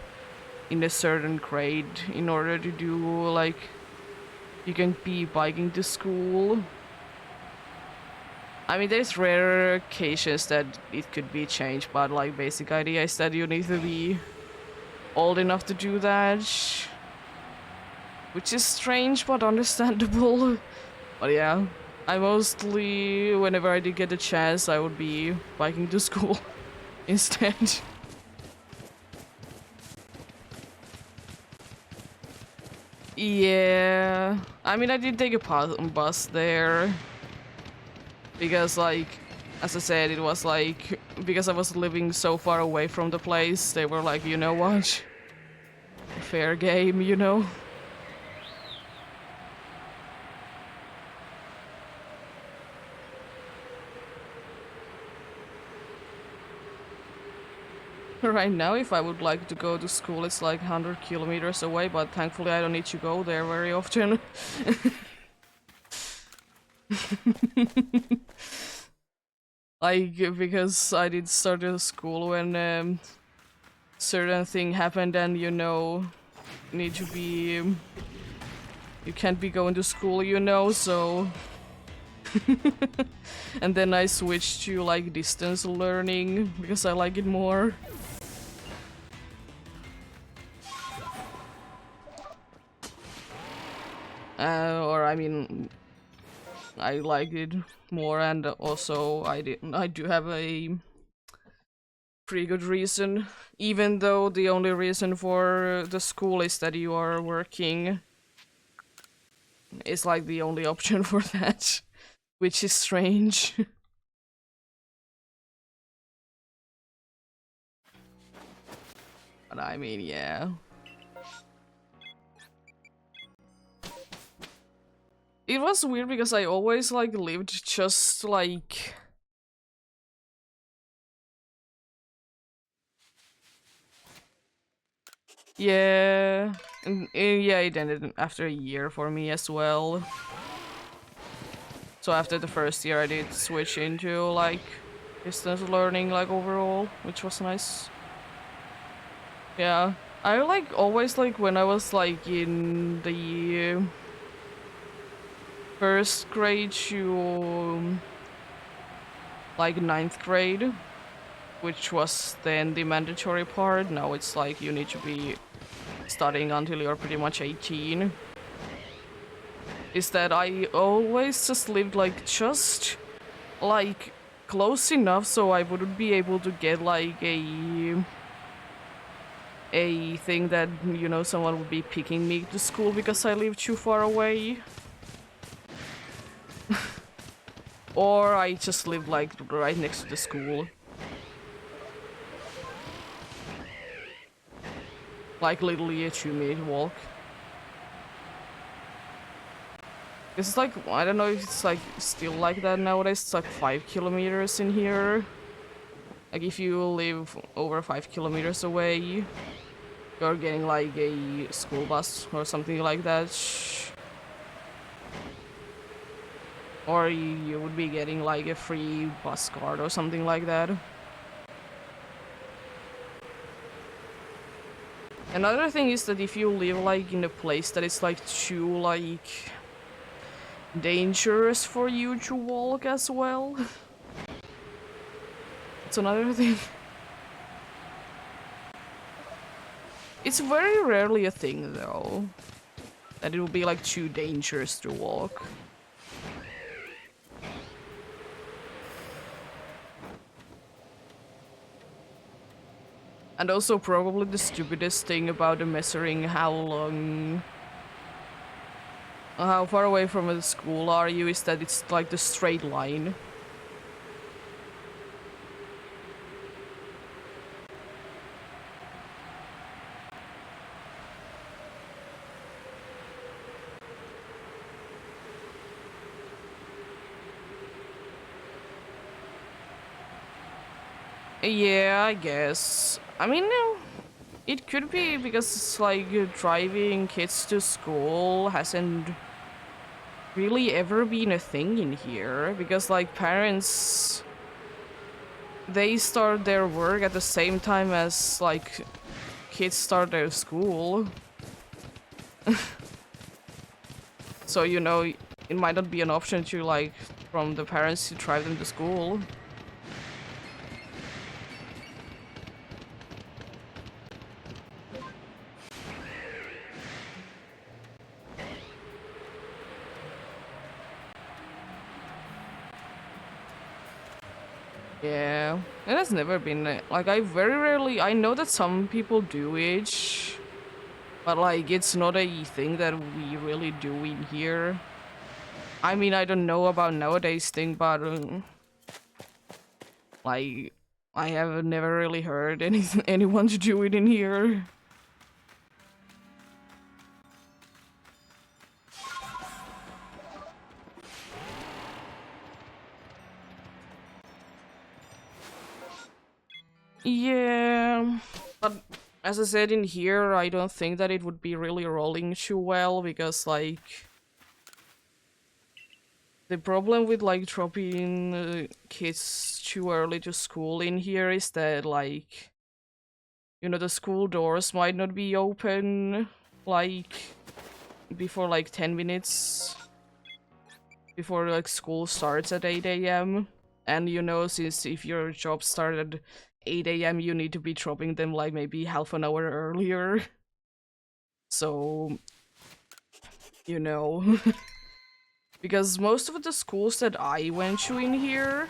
in a certain grade in order to do like you can be biking to school. I mean, there's rare occasions that it could be changed, but like basic idea is that you need to be old enough to do that, which is strange but understandable. But yeah, I mostly, whenever I did get a chance, I would be biking to school instead. Yeah, I mean, I did take a bus there because like as I said, it was like because I was living so far away from the place, they were like, you know what, fair game, you know. Right now, if I would like to go to school, it's like 100 kilometers away, but thankfully I don't need to go there very often. Like, because I did start a school when certain thing happened and, you know, need to be... you can't be going to school, you know, so... And then I switched to, like, distance learning, because I like it more. Or, I mean... I like it more, and also I do have a pretty good reason, even though the only reason for the school is that you are working. It's like the only option for that, which is strange. But I mean, yeah. It was weird because I always like lived just like... Yeah, and yeah, it ended after a year for me as well. So after the first year I did switch into like distance learning like overall, which was nice. Yeah, I like always like when I was like in the first grade to like ninth grade, which was then the mandatory part. Now it's like you need to be studying until you're pretty much 18. Is that I always just lived like just like close enough so I wouldn't be able to get like a thing that, you know, someone would be picking me to school because I live too far away. Or I just lived like right next to the school. Like literally a 2-minute walk. It's like, I don't know if it's like still like that nowadays. It's like 5 kilometers in here. Like if you live over 5 kilometers away, you're getting like a school bus or something like that. Or you would be getting like a free bus card or something like that. Another thing is that if you live like in a place that is like too like dangerous for you to walk as well. It's another thing. It's very rarely a thing though, that it will be like too dangerous to walk. And also probably the stupidest thing about the measuring how far away from the school are you is that it's like the straight line. Yeah, I guess. I mean, no. It could be because it's like driving kids to school hasn't really ever been a thing in here. Because like parents, they start their work at the same time as like kids start their school. So, you know, it might not be an option to like from the parents to drive them to school. Yeah, it has never been like I very rarely. I know that some people do it, but like it's not a thing that we really do in here. I mean, I don't know about nowadays thing, but like I have never really heard anyone to do it in here. Yeah. Yeah, but as I said in here, I don't think that it would be really rolling too well because, like, the problem with, like, dropping kids too early to school in here is that, like, you know, the school doors might not be open, like, before, like, 10 minutes before, like, school starts at 8 a.m. And, you know, since if your job started at 8 a.m., you need to be dropping them, like, maybe half an hour earlier. So, you know. Because most of the schools that I went to in here,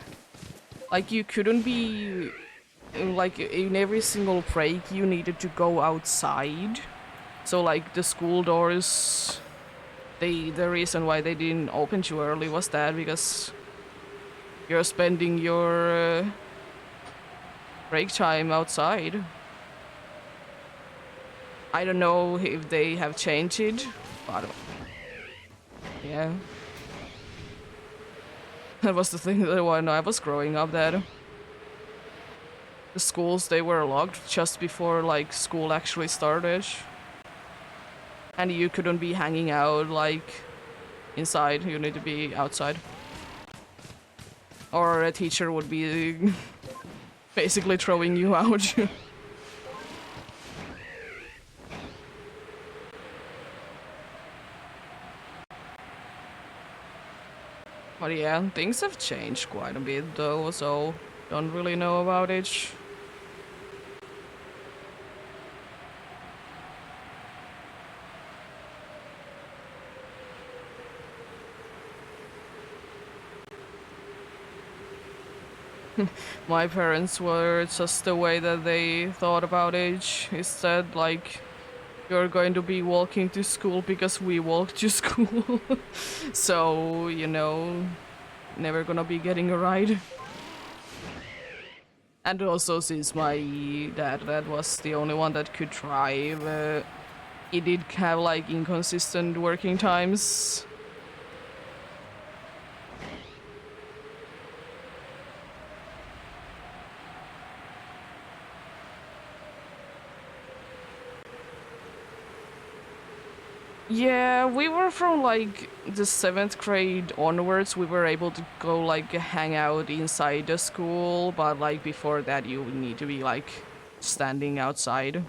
like, you couldn't be, like, in every single break you needed to go outside. So, like, the school doors, the reason why they didn't open too early was that because you're spending your break time outside. I don't know if they have changed it, but yeah. That was the thing that when I was growing up, that the schools, they were locked just before, like, school actually started. And you couldn't be hanging out, like, inside. You need to be outside. Or a teacher would be basically throwing you out. But yeah, things have changed quite a bit though, so don't really know about it. My parents were just the way that they thought about it. Instead, like, you're going to be walking to school because we walk to school. So, you know, never gonna be getting a ride. And also, since my dad was the only one that could drive, he did have, like, inconsistent working times. Yeah, we were from, like, the 7th grade onwards, we were able to go, like, hang out inside the school, but, like, before that you need to be, like, standing outside.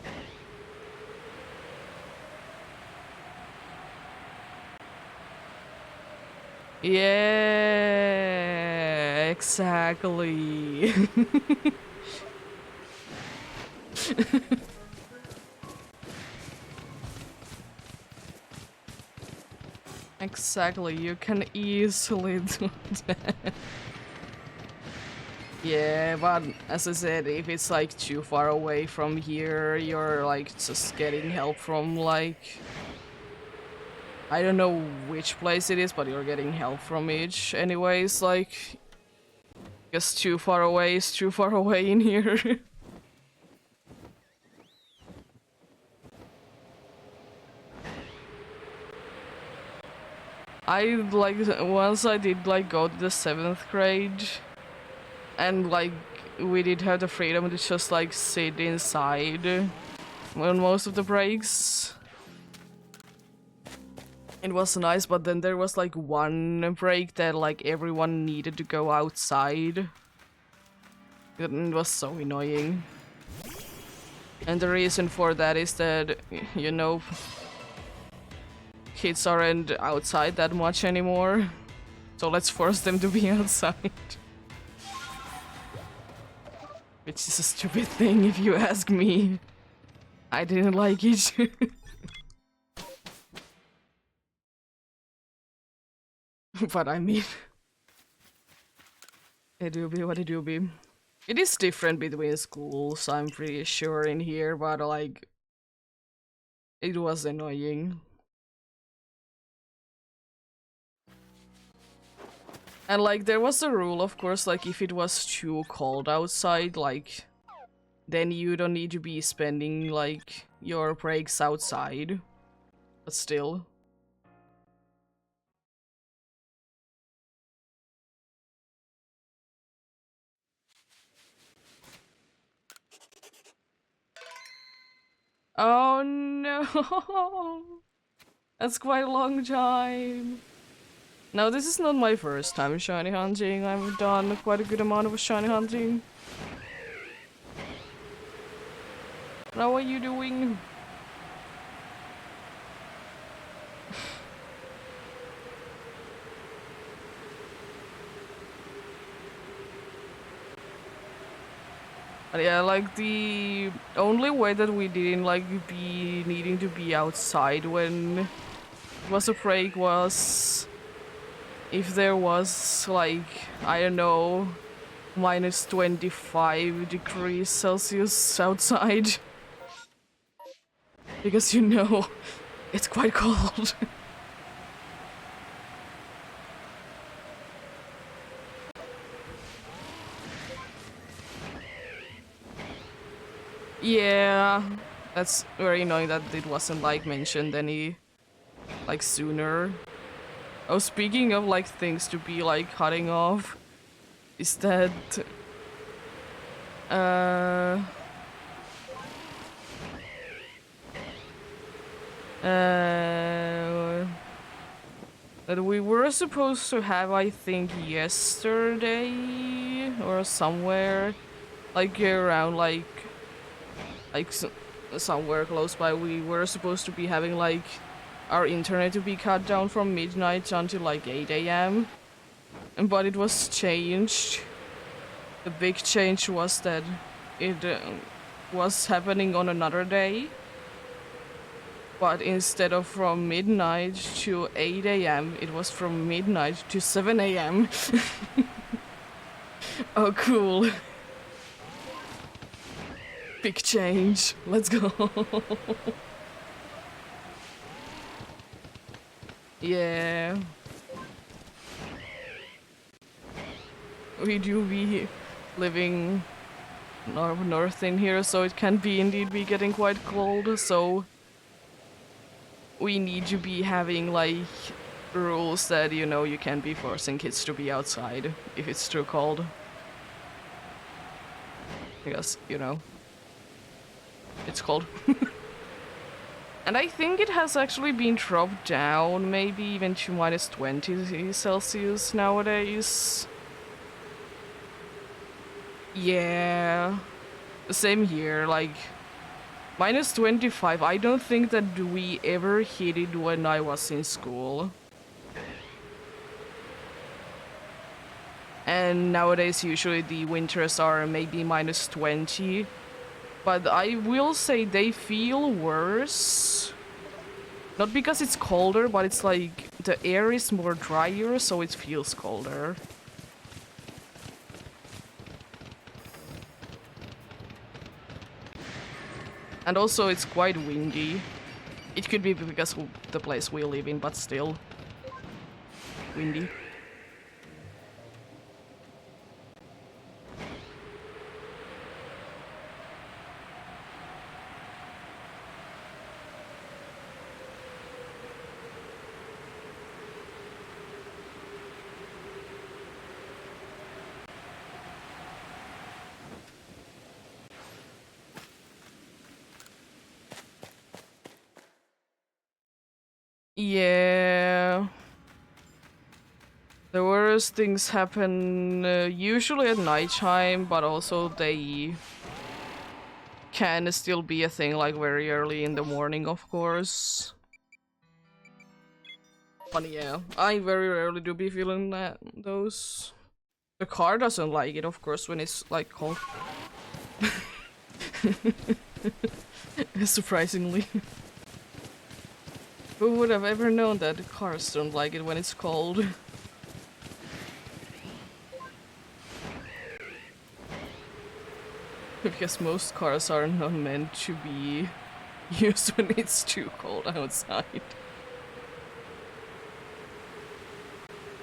Yeah, exactly. Exactly, you can easily do that. Yeah, but as I said, if it's, like, too far away from here, you're, like, just getting help from, like, I don't know which place it is, but you're getting help from each anyways, like, because too far away is too far away in here. I, like, once I did, like, go to the 7th grade, and, like, we did have the freedom to just, like, sit inside on most of the breaks. It was nice, but then there was, like, one break that, like, everyone needed to go outside. It was so annoying. And the reason for that is that, you know, kids aren't outside that much anymore. So let's force them to be outside. Which is a stupid thing if you ask me. I didn't like it. But I mean, it do be what it do be. It is different between schools, I'm pretty sure, in here, but, like, it was annoying. And, like, there was a rule, of course, like, if it was too cold outside, like, then you don't need to be spending, like, your breaks outside. But still. Oh no! That's quite a long time. Now, this is not my first time shiny hunting. I've done quite a good amount of shiny hunting. How are you doing? But yeah, like the only way that we didn't like be needing to be outside when it was a break was if there was like, I don't know, minus 25 degrees Celsius outside. Because you know, it's quite cold. Yeah, that's very annoying that it wasn't like mentioned any like sooner. Oh, speaking of like things to be like cutting off, is that uh uh that we were supposed to have, I think, yesterday or somewhere, like around like somewhere close by, we were supposed to be having like our internet to be cut down from midnight until like 8 a.m. But it was changed. The big change was that it was happening on another day. But instead of from midnight to 8 a.m., it was from midnight to 7 a.m. Oh, cool. Big change. Let's go. Yeah. We do be living north in here, so it can be indeed be getting quite cold, so we need to be having like rules that, you know, you can't be forcing kids to be outside if it's too cold. Because, you know, it's cold. And I think it has actually been dropped down, maybe even to minus 20 Celsius nowadays. Yeah, same here, like minus 25. I don't think that we ever hit it when I was in school. And nowadays usually the winters are maybe minus 20. But I will say they feel worse. Not because it's colder, but it's like the air is more drier, so it feels colder. And also it's quite windy. It could be because of the place we live in, but still windy. Yeah. The worst things happen usually at nighttime, but also they can still be a thing like very early in the morning, of course. But yeah, I very rarely do be feeling those. The car doesn't like it, of course, when it's like cold. Surprisingly. Who would have ever known that cars don't like it when it's cold? Because most cars are not meant to be used when it's too cold outside.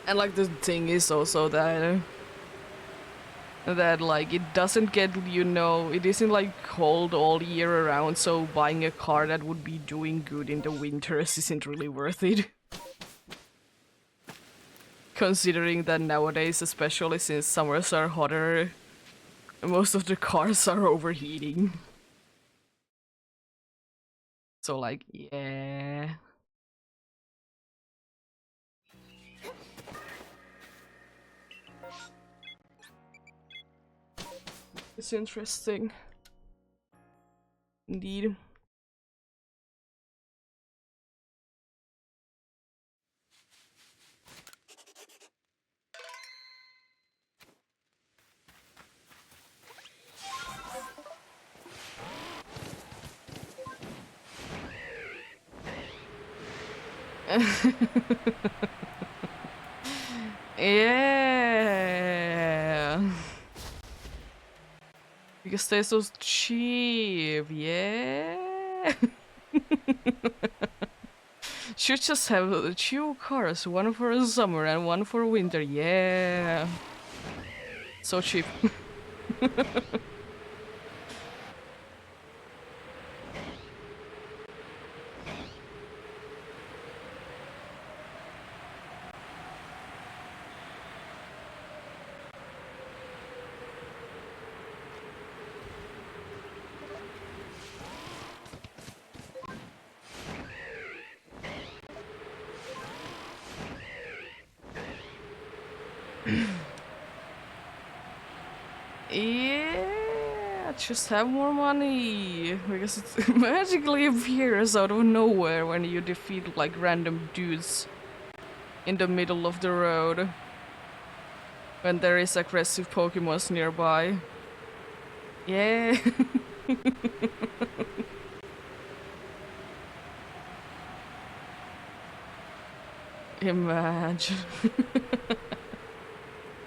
And like the thing is also that like it doesn't get, you know, it isn't like cold all year around, so buying a car that would be doing good in the winters isn't really worth it. Considering that nowadays, especially since summers are hotter, most of the cars are overheating. So like, yeah. It's interesting. Indeed. Yeah. Because they're so cheap, yeah. Should just have two cars, one for summer and one for winter, yeah. So cheap. Yeah, just have more money because it magically appears out of nowhere when you defeat like random dudes in the middle of the road when there is aggressive Pokemons nearby. Yeah. Imagine.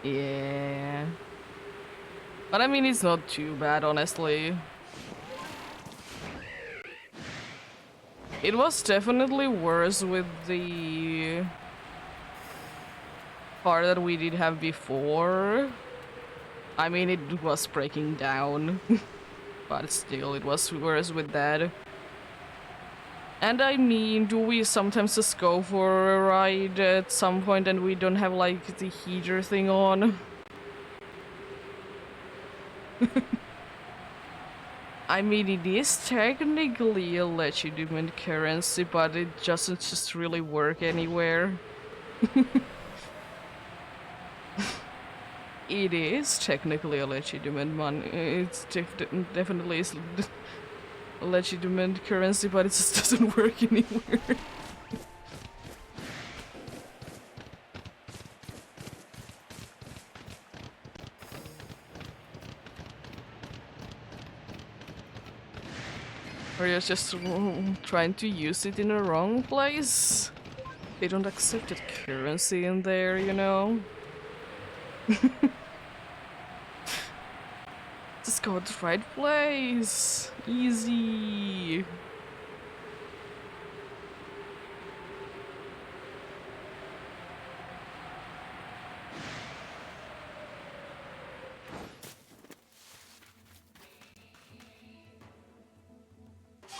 Yeah. But I mean, it's not too bad, honestly. It was definitely worse with the car that we did have before. I mean, it was breaking down, but still, it was worse with that. And I mean, do we sometimes just go for a ride at some point and we don't have like the heater thing on? I mean, it is technically a legitimate currency, but it doesn't just really work anywhere. It is technically a legitimate money. It's definitely is a legitimate currency, but it just doesn't work anywhere. Or you're just trying to use it in the wrong place. They don't accept that currency in there, you know? Just go to the right place. Easy.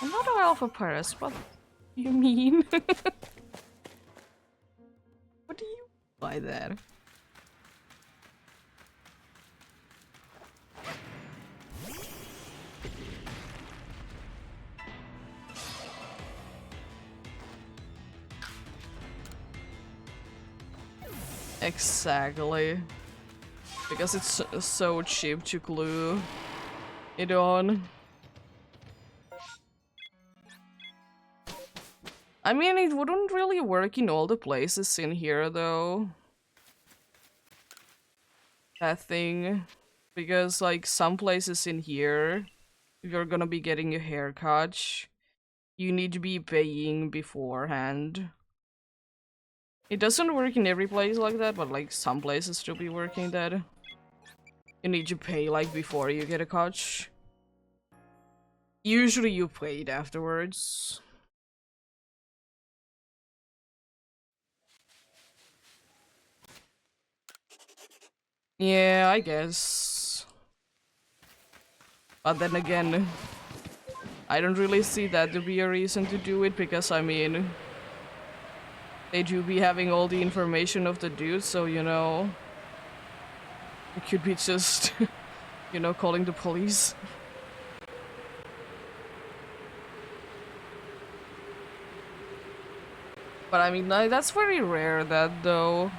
I'm not an alpha Paris, what do you mean? What do you by that? Exactly. Because it's so cheap to glue it on. I mean, it wouldn't really work in all the places in here, though. That thing. Because, like, some places in here, if you're gonna be getting a haircut, you need to be paying beforehand. It doesn't work in every place like that, but, like, some places do be working that. You need to pay, like, before you get a cut. Usually you pay it afterwards. Yeah, I guess. But then again, I don't really see that to be a reason to do it, because I mean, they do be having all the information of the dude, so you know, it could be just, you know, calling the police. But I mean, that's very rare, that though.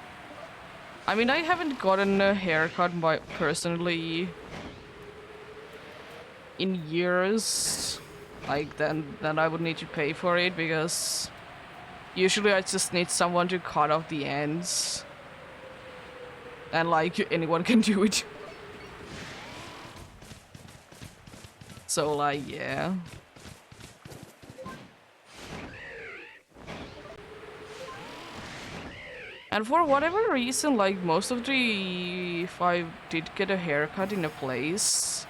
I mean, I haven't gotten a haircut by personally in years. Like, then I would need to pay for it, because usually I just need someone to cut off the ends. And like, anyone can do it. So like, yeah. And for whatever reason, like, most of the... if I did get a haircut in a place,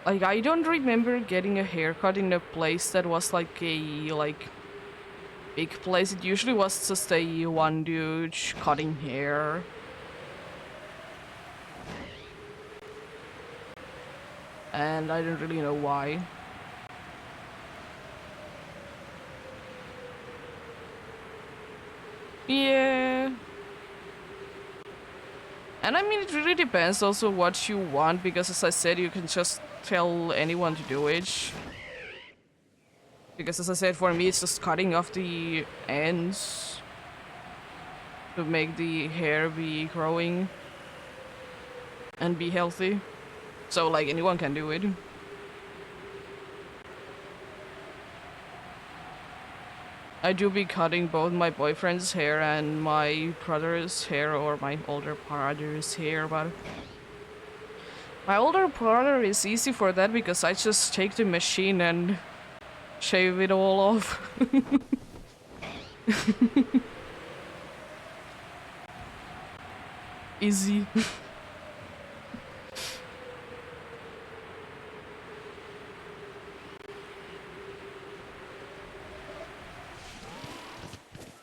like, I don't remember getting a haircut in a place that was like a, like, big place. It usually was just a one dude cutting hair. And I don't really know why. Yeah. And I mean, it really depends also what you want, because as I said, you can just tell anyone to do it. Because as I said, for me, it's just cutting off the ends to make the hair be growing and be healthy. So like, anyone can do it. I do be cutting both my boyfriend's hair and my brother's hair, or my older brother's hair, but my older brother is easy for that because I just take the machine and shave it all off. Easy.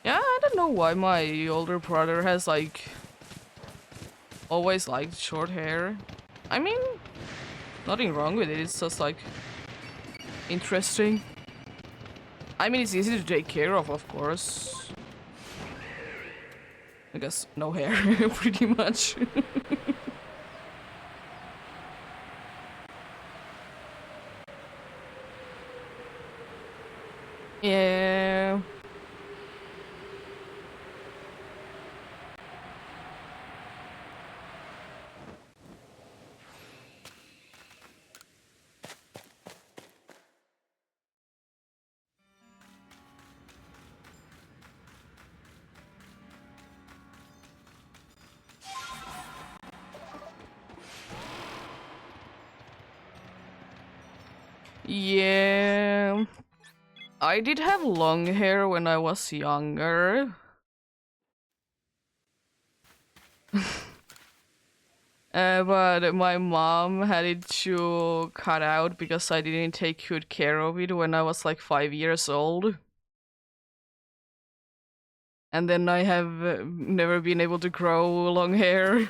Yeah, I don't know why my older brother has like always liked short hair. I mean, nothing wrong with it, it's just like interesting. I mean, it's easy to take care of course. I guess no hair, pretty much. Yeah. Yeah. I did have long hair when I was younger. But my mom had it to cut out because I didn't take good care of it when I was like 5 years old. And then I have never been able to grow long hair.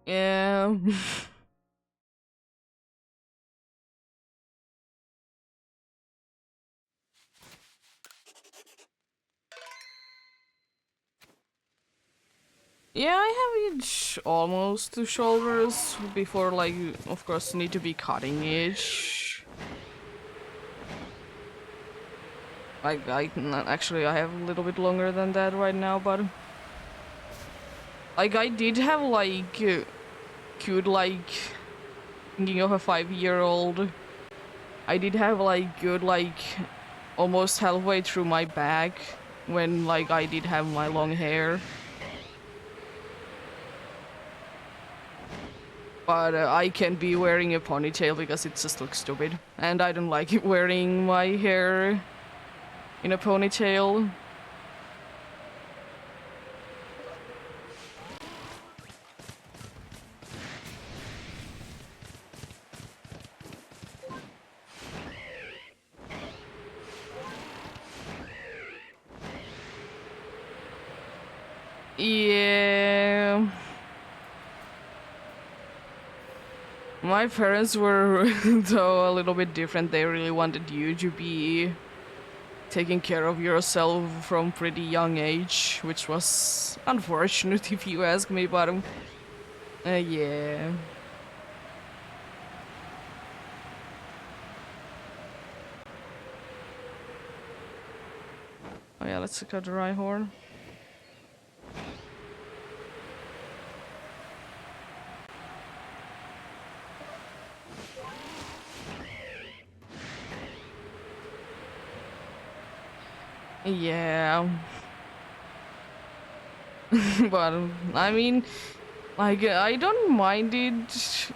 Yeah. Yeah, I have it almost to shoulders before, like, of course, need to be cutting it. Like, actually, I have a little bit longer than that right now, but like, I did have like cute, like, thinking of a 5-year-old. I did have like good, like, almost halfway through my back when like I did have my long hair. But I can't be wearing a ponytail because it just looks stupid. And I don't like wearing my hair in a ponytail. Yeah. My parents were, though, a little bit different. They really wanted you to be taking care of yourself from pretty young age, which was unfortunate if you ask me, but Yeah. Oh yeah, let's check out the Rhyhorn. Yeah. But I mean, like I don't mind it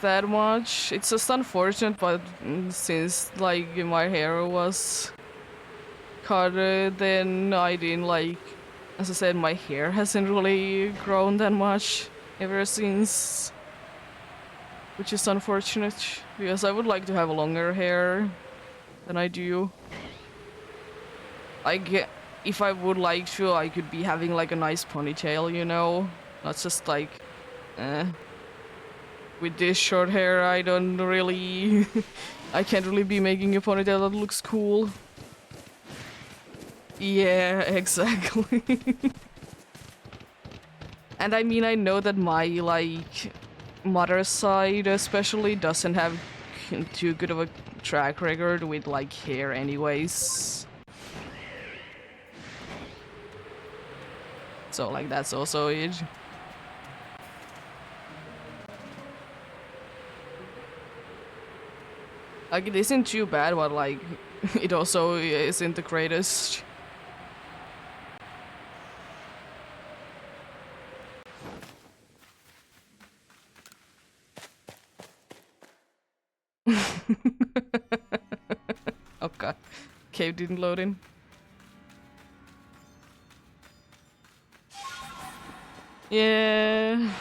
that much. It's just unfortunate, but since like my hair was cut, then I didn't like. As I said, my hair hasn't really grown that much ever since, which is unfortunate because I would like to have longer hair than I do. Like, if I would like to, I could be having like a nice ponytail, you know, not just like, eh. With this short hair, I don't really, I can't really be making a ponytail that looks cool. Yeah, exactly. And I mean, I know that my, like, mother's side especially doesn't have too good of a track record with, like, hair anyways. So, like, that's also it. Like, it isn't too bad, but, like, it also isn't the greatest. Oh god. Cave didn't load in. Yeah.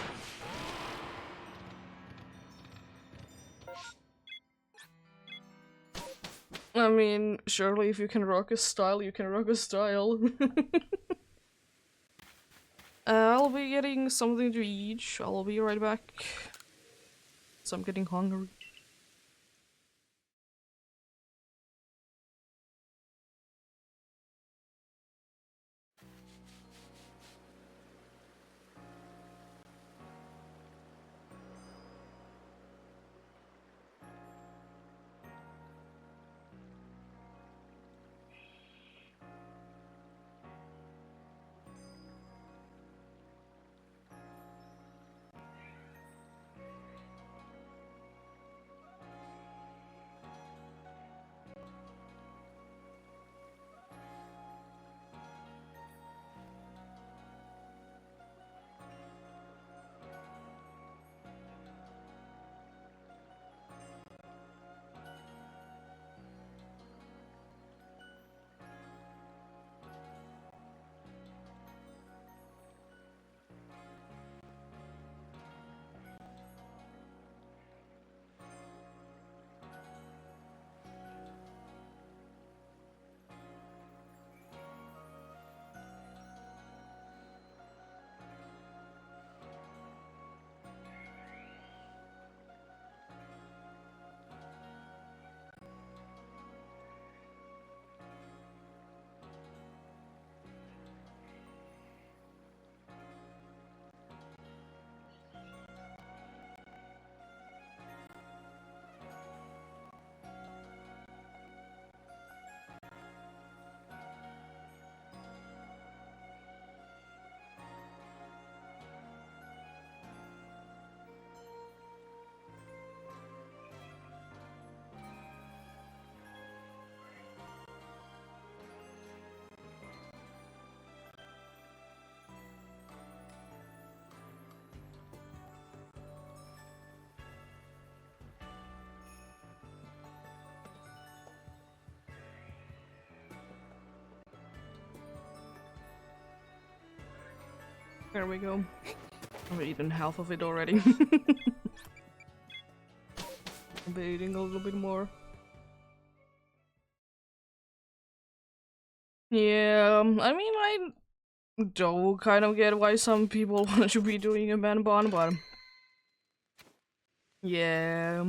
I mean, surely if you can rock a style, you can rock a style. I'll be getting something to eat. I'll be right back. So I'm getting hungry. There we go. I've eaten half of it already. I'll be eating a little bit more. Yeah, I mean, I do kind of get why some people want to be doing a man bun, but yeah,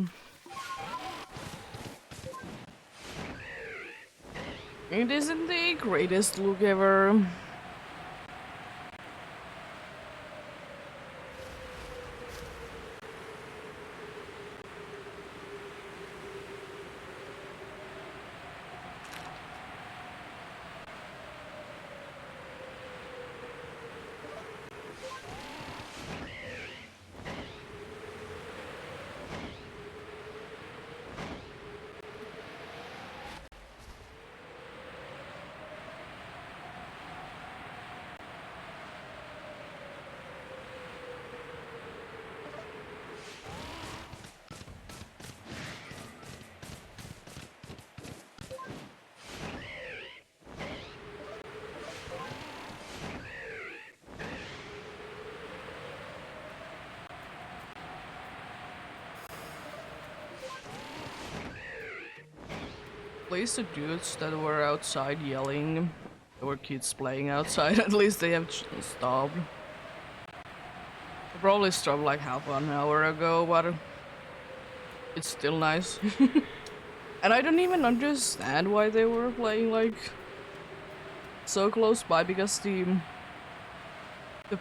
it isn't the greatest look ever. least the dudes that were outside yelling, there were kids playing outside, at least they have stopped. They probably stopped like half an hour ago, but it's still nice. And I don't even understand why they were playing like so close by, because the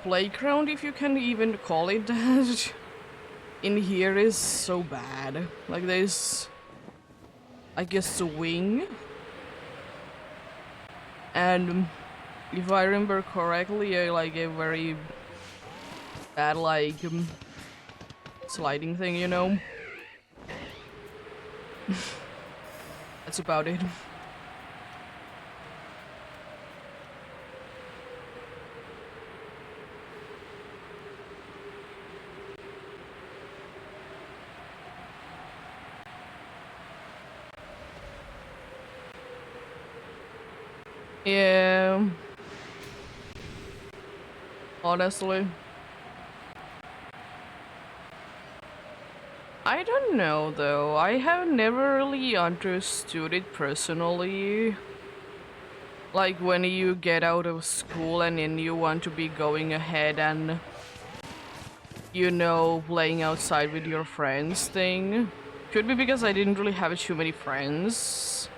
playground, if you can even call it that, in here is so bad. Like there's, I guess, a wing, and if I remember correctly, like a very bad like sliding thing, you know. That's about it. Yeah. Honestly. I don't know though. I have never really understood it personally. Like when you get out of school and then you want to be going ahead and, you know, playing outside with your friends thing. Could be because I didn't really have too many friends.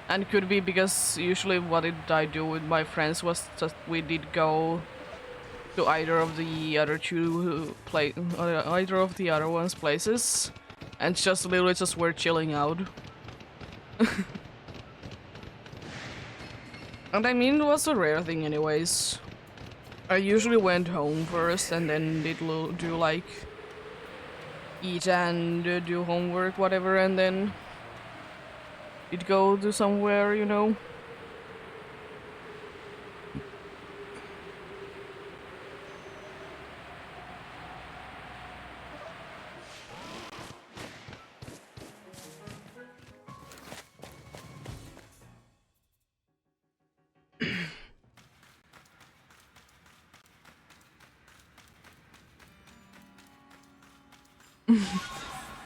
And could be because usually what did I do with my friends was just we did go to either of the other either of the other one's places, and just literally just were chilling out. And I mean, it was a rare thing anyways. I usually went home first and then did do like eat and do homework, whatever, and then did go to somewhere, you know.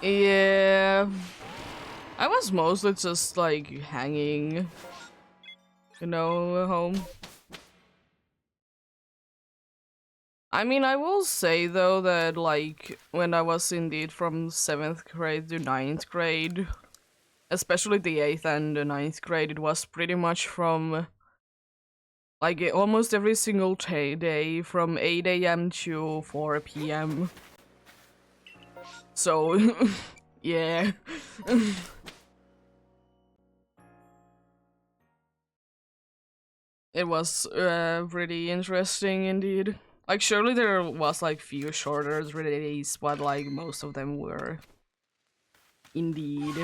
Yeah, I was mostly just like hanging, you know, at home. I mean, I will say though that like when I was indeed from 7th grade to 9th grade, especially the 8th and the 9th grade, it was pretty much from like almost every single day from 8 a.m. to 4 p.m. So, yeah. It was pretty interesting indeed. Like, surely there was like few shorter days, but like most of them were indeed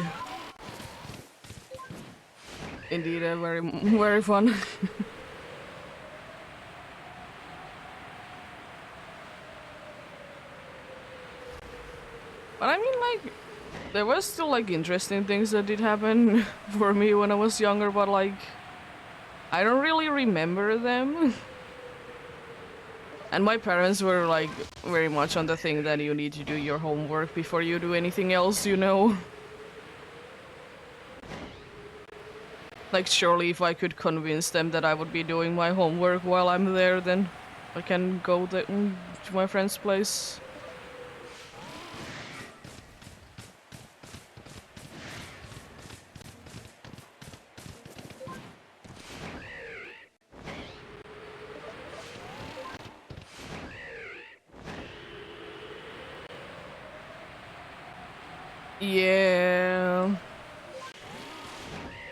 very very fun. But I mean, like, there was still like interesting things that did happen for me when I was younger, but like I don't really remember them. And my parents were like very much on the thing that you need to do your homework before you do anything else, you know. Like, surely if I could convince them that I would be doing my homework while I'm there, then I can go to my friend's place. Yeah.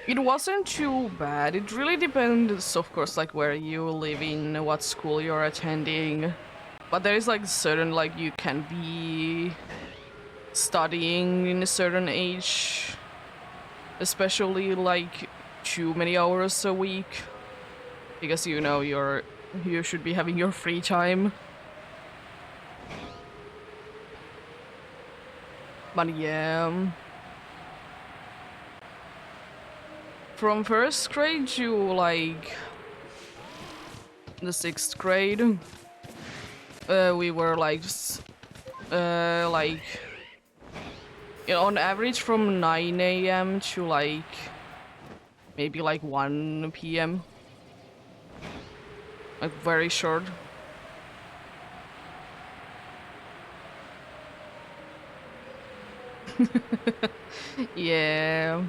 It wasn't too bad. It really depends, of course, like where you live in, what school you're attending. But there is like certain, like, you can be studying in a certain age, especially like too many hours a week, because you know you should be having your free time. But yeah, from 1st grade to like the 6th grade, we were like you know, on average from 9 a.m. to like maybe like 1 p.m. Like very short. Yeah.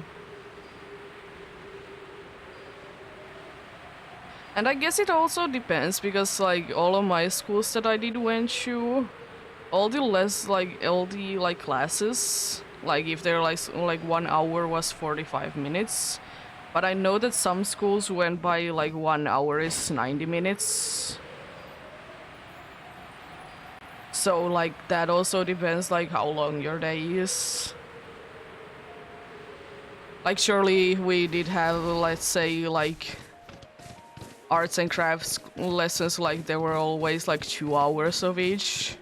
And I guess it also depends because like all of my schools that I did went to, all the less like LD like classes, like if they're like 1 hour was 45 minutes. But I know that some schools went by like 1 hour is 90 minutes. So like that also depends like how long your day is. Like surely we did have, let's say, like arts and crafts lessons, like there were always like 2 hours of each.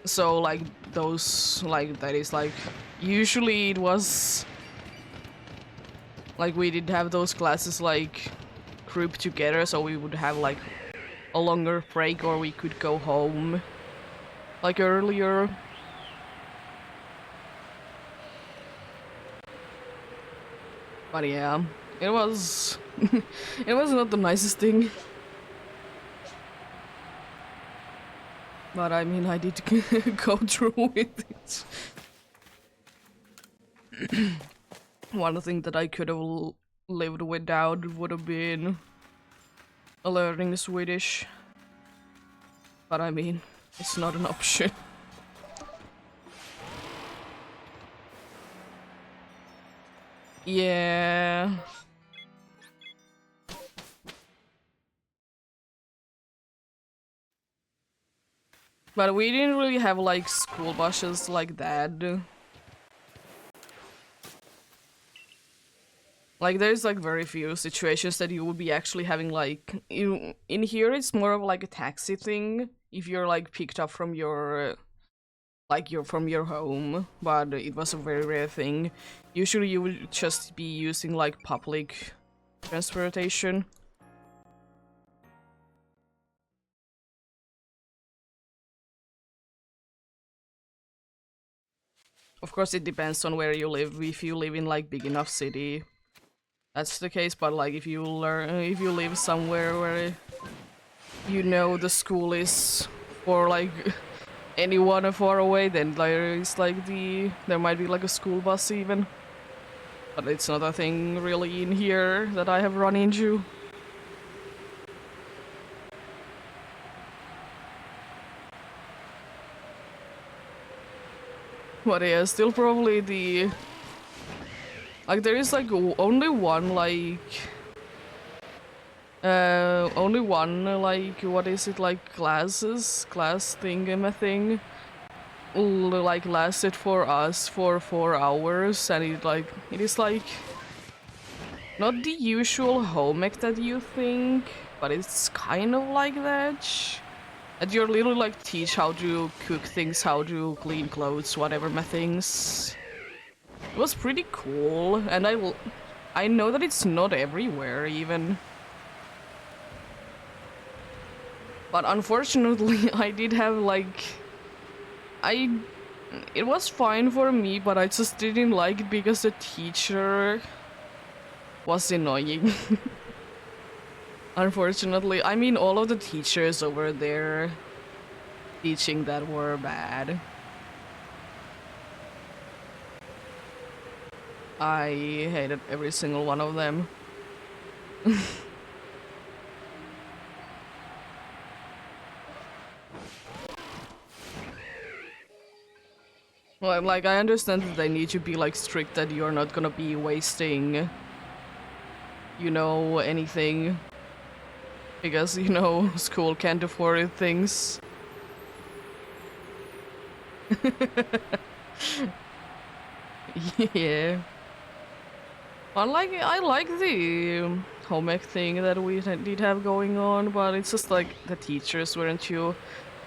So like those, like that is like usually it was like we did have those classes like grouped together, so we would have like a longer break or we could go home like earlier. But yeah, it was it was not the nicest thing. But I mean, I did go through with it. One thing that I could have lived without would have been learning Swedish. But I mean, it's not an option. Yeah. But we didn't really have like school buses like that. Like there's like very few situations that you would be actually having like in here it's more of like a taxi thing if you're like picked up from your like you're from your home, but it was a very rare thing. Usually you would just be using like public transportation. Of course it depends on where you live. If you live in like big enough city, that's the case, but like if you live somewhere where you know the school is for like anyone far away, then there is like there might be like a school bus even. But it's not a thing really in here that I have run into. But yeah, still probably like there is like only one only one like what is it, like class thing like lasted for us for 4 hours, and it is like not the usual home ec that you think, but it's kind of like that. And you're literally like teach how to cook things, how to clean clothes, whatever my things. It was pretty cool, and I know that it's not everywhere even. But unfortunately, I did have like it was fine for me, but I just didn't like it because the teacher was annoying. Unfortunately, I mean all of the teachers over there teaching that were bad. I hated every single one of them. Well, like, I understand that they need to be, like, strict that you're not gonna be wasting, you know, anything. Because, you know, school can't afford things. Yeah. I like the home ec thing that we did have going on, but it's just like the teachers weren't too...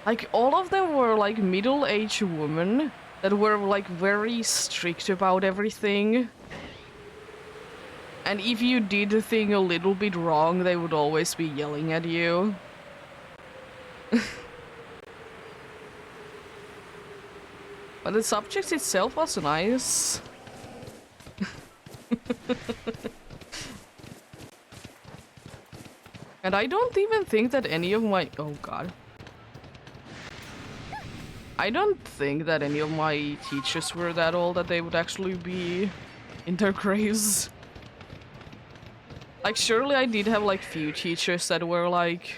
Like, all of them were, like, middle-aged women that were like very strict about everything. And if you did a thing a little bit wrong, they would always be yelling at you. But the subject itself was nice. And I don't even think that any of my... Oh god. I don't think that any of my teachers were that old that they would actually be in their graves. Like, surely I did have, like, few teachers that were, like...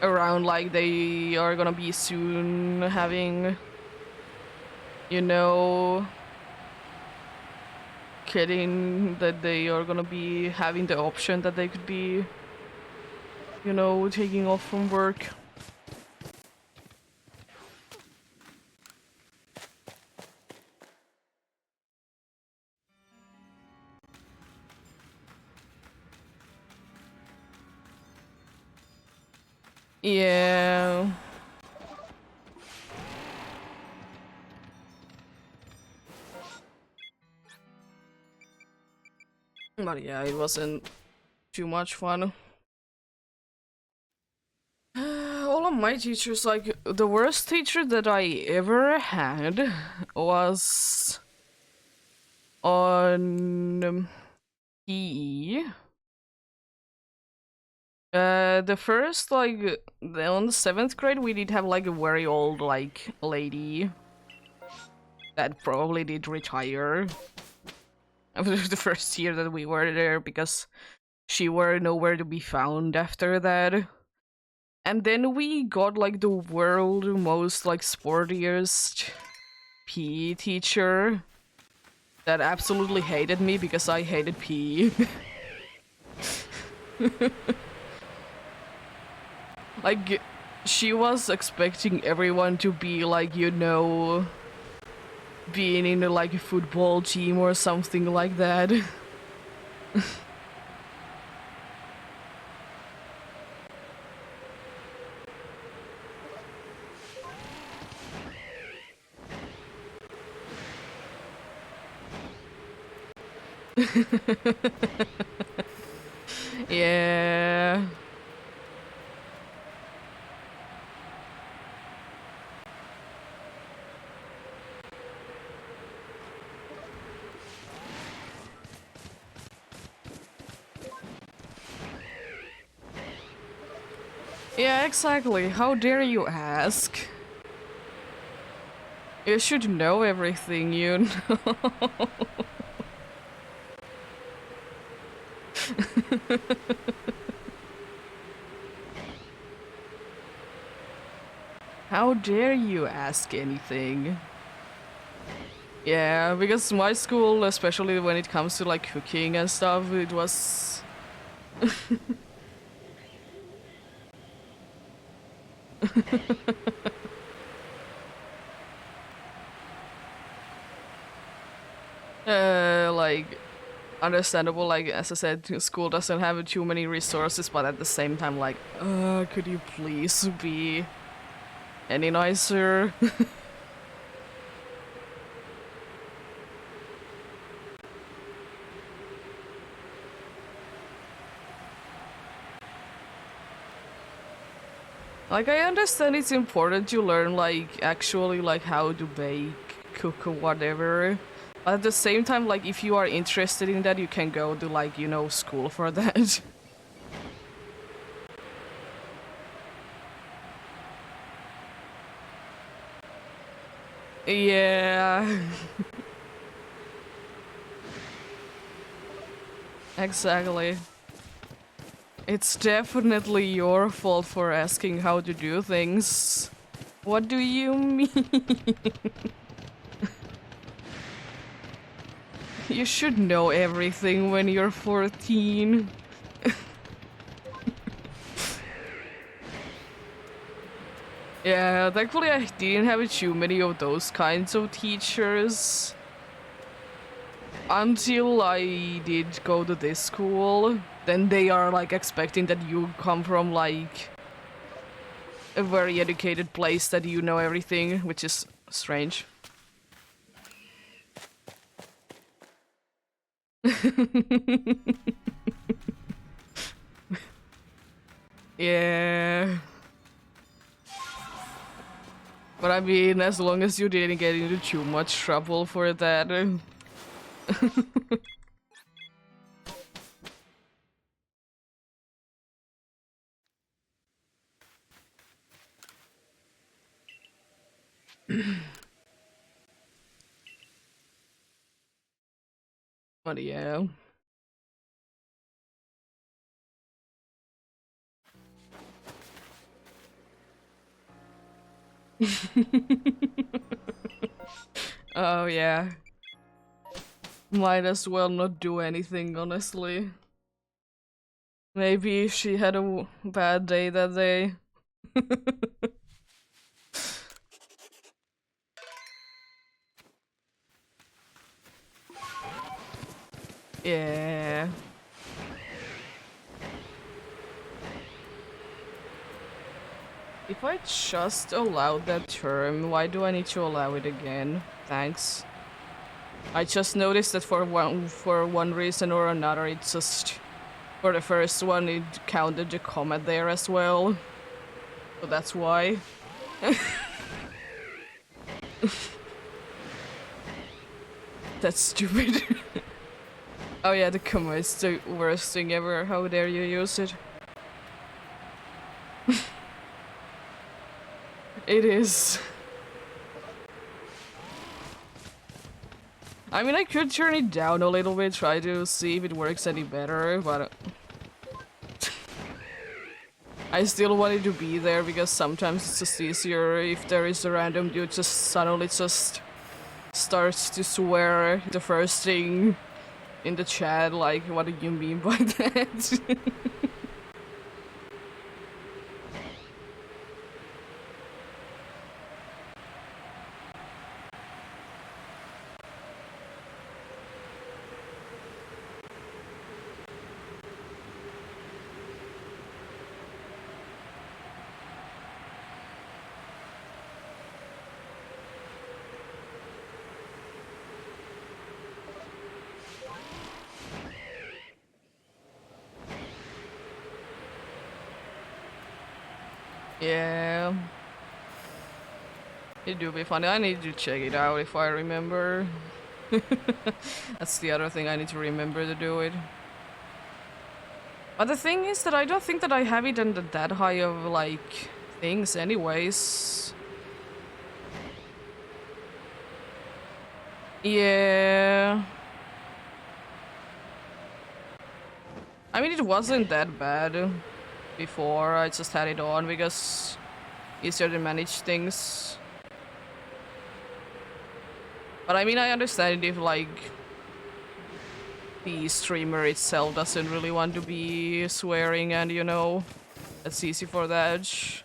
around, like, they are gonna be soon having... You know... kidding that they are gonna be having the option that they could be... You know, taking off from work. Yeah. But yeah, it wasn't too much fun. All of my teachers, like, the worst teacher that I ever had was on PE. The first, like, on the 7th grade, we did have, like, a very old, like, lady that probably did retire after the first year that we were there because she were nowhere to be found after that. And then we got, like, the world most, like, sportiest PE teacher that absolutely hated me because I hated PE. Like, she was expecting everyone to be, like, you know, being in, like, a football team or something like that. Yeah. Yeah, exactly. How dare you ask? You should know everything, you know. How dare you ask anything? Yeah, because my school, especially when it comes to, like, cooking and stuff, it was... like, understandable, like, as I said, school doesn't have too many resources, but at the same time, like, could you please be any nicer? Like, I understand it's important to learn, like, actually, like, how to bake, cook, or whatever. But at the same time, like, if you are interested in that, you can go to, like, you know, school for that. Yeah. Exactly. It's definitely your fault for asking how to do things. What do you mean? You should know everything when you're 14. Yeah, thankfully I didn't have too many of those kinds of teachers. Until I did go to this school. Then they are, like, expecting that you come from, like, a very educated place, that you know everything, which is strange. Yeah. But I mean, as long as you didn't get into too much trouble for that. But yeah. Oh yeah. Might as well not do anything, honestly. Maybe she had a bad day that day. Yeah. If I just allowed that term, why do I need to allow it again? Thanks. I just noticed that for one reason or another, it just for the first one it counted the comment there as well. So that's why. That's stupid. Oh yeah, the comma is the worst thing ever. How dare you use it? It is. I mean, I could turn it down a little bit, try to see if it works any better, but I still want it to be there because sometimes it's just easier if there is a random dude just suddenly just starts to swear the first thing in the chat, like, what do you mean by that? Yeah. It do be funny. I need to check it out if I remember. That's the other thing, I need to remember to do it. But the thing is that I don't think that I have it under that high of, like, things anyways. Yeah. I mean, it wasn't that bad before. I just had it on because easier to manage things. But I mean, I understand if, like, the streamer itself doesn't really want to be swearing and, you know, it's easy for that.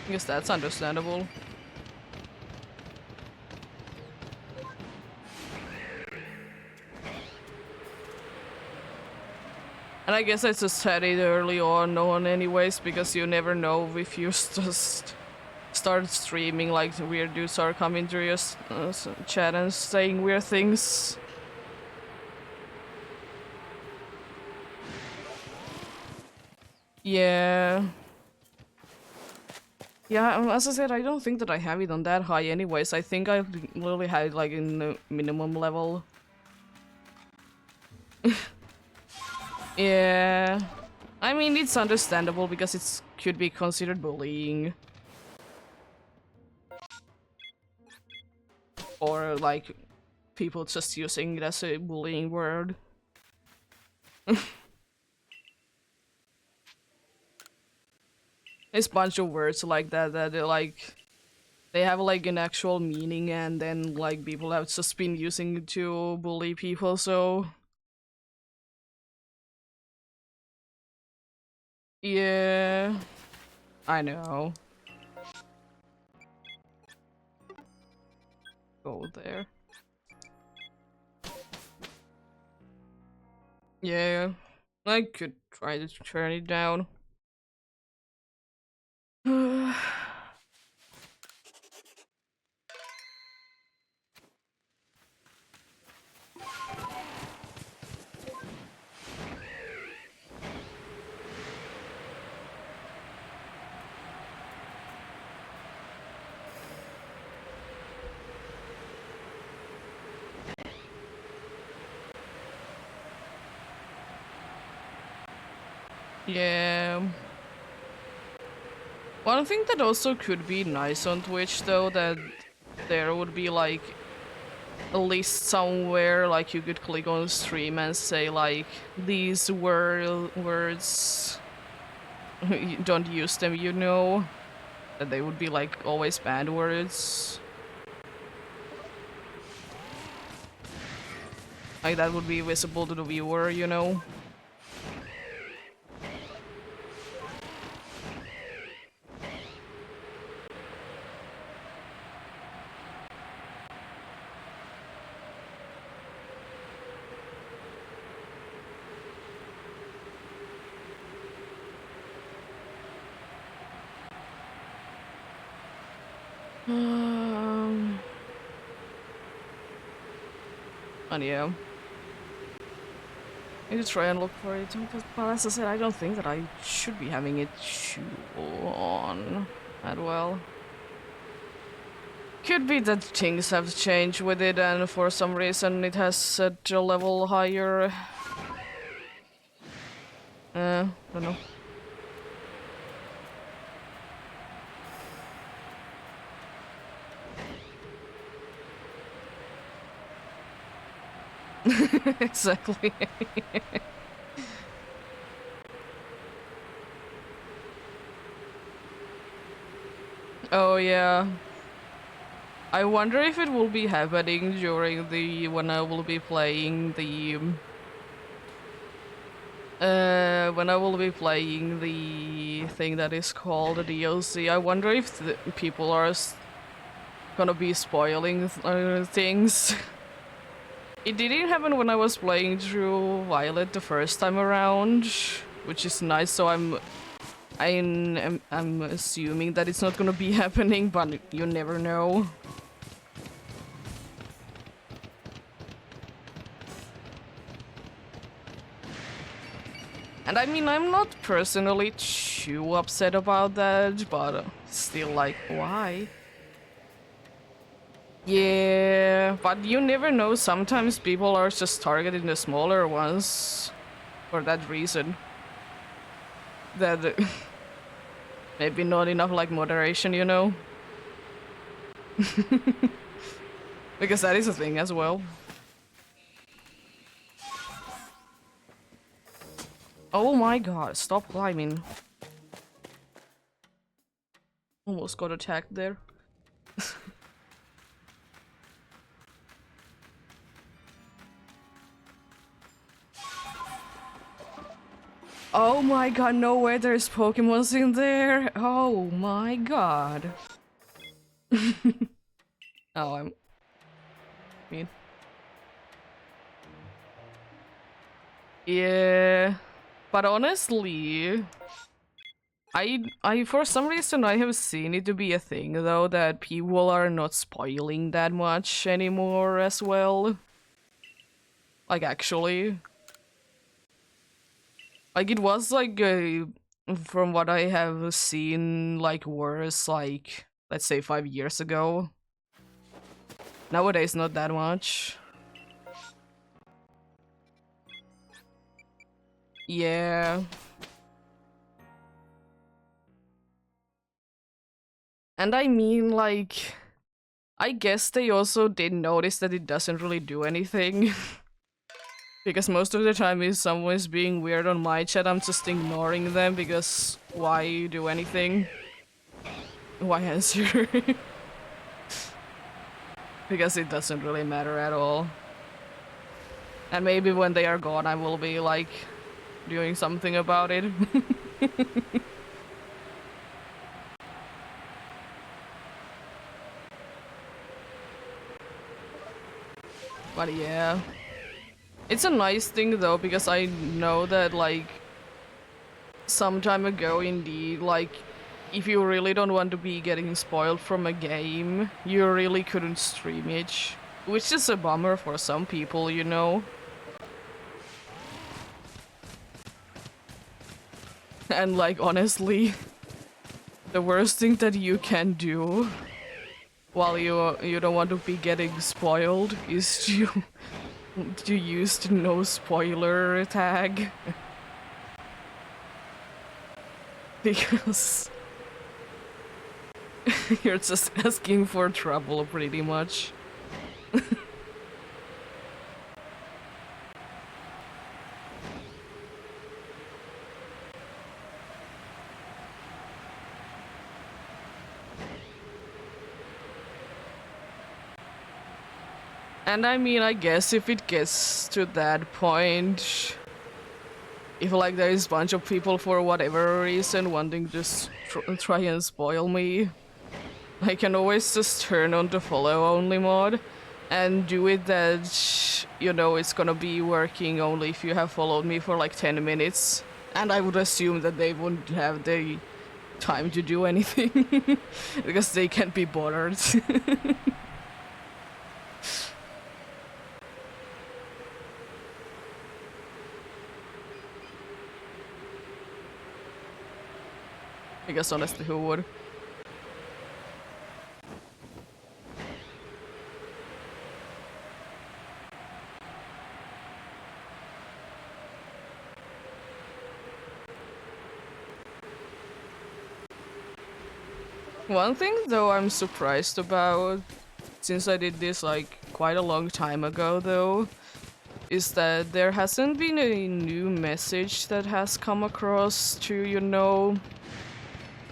I guess that's understandable. And I guess I just had it early on anyways, because you never know if you just start streaming, like, weird dudes are coming to your chat and saying weird things. Yeah. Yeah, as I said, I don't think that I have it on that high anyways. I think I literally had it, like, in the minimum level. Yeah. I mean, it's understandable because it could be considered bullying. Or, like, people just using it as a bullying word. There's a bunch of words like that that they're like, they have like an actual meaning, and then like people have just been using it to bully people, so yeah, I know. Go there. Yeah, I could try to turn it down. Yeah. One thing that also could be nice on Twitch though, that there would be like a list somewhere like you could click on stream and say like these words you don't use them, you know, that they would be like always banned words. Like that would be visible to the viewer, you know. And yeah. I need to try and look for it, but as I said, I don't think that I should be having it on that well. Could be that things have changed with it and for some reason it has set a level higher. Don't know. Exactly. Oh yeah. I wonder if it will be happening during the when I will be playing the thing that is called the DLC. I wonder if the people are gonna be spoiling things. It didn't happen when I was playing through Violet the first time around, which is nice. So I'm assuming that it's not gonna be happening, but you never know. And I mean, I'm not personally too upset about that, but still, like, why? Yeah, but you never know. Sometimes people are just targeting the smaller ones for that reason. That maybe not enough like moderation, you know? Because that is a thing as well. Oh my god, stop climbing. Almost got attacked there. Oh my god, no way there's Pokemons in there. Oh my god. Oh, I'm mean. Yeah. But honestly, I for some reason I have seen it to be a thing though that people are not spoiling that much anymore as well. Like actually. Like it was like from what I have seen like worse like let's say 5 years ago. Nowadays not that much. Yeah. And I mean like I guess they also did notice that it doesn't really do anything. Because most of the time if someone's being weird on my chat, I'm just ignoring them because why do anything? Why answer? Because it doesn't really matter at all. And maybe when they are gone I will be like doing something about it. But yeah. It's a nice thing though, because I know that like some time ago indeed, like if you really don't want to be getting spoiled from a game, you really couldn't stream it. Which is a bummer for some people, you know. And like honestly, the worst thing that you can do while you don't want to be getting spoiled is to use the no spoiler tag. Because you're just asking for trouble pretty much. And I mean, I guess if it gets to that point, if like there is a bunch of people for whatever reason wanting to try and spoil me, I can always just turn on the follow only mod and do it that, you know, it's gonna be working only if you have followed me for like 10 minutes. And I would assume that they wouldn't have the time to do anything because they can't be bothered. I guess honestly, who would? One thing though I'm surprised about, since I did this like quite a long time ago though, is that there hasn't been a new message that has come across to, you know,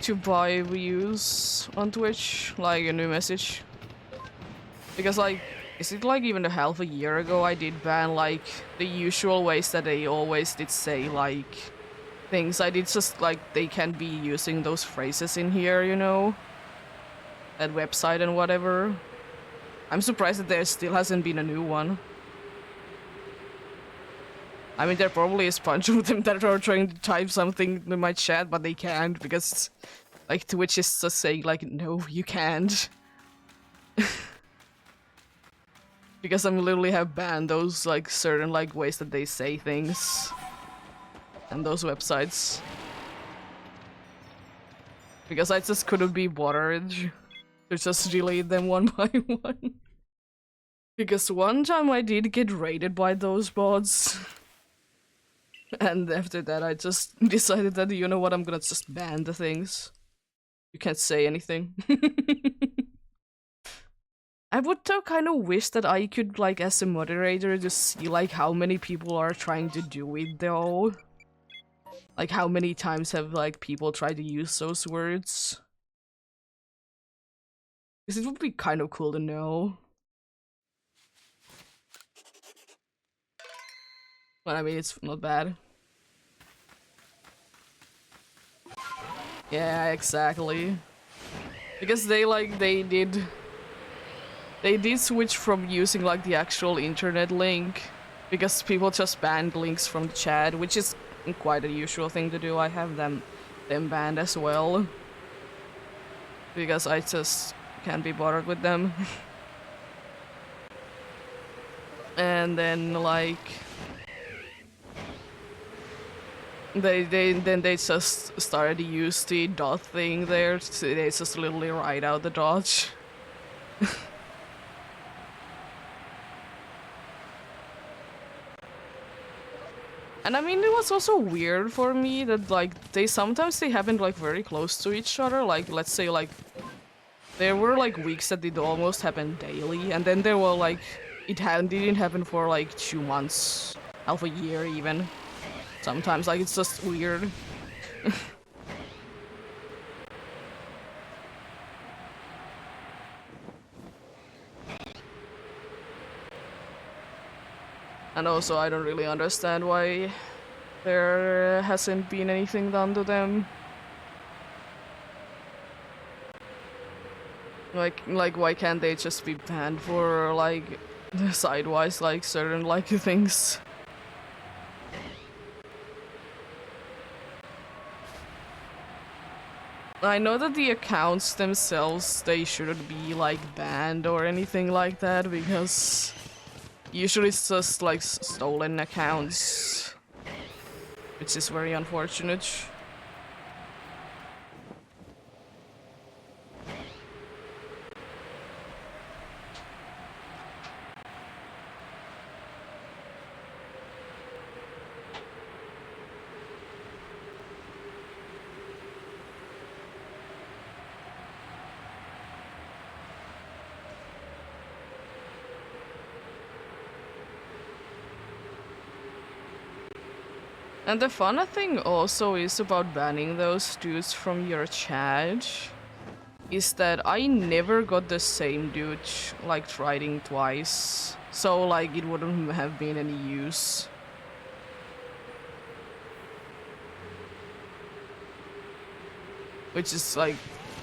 to buy views on Twitch, like a new message. Because like, is it like even a half a year ago I did ban like the usual ways that they always did say like things. I did just like they can't be using those phrases in here, you know? That website and whatever. I'm surprised that there still hasn't been a new one. I mean, there probably is a bunch of them that are trying to type something in my chat, but they can't because, like, Twitch is just saying, like, no, you can't. Because I literally have banned those, like, certain, like, ways that they say things. And those websites. Because I just couldn't be bothered to just delete them one by one. Because one time I did get raided by those bots. And after that I just decided that, you know what, I'm gonna just ban the things. You can't say anything. I would though kind of wish that I could, like, as a moderator, just see, like, how many people are trying to do it though. Like, how many times have, like, people tried to use those words? Because it would be kind of cool to know. But I mean, it's not bad. Yeah, exactly. Because they did switch from using like the actual internet link, because people just banned links from the chat, which is quite a usual thing to do. I have them banned as well. Because I just can't be bothered with them. And then like they just started to use the dot thing there. So they just literally write out the dot. And I mean, it was also weird for me that like sometimes they happened like very close to each other. Like, let's say like there were like weeks that it almost happened daily, and then there were like didn't happen for like 2 months, half a year even. Sometimes like it's just weird. And also I don't really understand why there hasn't been anything done to them. Like why can't they just be banned for like sidewise like certain like things? I know that the accounts themselves, they shouldn't be like banned or anything like that, because usually it's just like stolen accounts, which is very unfortunate. And the fun thing also is about banning those dudes from your chat is that I never got the same dude like trying twice. So like it wouldn't have been any use. Which is like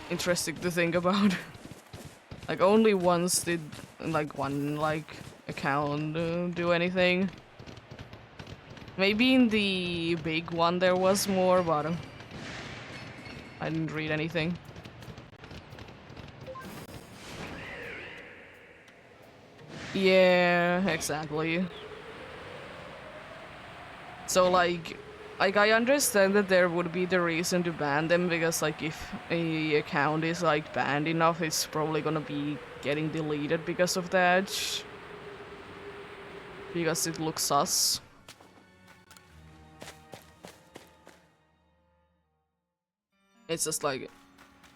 interesting to think about. Like only once did like one like account do anything. Maybe in the big one there was more, but I didn't read anything. Yeah, exactly. So like I understand that there would be the reason to ban them because like if a account is like banned enough, it's probably gonna be getting deleted because of that. Because it looks sus. It's just like,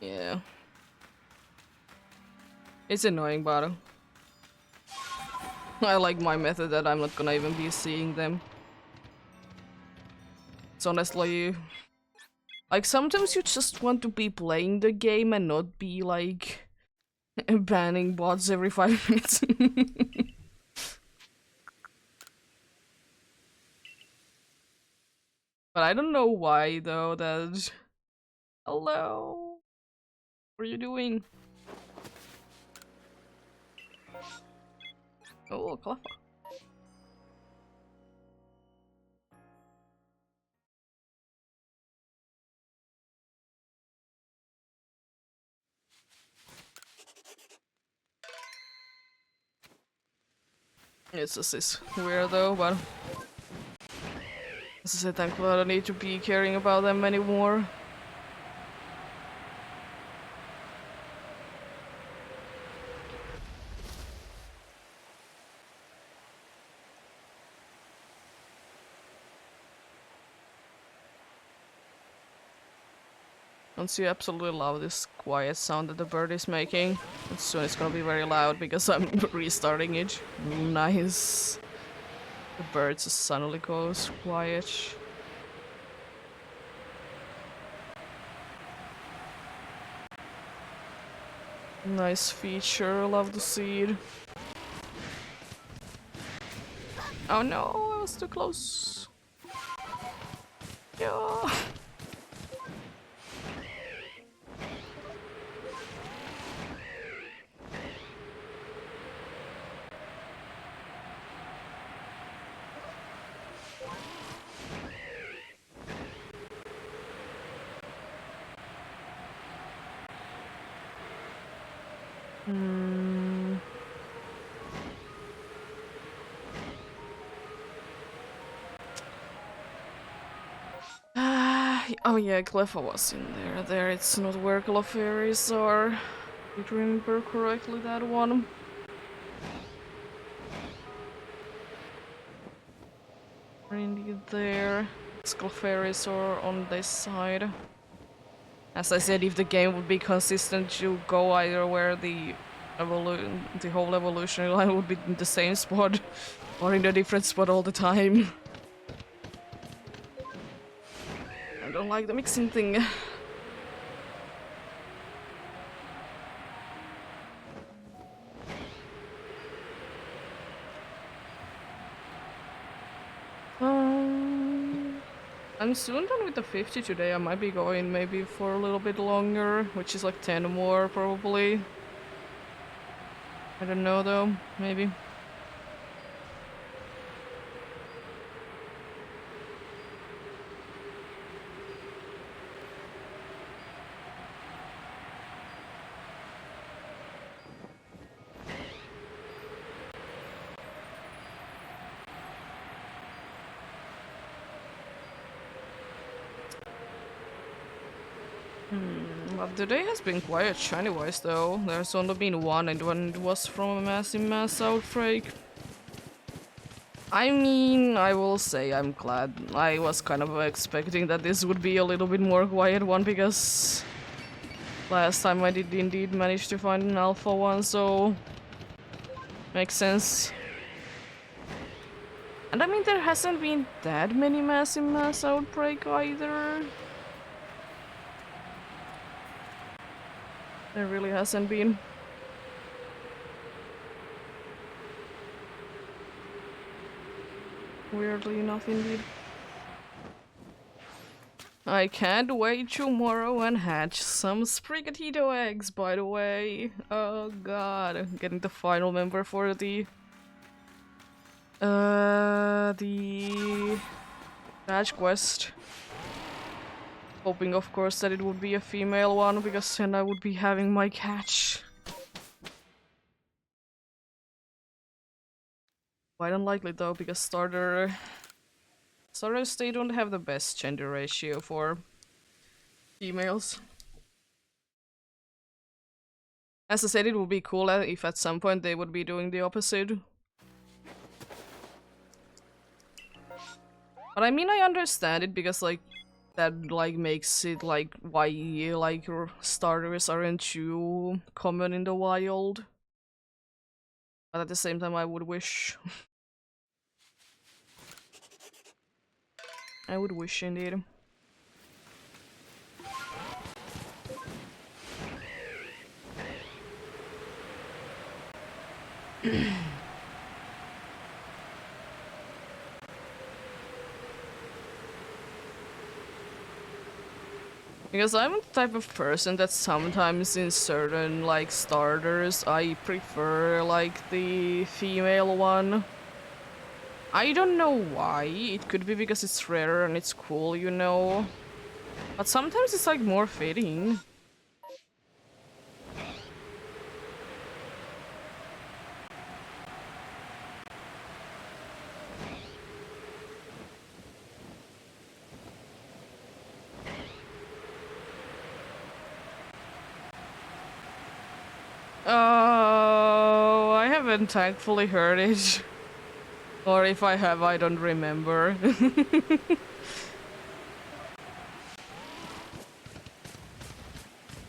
yeah. It's annoying, but I like my method that I'm not gonna even be seeing them. It's honestly... Like, sometimes you just want to be playing the game and not be, like, banning bots every 5 minutes. But I don't know why, though, that... Hello? What are you doing? Oh, clever. It's just this weirdo, but... As I said, thankfully I don't need to be caring about them anymore. Don't you absolutely love this quiet sound that the bird is making? Soon it's gonna be very loud because I'm restarting it. Nice. The bird just suddenly goes quiet. Nice feature, love to see it. Oh no, I was too close. Yeah. Oh yeah, Cleffa was in there. There, it's not where Clefairies are. Did you remember correctly that one? Indeed there. Clefairies are on this side. As I said, if the game would be consistent, you go either where the whole evolutionary line would be in the same spot or in a different spot all the time. I don't like the mixing thing. I'm soon done with the 50 today. I might be going maybe for a little bit longer, which is like 10 more probably. I don't know though, maybe. But the day has been quiet shiny-wise though. There's only been one, and when it was from a massive mass outbreak. I mean, I will say I'm glad. I was kind of expecting that this would be a little bit more quiet one, because last time I did indeed manage to find an alpha one, so makes sense. And I mean, there hasn't been that many massive mass outbreak either. There really hasn't been. Weirdly enough, indeed. I can't wait tomorrow and hatch some Sprigatito eggs, by the way. Oh god, I'm getting the final member for the badge quest. Hoping, of course, that it would be a female one, because then I would be having my catch. Quite unlikely though, because starters, they don't have the best gender ratio for females. As I said, it would be cool if at some point they would be doing the opposite. But I mean, I understand it, because like that like makes it like why like starters aren't too common in the wild. But at the same time, I would wish. I would wish indeed. Because I'm the type of person that sometimes in certain like starters I prefer like the female one. I don't know why. It could be because it's rarer and it's cool, you know. But sometimes it's like more fitting. Oh, I haven't thankfully heard it. Or if I have, I don't remember.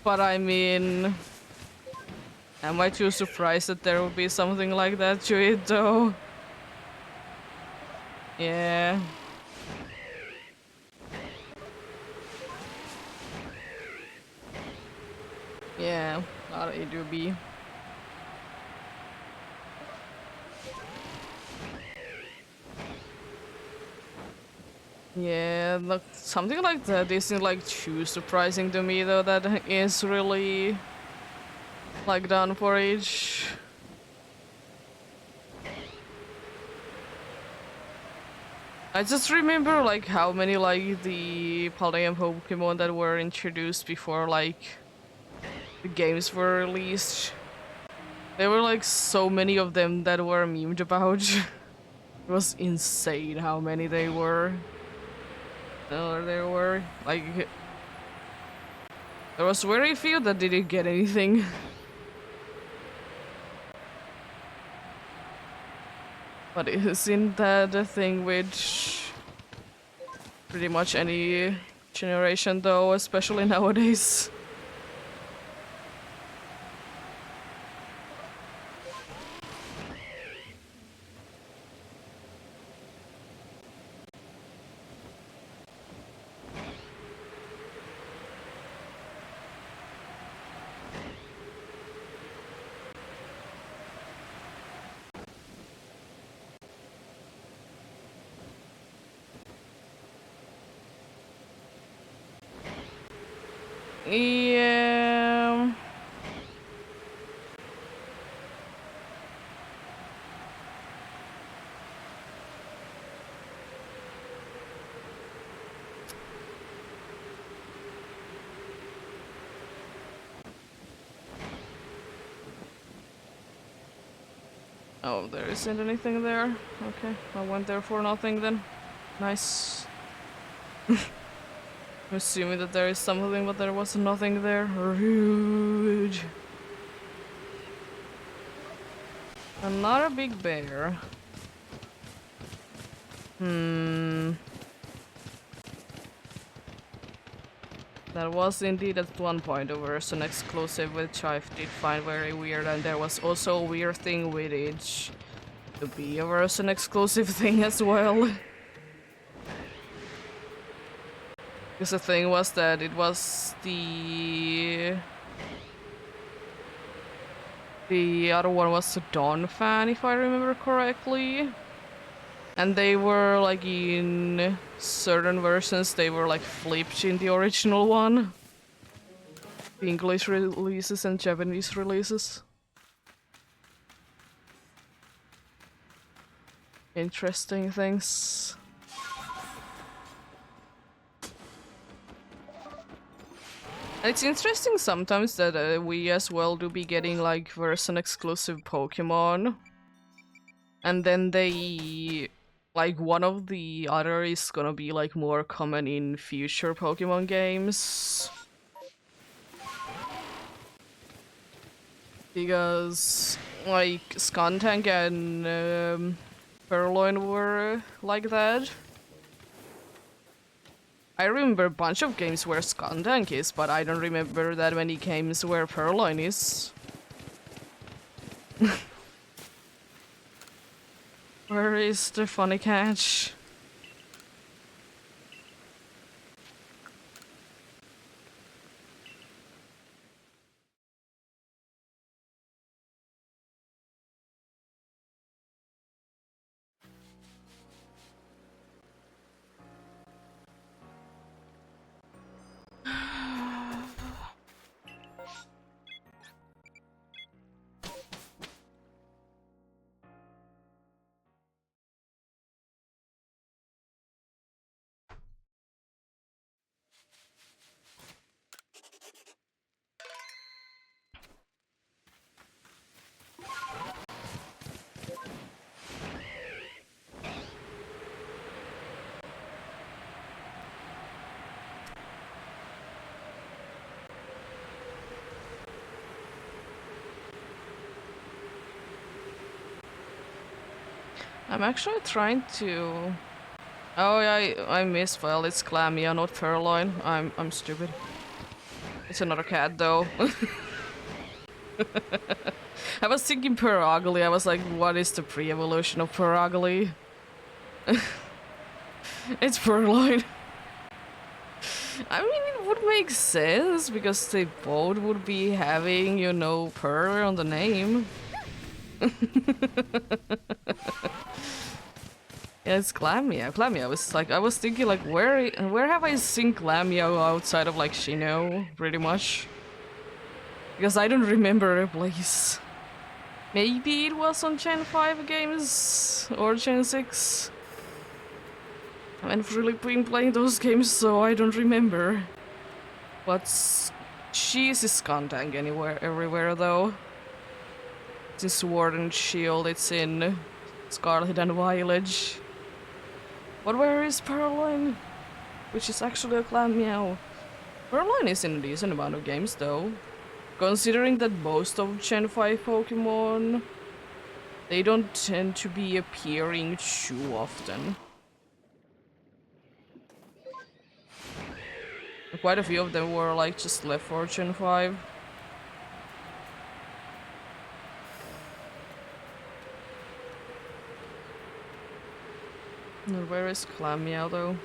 But I mean, am I too surprised that there would be something like that to it though? Yeah. Yeah, it do be. Yeah, look, something like that isn't like too surprising to me though, that is really like done for each. I just remember like how many like the Paldea Pokemon that were introduced before like the games were released. There were like so many of them that were memed about. It was insane how many they were. There were like there was very few that didn't get anything. But isn't that a thing with pretty much any generation though, especially nowadays? Yeah. Oh, there isn't anything there. Okay, I went there for nothing then. Nice. I'm assuming that there is something, but there was nothing there. Rude. And not a big bear. That was indeed at one point a version exclusive, which I did find very weird, and there was also a weird thing with it. to be a version exclusive thing as well. Because the thing was that it was the other one was a Dawn fan, if I remember correctly. And they were like in certain versions, they were like flipped in the original one. The English releases and Japanese releases. Interesting things. And it's interesting sometimes that we as well do be getting like version exclusive Pokemon. And then they... like one of the other is gonna be like more common in future Pokemon games. Because like Skuntank and Purloin were like that. I remember a bunch of games where Skuntank is, but I don't remember that many games where Purloin is. Where is the funny catch? I'm actually trying to... Oh yeah, I misspelled. It's Clamia, not Purloin. I'm stupid. It's another cat though. I was thinking Purugly. I was like, what is the pre-evolution of Purugly? It's Purloin. I mean, it would make sense because they both would be having, you know, Purr on the name. Yeah, it's Clamia. Clamia was like, I was thinking like, where have I seen Clamia outside of like Shino, pretty much? Because I don't remember a place. Maybe it was on Gen 5 games or Gen 6. I haven't really been playing those games, so I don't remember. But she's Skuntank everywhere though. It's in Sword and Shield, it's in Scarlet and Violet. But where is Purloin? Which is actually a Clammeow. Purloin is in a decent amount of games though. Considering that most of Gen 5 Pokemon, they don't tend to be appearing too often. Quite a few of them were like just left for Gen 5. Where is Clammeow though?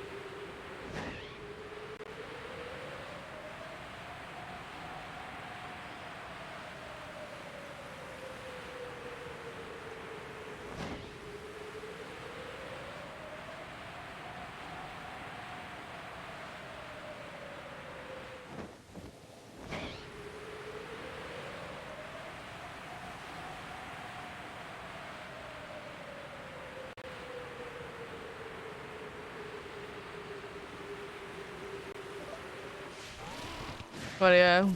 But yeah,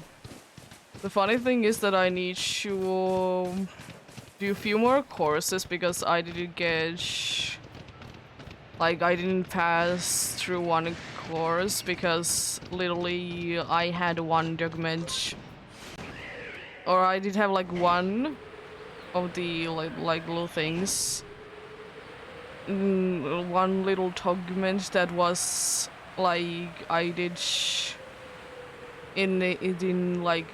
the funny thing is that I need to do a few more courses because I didn't get... like, I didn't pass through one course because literally I had one document, or I did have like one of the like little things, one little document that was like I did in like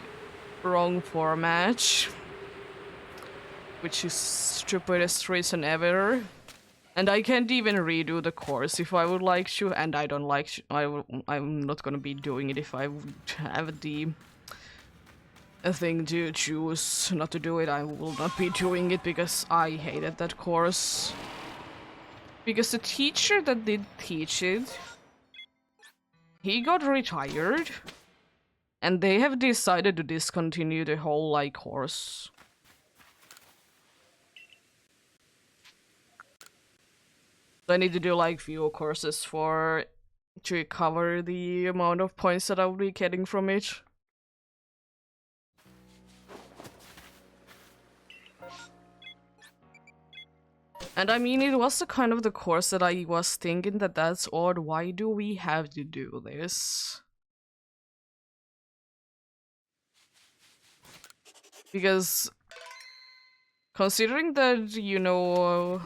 wrong format, which is stupidest reason ever. And I can't even redo the course if I would like to, and I don't like to, I'm not gonna be doing it if I would have the a thing to choose not to do it. I will not be doing it because I hated that course. Because the teacher that did teach it, he got retired, and they have decided to discontinue the whole like course. So I need to do like few courses for to recover the amount of points that I will be getting from it. And I mean, it was the kind of the course that I was thinking that that's odd. Why do we have to do this? Because considering that, you know,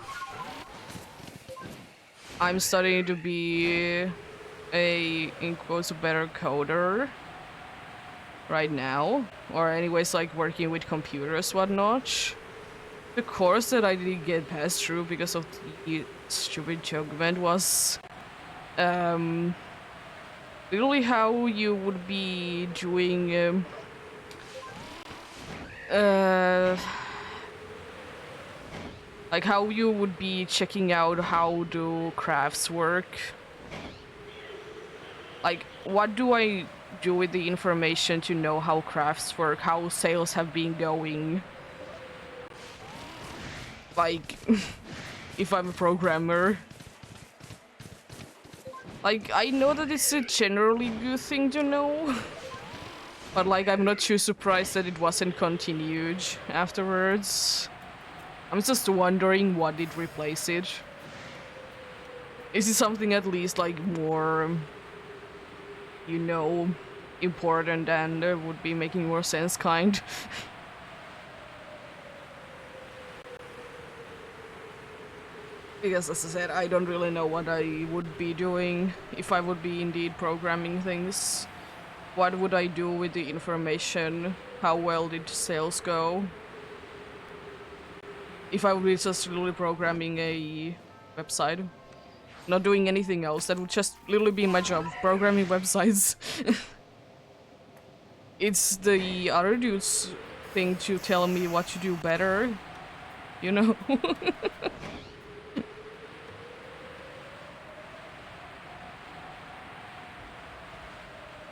I'm studying to be a, in quotes, a better coder right now, or anyways, like working with computers, whatnot. The course that I didn't get passed through because of the stupid document was literally how you would be doing like how you would be checking out how do crafts work. Like, what do I do with the information to know how crafts work, how sales have been going? Like, if I'm a programmer. Like, I know that it's a generally good thing to know, but like, I'm not too surprised that it wasn't continued afterwards. I'm just wondering what did replace it. Is it something at least like more, you know, important and would be making more sense, kind? Because as I said, I don't really know what I would be doing if I would be indeed programming things. What would I do with the information? How well did sales go? If I would be just literally programming a website, not doing anything else, that would just literally be my job, programming websites. It's the other dude's thing to tell me what to do better, you know?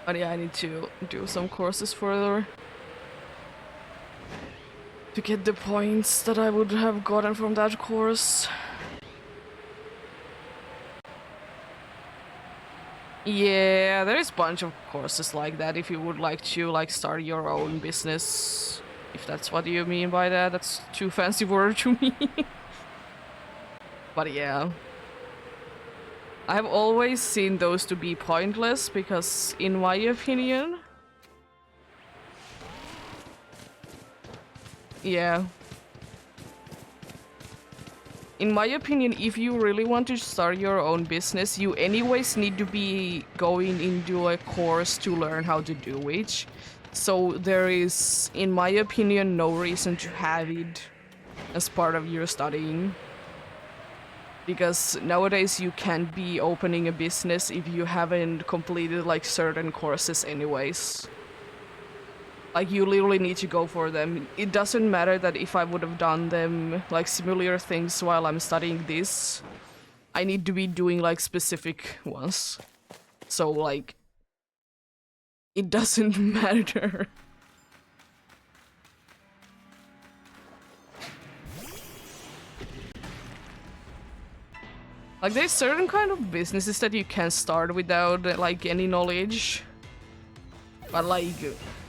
But yeah, I need to do some courses further to get the points that I would have gotten from that course. Yeah, there is a bunch of courses like that if you would like to like start your own business. If that's what you mean by that, that's too fancy word to me. But yeah. I have always seen those to be pointless because, in my opinion... Yeah. In my opinion, if you really want to start your own business, you anyways need to be going into a course to learn how to do it. So there is, in my opinion, no reason to have it as part of your studying. Because nowadays you can't be opening a business if you haven't completed like certain courses anyways. Like, you literally need to go for them. It doesn't matter that if I would have done them, like, similar things while I'm studying this. I need to be doing, like, specific ones. So, like, it doesn't matter. Like, there's certain kind of businesses that you can start without, like, any knowledge. But, like...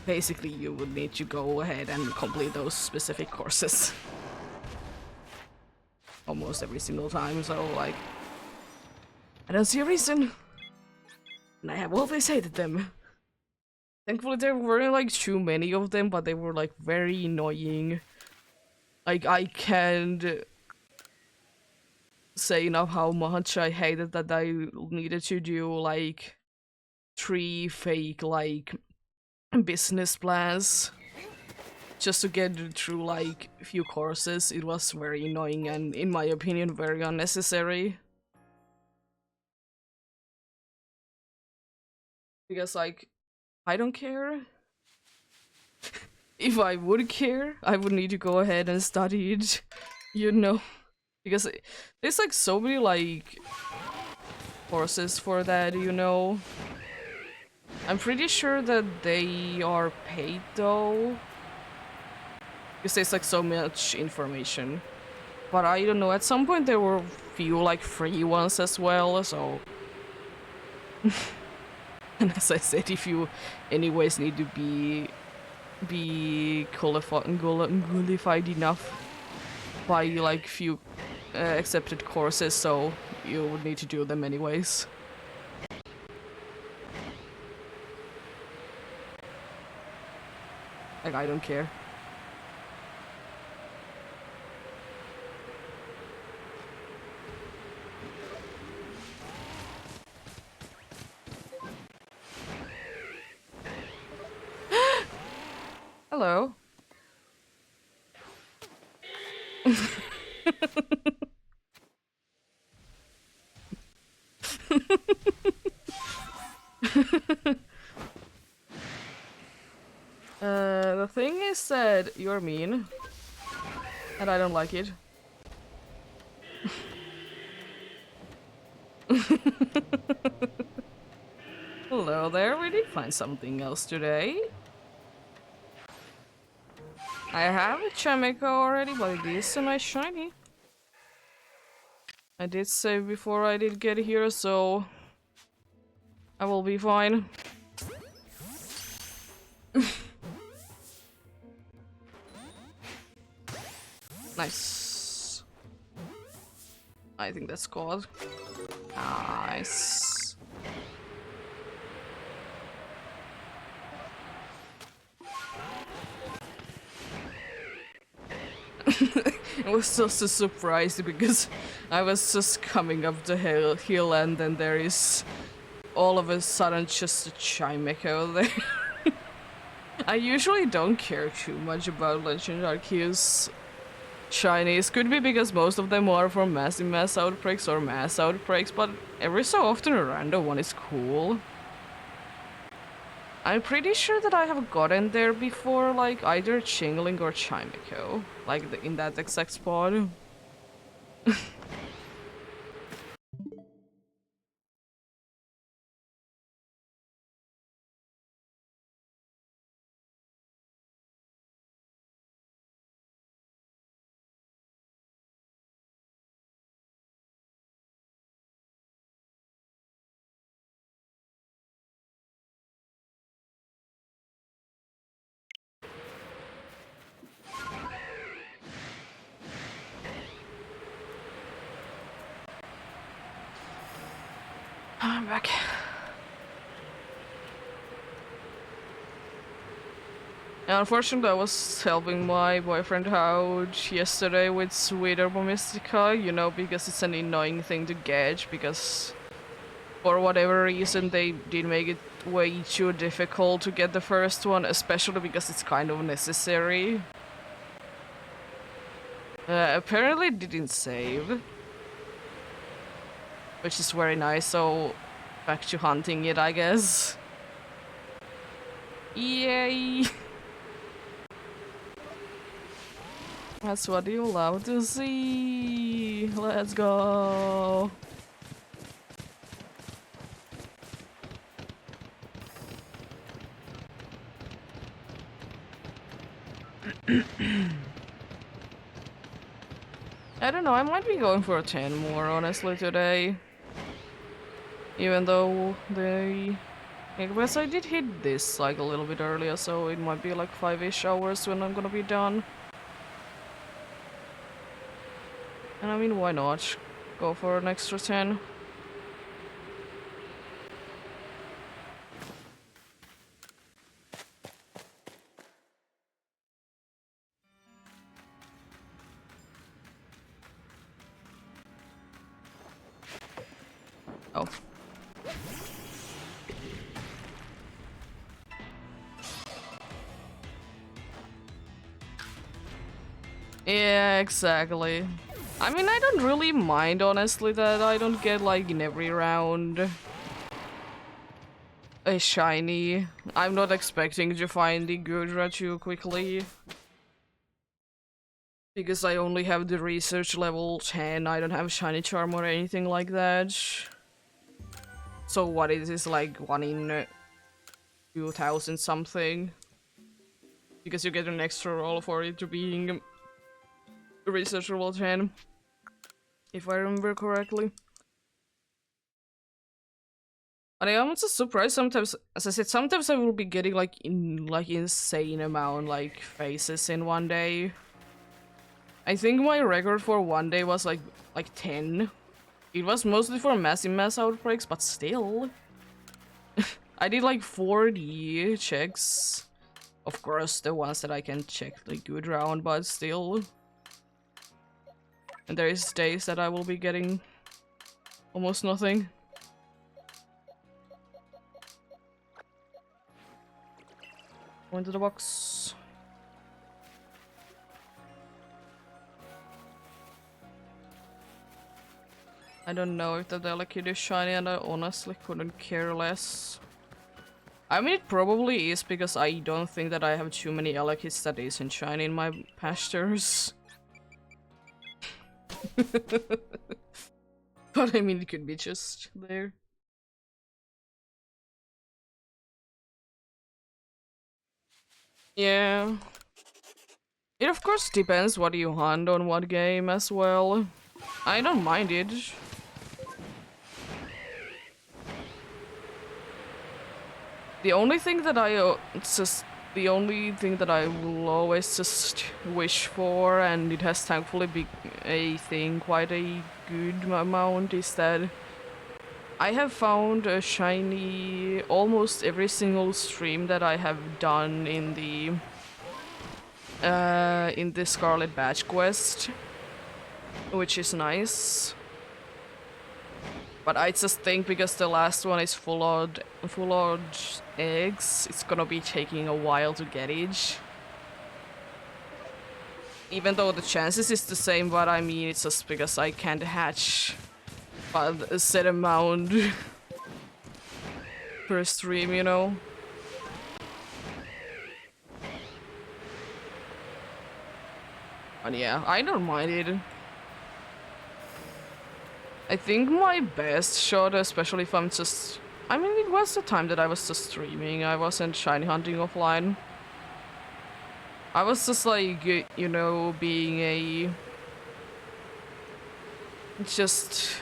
basically, you would need to go ahead and complete those specific courses. Almost every single time, so like... I don't see a reason. And I have always hated them. Thankfully there weren't like too many of them, but they were like very annoying. Like, I can't say enough how much I hated that I needed to do like 3 fake like business plans just to get through like a few courses, it was very annoying and, in my opinion, very unnecessary. Because, like, I don't care. If I would care, I would need to go ahead and study it, you know? Because there's like so many like courses for that, you know? I'm pretty sure that they are paid though. Because there's like so much information. But I don't know, at some point there were a few like free ones as well, so... And as I said, if you anyways need to be qualified enough by like few accepted courses, so you would need to do them anyways. Like, I don't care. Hello. The thing is that you're mean, and I don't like it. Hello there, we did find something else today. I have a Chameko already, but it is a nice shiny. I did save before I did get here, so I will be fine. Nice. I think that's called. Nice. I was just surprised because I was just coming up the hill and then there is all of a sudden just a Chimecho there. I usually don't care too much about Legend Arceus shinies. Could be because most of them are from mass outbreaks or mass outbreaks, but every so often a random one is cool. I'm pretty sure that I have gotten there before, like either Chingling or Chimecho, like in that exact spot. I'm back. Unfortunately, I was helping my boyfriend out yesterday with Sweet Herba Mystica, you know, because it's an annoying thing to gauge, because for whatever reason they did make it way too difficult to get the first one, especially because it's kind of necessary. Apparently it didn't save, which is very nice, so back to hunting it, I guess. Yay! That's what you love to see! Let's go! I don't know, I might be going for a 10 more, honestly, today. Even though they... I guess I did hit this, like, a little bit earlier, so it might be like 5-ish hours when I'm gonna be done. And I mean, why not? Go for an extra 10. Oh. Yeah, exactly. I mean, I don't really mind, honestly, that I don't get, like, in every round a shiny. I'm not expecting to find the Gudra too quickly. Because I only have the research level 10, I don't have shiny charm or anything like that. So what is this, like 1 in 2000 something? Because you get an extra roll for it to being research level 10. If I remember correctly. And I am also surprised sometimes, as I said, sometimes I will be getting like insane amount like faces in one day. I think my record for one day was like 10. It was mostly for massive mass outbreaks, but still. I did like 40 checks. Of course, the ones that I can check the good round, but still. And there is days that I will be getting almost nothing. Go into the box. I don't know if the delicate is shiny, and I honestly couldn't care less. I mean, it probably is, because I don't think that I have too many Elekis that isn't shiny in my pastures. But I mean, it could be just there. Yeah. It of course depends what you hunt on what game as well. I don't mind it. The only thing that the only thing that I will always just wish for, and it has thankfully been a thing quite a good amount, is that I have found a shiny almost every single stream that I have done in the Scarlet Badge quest, which is nice. But I just think because the last one is full of eggs, it's gonna be taking a while to get each. Even though the chances is the same, but I mean it's just because I can't hatch a set amount per stream, you know? But yeah, I don't mind it. I think my best shot, especially if I'm just... I mean, it was the time that I was just streaming. I wasn't shiny hunting offline. I was just like, you know, being a... Just...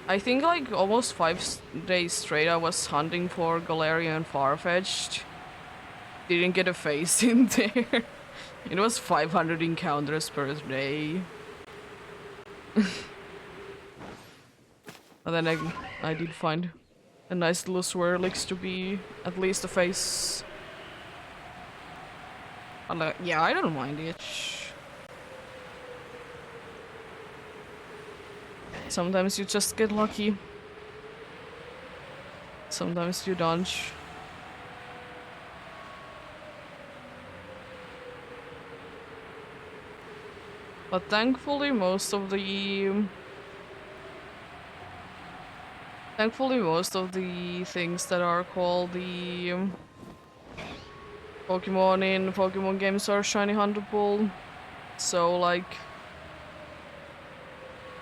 I think like almost 5 days straight I was hunting for Galarian Farfetch'd. Didn't get a face in there. It was 500 encounters per day. And then I did find a nice little Swirlix to be at least a face. And yeah, I don't mind it. Sometimes you just get lucky. Sometimes you don't. But thankfully most of the things that are called the Pokemon in Pokemon games are shiny huntable. So like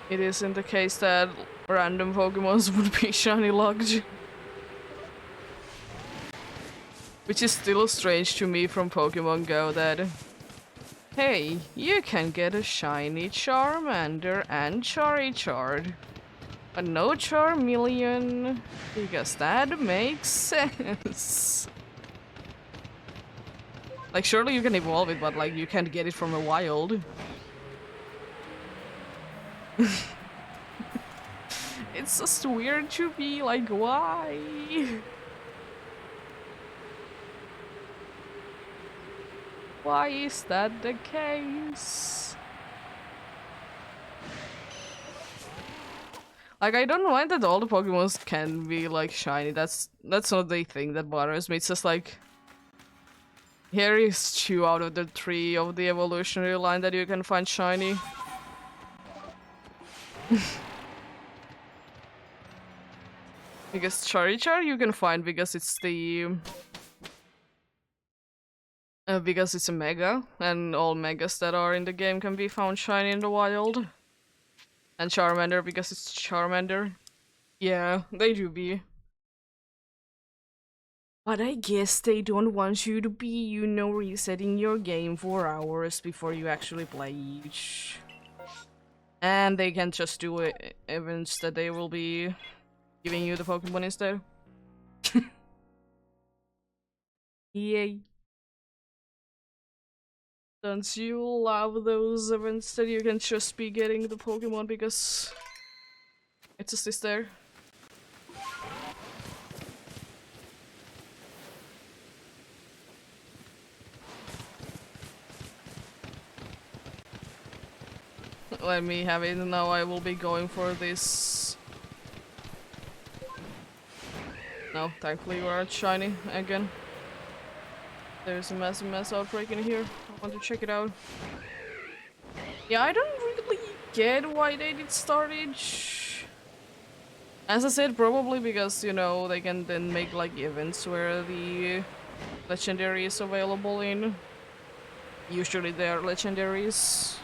it isn't the case that random Pokemons would be shiny locked. Which is still strange to me from Pokemon Go that, hey, you can get a shiny Charmander and Charizard, but no Charmeleon, because that makes sense. Like, surely you can evolve it, but like, you can't get it from a wild. It's just weird to me, like, why? Why is that the case? Like, I don't mind that all the Pokemons can be like shiny. That's not the thing that bothers me. It's just like Here is 2 out of the 3 of the evolutionary line that you can find shiny. Because Charichar you can find because it's the... because it's a mega, and all megas that are in the game can be found shiny in the wild. And Charmander because it's Charmander. Yeah, they do be. But I guess they don't want you to be, you know, resetting your game for hours before you actually play each. And they can just do events that they will be giving you the Pokemon instead. Yay. Don't you love those events that you can just be getting the Pokemon because it's just there? Let me have it. Now I will be going for this. No, thankfully we are shiny again. There's a massive mass outbreak in here. I want to check it out. Yeah, I don't really get why they did Startage. As I said, probably because, you know, they can then make like events where the legendary is available in. Usually they are legendaries.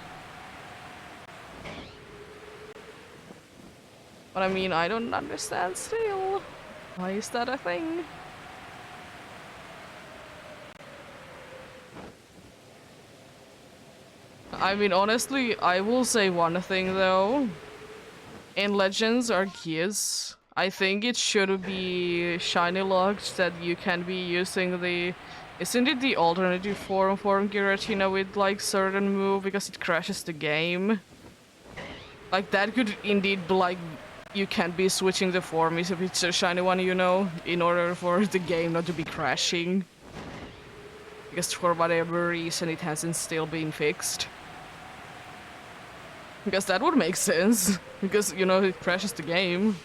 But I mean, I don't understand still. Why is that a thing? I mean, honestly, I will say one thing though. In Legends Arceus, I think it should be shiny locked that you can be using the... Isn't it the alternative form for Giratina with like certain move because it crashes the game? Like that could indeed be like... You can't be switching the form if it's a shiny one, you know, in order for the game not to be crashing. Because for whatever reason it hasn't still been fixed. Because that would make sense. Because, you know, it crashes the game.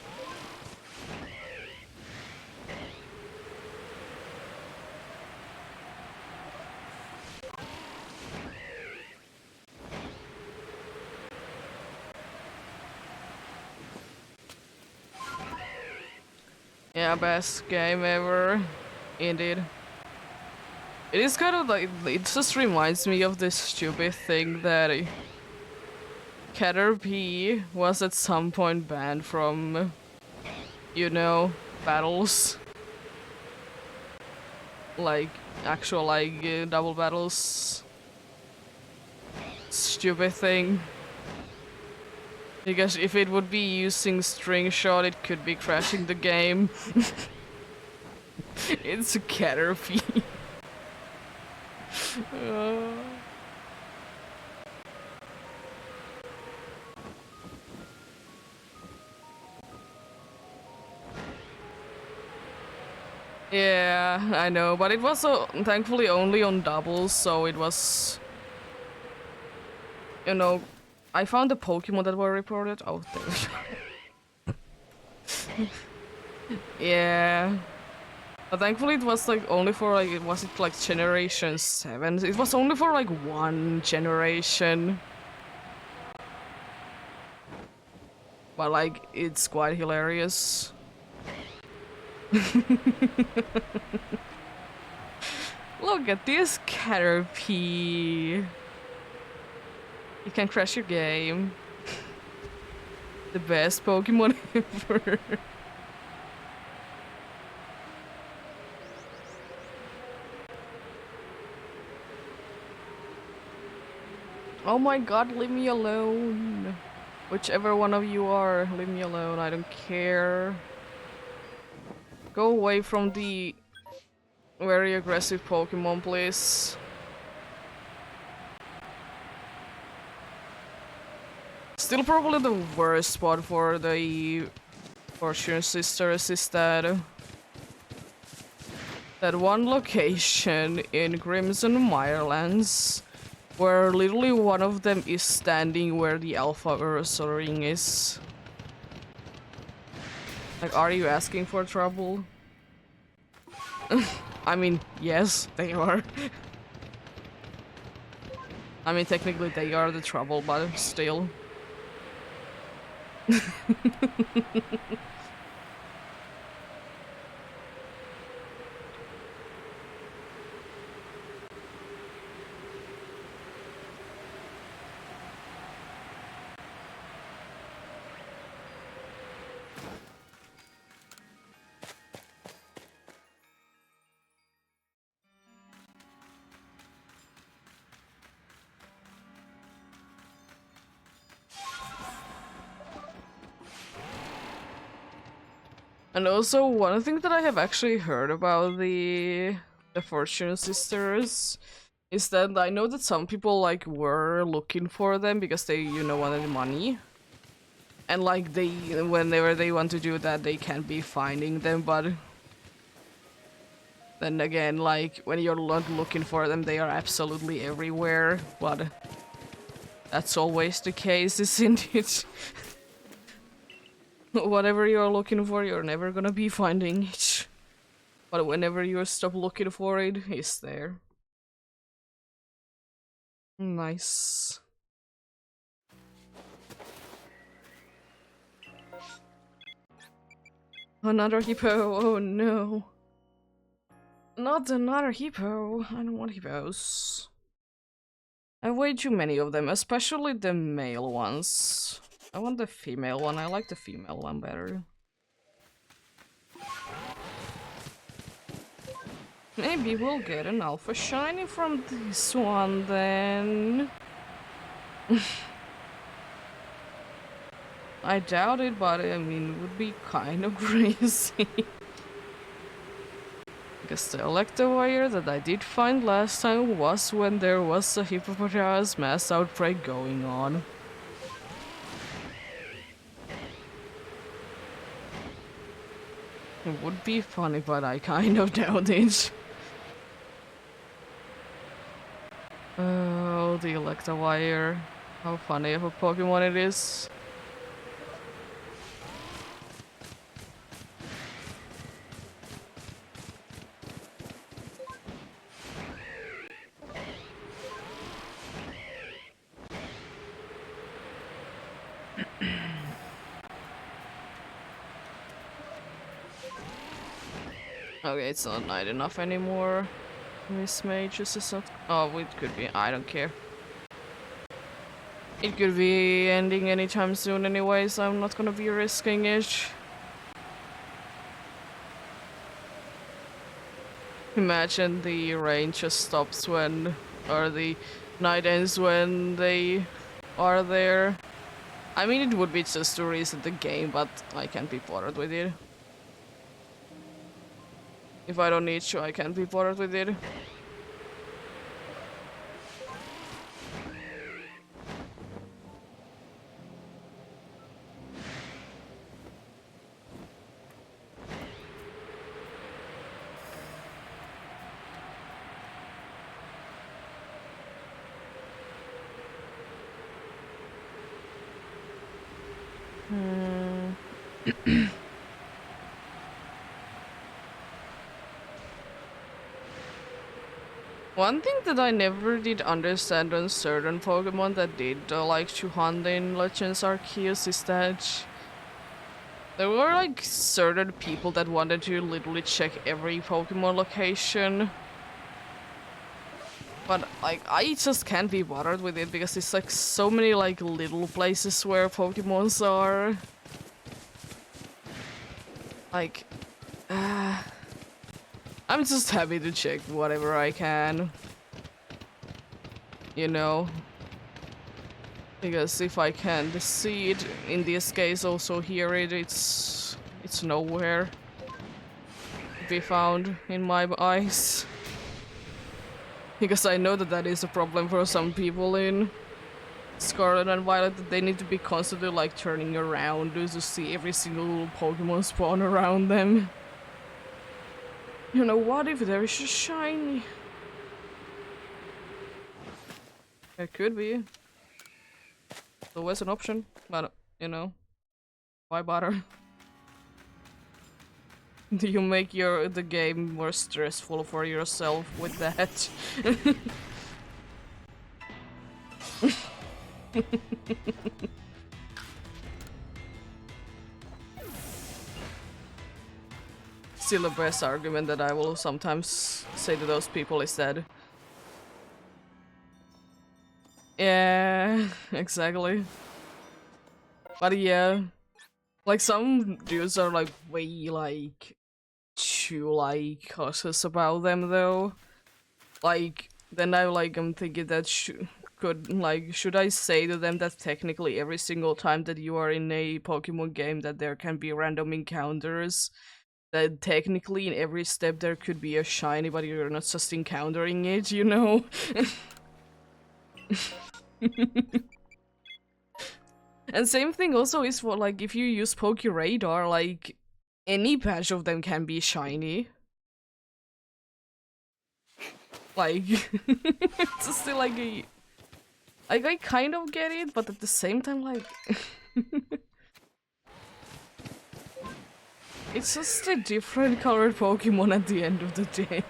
Yeah, best game ever. Indeed. It is kind of like, it just reminds me of this stupid thing that Caterpie was at some point banned from, you know, battles. Like, actual, like, double battles. Stupid thing. Because if it would be using string shot, it could be crashing the game. It's a Caterpie. Yeah, I know, but it was thankfully only on doubles, so it was... You know, I found the Pokemon that were reported out there. Yeah. But thankfully it was like only for like, was it like generation 7? It was only for like 1 generation. But like, it's quite hilarious. Look at this Caterpie. You can crash your game. The best Pokemon ever. Oh my god, leave me alone. Whichever one of you are, leave me alone, I don't care. Go away from the very aggressive Pokemon, please. Still probably the worst spot for the Fortune Sisters is that one location in Crimson Mirelands where literally one of them is standing where the Alpha Ursa ring is. Like, are you asking for trouble? I mean, yes, they are. I mean, technically they are the trouble, but still. And also, one thing that I have actually heard about the Fortune Sisters is that I know that some people like were looking for them because they, you know, wanted money. And like they, whenever they want to do that, they can't be finding them, but then again, like when you're not looking for them, they are absolutely everywhere, but that's always the case, isn't it? Whatever you're looking for, you're never gonna be finding it. But whenever you stop looking for it, it's there. Nice. Another hippo, oh no. Not another hippo. I don't want hippos. I have way too many of them, especially the male ones. I want the female one, I like the female one better. Maybe we'll get an alpha shiny from this one then. I doubt it, but I mean, it would be kind of crazy. Because the electivire that I did find last time was when there was a hippopotamus mass outbreak going on. It would be funny, but I kind of doubt it. Oh, the electivire. How funny of a Pokemon it is. Okay, it's not night enough anymore. Miss Mages is not. Oh, it could be. I don't care. It could be ending anytime soon anyway, so I'm not gonna be risking it. Imagine the rain just stops when, or the night ends when they are there. I mean, it would be just to reset the game, but I can't be bothered with it. If I don't need to, I can't be bothered with it. One thing that I never did understand on certain Pokemon that did like to hunt in Legends Arceus is that there were like certain people that wanted to literally check every Pokemon location. But like I just can't be bothered with it because it's like so many like little places where Pokemons are. Like I'm just happy to check whatever I can. You know? Because if I can't see it, in this case also hear it, it's nowhere to be found in my eyes. Because I know that that is a problem for some people in Scarlet and Violet, that they need to be constantly like turning around to see every single Pokemon spawn around them. You know, what if there is a shiny? It could be. It's always an option, but you know, why bother? Do you make the game more stressful for yourself with that? Still the best argument that I will sometimes say to those people is that yeah, exactly. But yeah, like some dudes are like way like too like cautious about them though. Like then I'm thinking that should I say to them that technically every single time that you are in a Pokemon game that there can be random encounters, that technically in every step there could be a shiny, but you're not just encountering it, you know? And same thing also is for like if you use Pokeradar, like any patch of them can be shiny. Like it's still like a like I kind of get it, but at the same time like it's just a different colored Pokemon at the end of the day.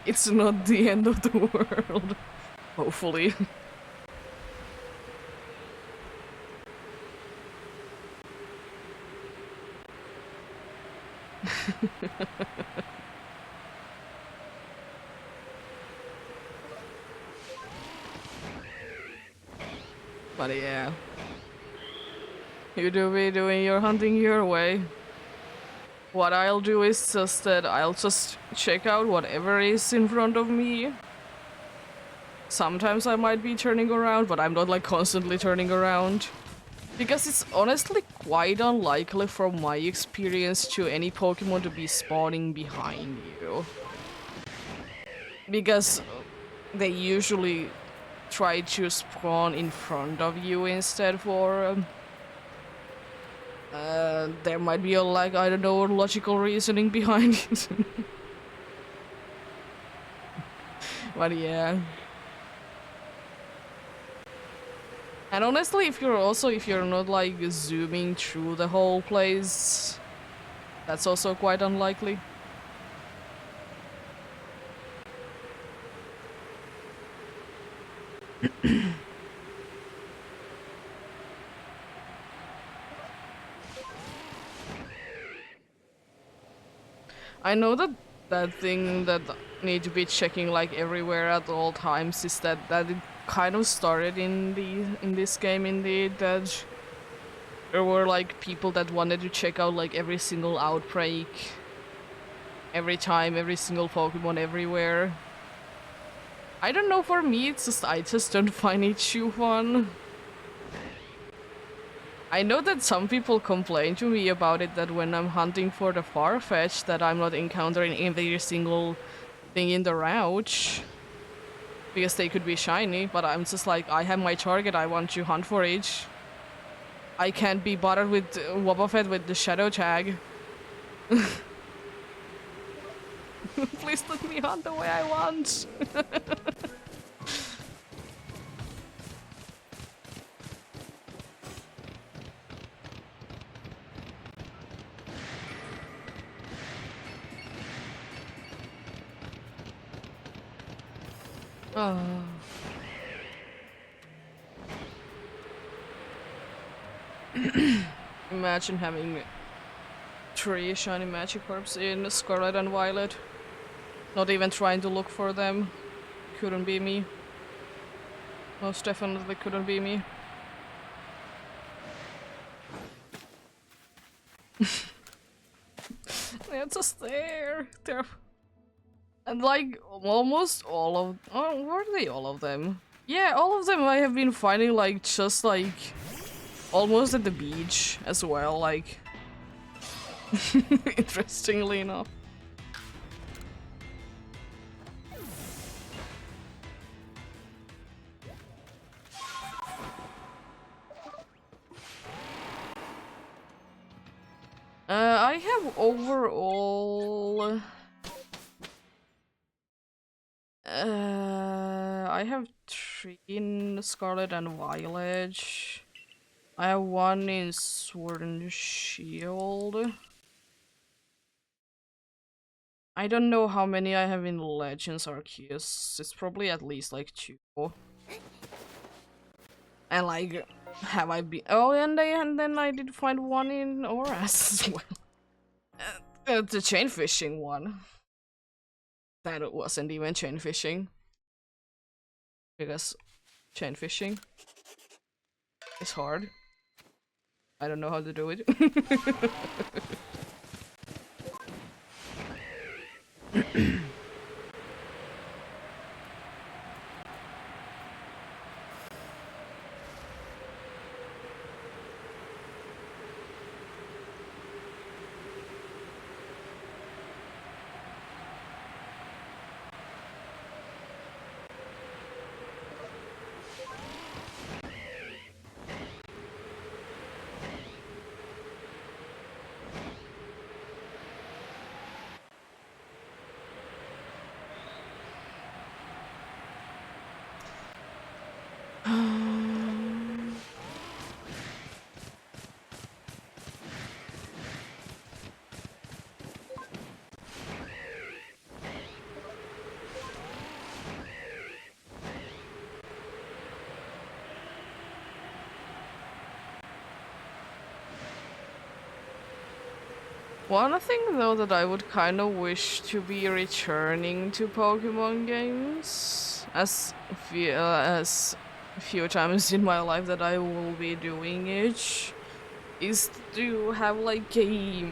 It's not the end of the world. Hopefully. But yeah. You do be doing your hunting your way. What I'll do is just that I'll just check out whatever is in front of me. Sometimes I might be turning around, but I'm not like constantly turning around. Because it's honestly quite unlikely from my experience to any Pokemon to be spawning behind you. Because they usually try to spawn in front of you instead for there might be a like I don't know logical reasoning behind it. But yeah. And honestly, if you're not like zooming through the whole place, that's also quite unlikely. I know that that thing that need to be checking like everywhere at all times is that it kind of started in this game indeed, that there were like people that wanted to check out like every single outbreak, every time, every single Pokemon everywhere. I don't know, for me it's just I just don't find it too fun. I know that some people complain to me about it, that when I'm hunting for the Farfetch that I'm not encountering every single thing in the route because they could be shiny, but I'm just like, I have my target, I want to hunt for it. I can't be bothered with Wobbuffet with the shadow tag. Please let me hunt the way I want. Oh. Imagine having 3 shiny Magikarps in Scarlet and Violet. Not even trying to look for them. Couldn't be me. Most definitely couldn't be me. They're just there. They're... And like, almost all of... Oh, were they all of them? Yeah, all of them I have been finding like, just like... Almost at the beach as well, like... Interestingly enough. I have overall... I have 3 in Scarlet and Violet. I have 1 in Sword and Shield. I don't know how many I have in Legends Arceus. It's probably at least like 2. And like, have I been? Oh, and then I did find one in Oras as well. The chain fishing one. That wasn't even chain fishing. Because chain fishing is hard. I don't know how to do it. One thing though that I would kind of wish to be returning to Pokemon games, as few times in my life that I will be doing it, is to have like a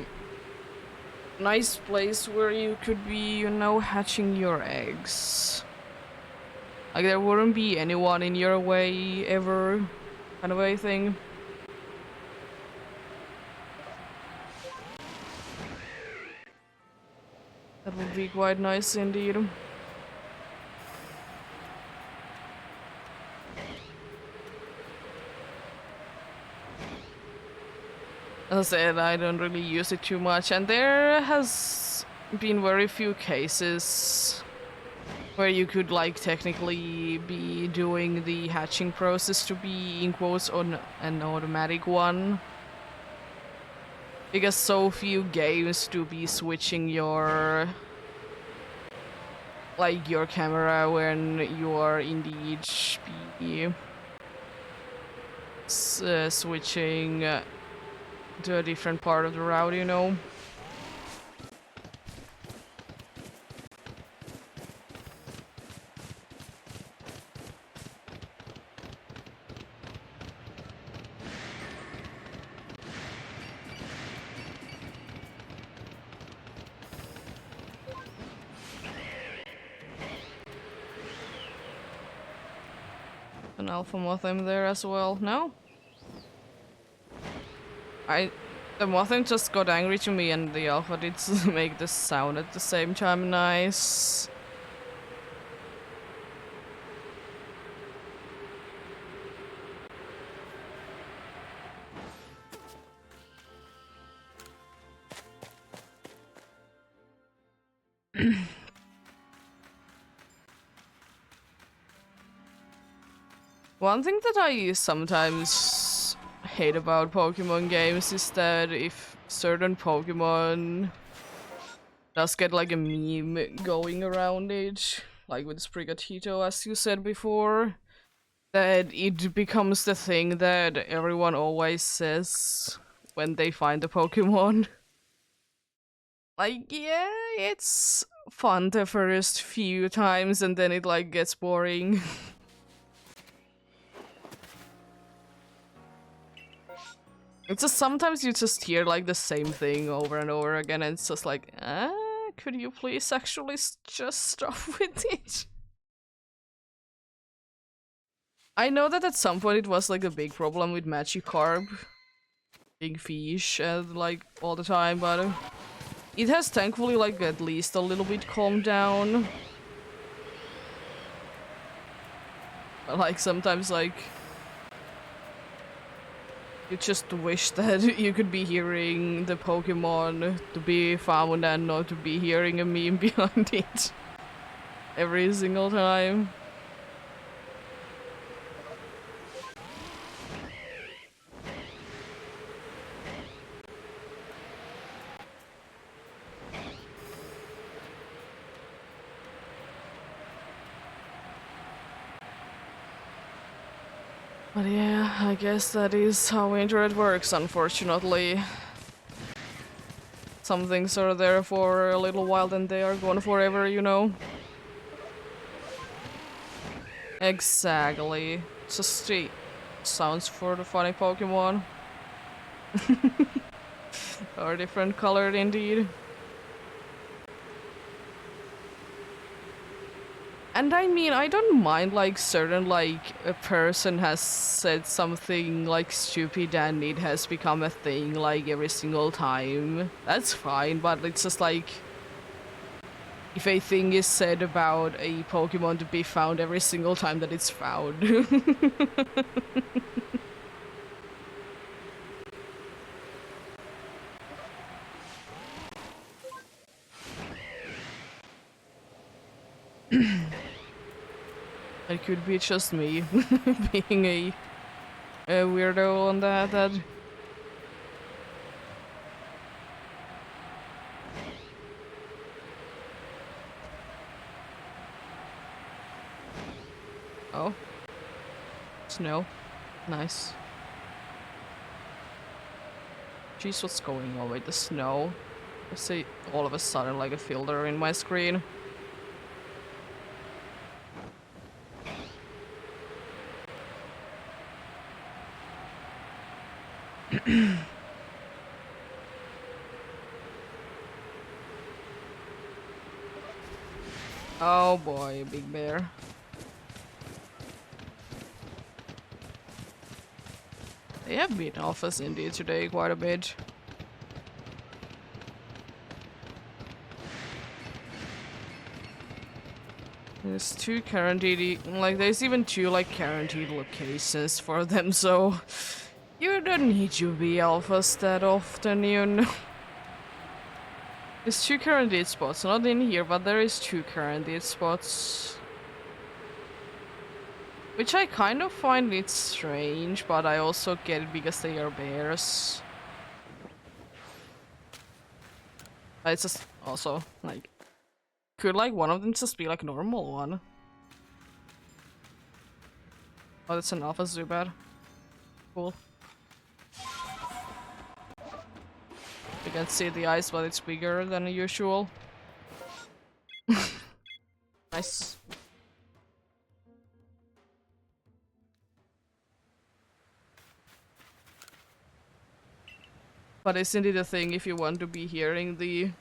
nice place where you could be, you know, hatching your eggs. Like there wouldn't be anyone in your way ever, kind of a thing. That would be quite nice indeed. As I said, I don't really use it too much, and there has been very few cases where you could like technically be doing the hatching process to be in quotes on an automatic one. Because so few games to be switching your like your camera when you are indeed be switching to a different part of the route, you know. An alpha Mothim there as well. No? The Mothim just got angry to me and the alpha did make the sound at the same time. Nice. One thing that I sometimes hate about Pokemon games is that if certain Pokemon does get like a meme going around it, like with Sprigatito as you said before, that it becomes the thing that everyone always says when they find a Pokemon. Like, yeah, it's fun the first few times and then it like gets boring. It's just sometimes you just hear like the same thing over and over again and it's just like, could you please actually just stop with it? I know that at some point it was like a big problem with Magikarp being fish like all the time, but it has thankfully like at least a little bit calmed down. But, like sometimes like you just wish that you could be hearing the Pokemon to be found and not to be hearing a meme behind it every single time. But yeah, I guess that is how internet works, unfortunately. Some things are there for a little while, then they are gone forever, you know? Exactly. Just the sounds for the funny Pokemon. Are different colored indeed. And I mean, I don't mind like certain like a person has said something like stupid and it has become a thing like every single time. That's fine, but it's just like if a thing is said about a Pokemon to be found every single time that it's found. It could be just me being a weirdo on that. Oh. Snow. Nice. Jeez, what's going on with the snow? I see all of a sudden like a filter in my screen. Oh boy, big bear. They have been off us indeed today quite a bit. There's two guaranteed, like there's even two like guaranteed locations for them, so you don't need to be alphas that often, you know. There's two guaranteed spots, not in here, but there is two guaranteed spots. Which I kind of find it strange, but I also get it because they are bears. But it's just also, like, could like one of them just be like normal one? Oh, that's an alpha Zubat. Cool. You can see the eyes, but it's bigger than usual. Nice. But isn't it a thing if you want to be hearing the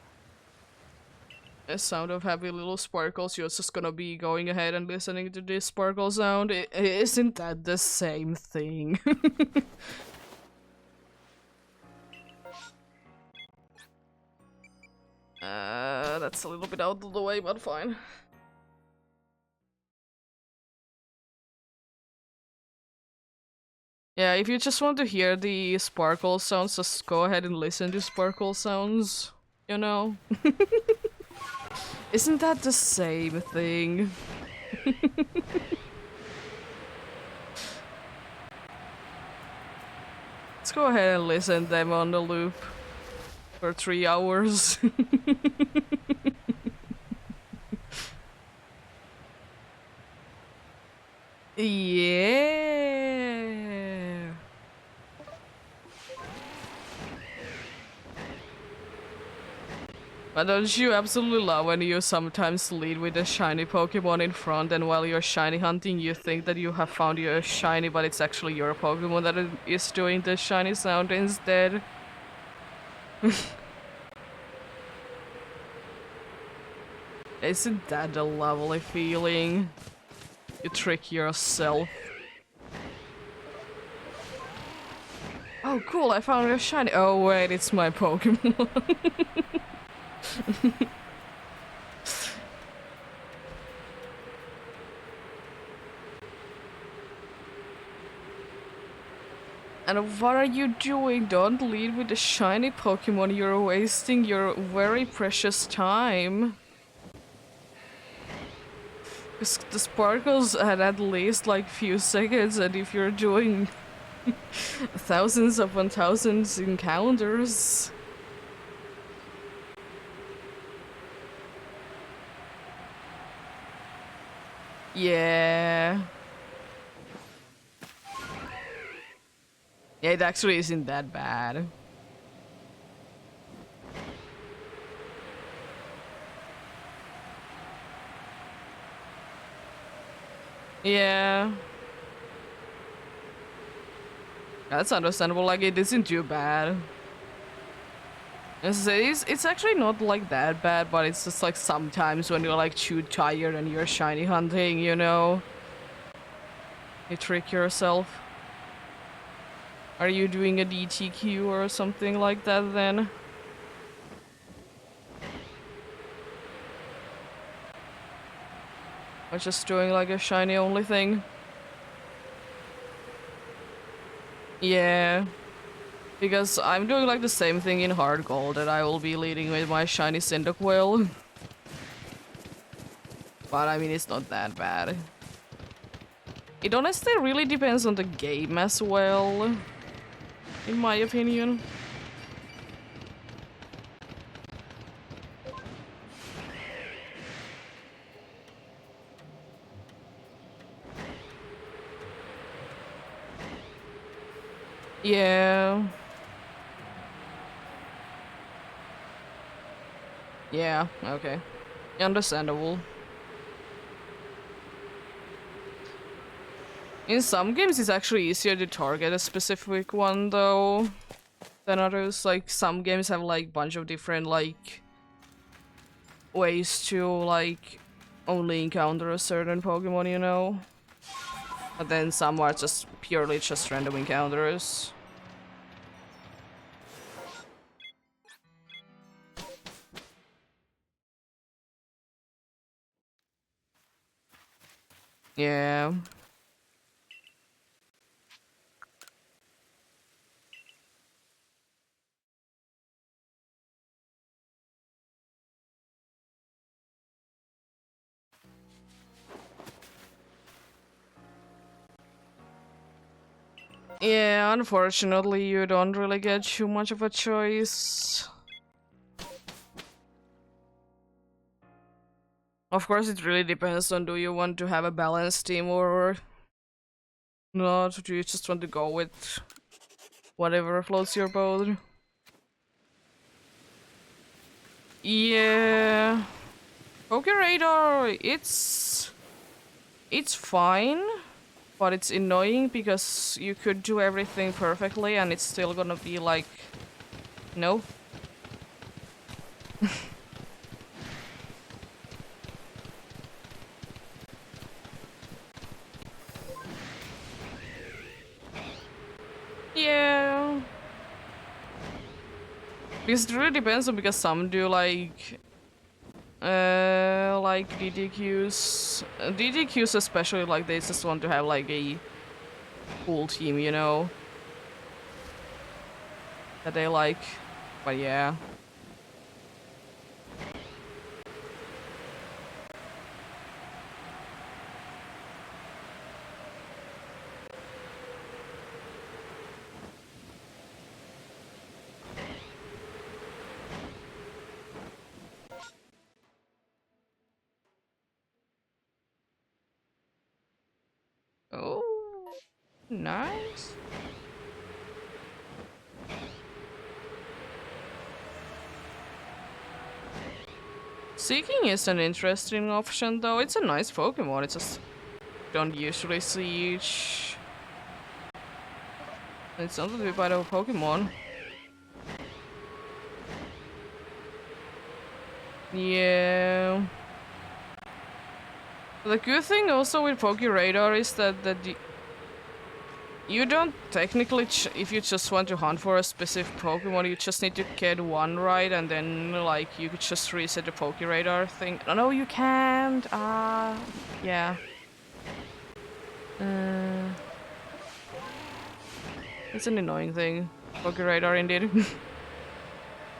sound of happy little sparkles, you're just gonna be going ahead and listening to this sparkle sound? Isn't that the same thing? That's a little bit out of the way, but fine. Yeah, if you just want to hear the sparkle sounds, just go ahead and listen to sparkle sounds, you know? Isn't that the same thing? Let's go ahead and listen to them on the loop for 3 hours. Yeah. But don't you absolutely love when you sometimes lead with a shiny Pokemon in front and while you're shiny hunting you think that you have found your shiny but it's actually your Pokemon that is doing the shiny sound instead? Isn't that a lovely feeling? You trick yourself. Oh cool, I found a shiny. Oh wait, it's my Pokemon. And what are you doing? Don't lead with the shiny Pokemon, you're wasting your very precious time. The sparkles at least like few seconds, and if you're doing thousands upon thousands encounters. Yeah. Yeah, it actually isn't that bad. Yeah. That's understandable, like it isn't too bad. It's actually not like that bad, but it's just like sometimes when you're like too tired and you're shiny hunting, you know? You trick yourself. Are you doing a DTQ or something like that then? Or just doing like a shiny only thing? Yeah. Because I'm doing like the same thing in hard gold, that I will be leading with my shiny Cyndaquil. But I mean, it's not that bad. It honestly really depends on the game as well, in my opinion. Yeah. Yeah, okay. Understandable. In some games, it's actually easier to target a specific one, though, than others. Like, some games have, like, bunch of different, like, ways to, like, only encounter a certain Pokemon, you know? But then some are just purely just random encounters. Yeah. Yeah, unfortunately, you don't really get too much of a choice. Of course, it really depends on do you want to have a balanced team or not. Do you just want to go with whatever floats your boat? Yeah. Pokeradar, it's fine, but it's annoying because you could do everything perfectly and it's still gonna be like, no. Yeah. Because it really depends on, because some do like DDQs. DDQs especially, like they just want to have like a cool team, you know, that they like. But yeah. Oh, nice. Seeking is an interesting option, though. It's a nice Pokemon. It's just don't usually see each. It's not a bad of a Pokemon. Yeah. The good thing also with Pokeradar is that you don't technically, if you just want to hunt for a specific Pokemon, you just need to get one right, and then like you could just reset the Pokeradar thing. Oh, no, you can't. Yeah. Uh, it's an annoying thing. Pokeradar indeed.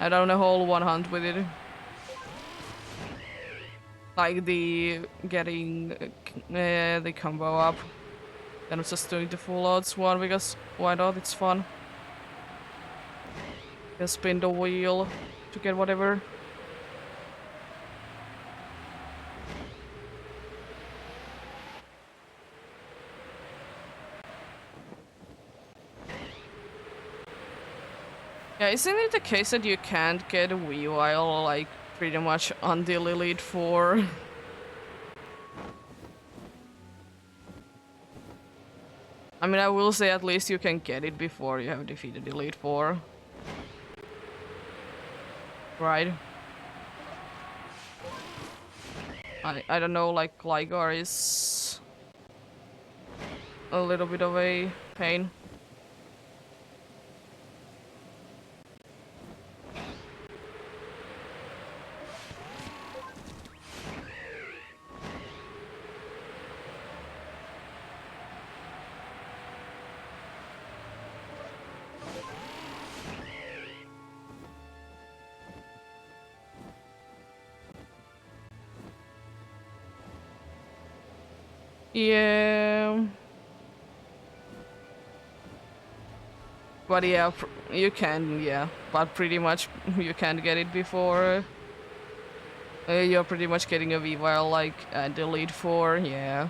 I done a whole one hunt with it. Like the getting the combo up. Then I'm just doing the full odds one because why not? It's fun. Just spin the wheel to get whatever. Yeah, isn't it the case that you can't get a Weavile, like, pretty much until Elite 4? I mean, I will say at least you can get it before you have defeated Elite 4. Right? I don't know, like, Gligar is a little bit of a pain. Yeah. But yeah, you can, yeah. But pretty much you can't get it before. You're pretty much getting a Weavile, like, at Elite 4, yeah.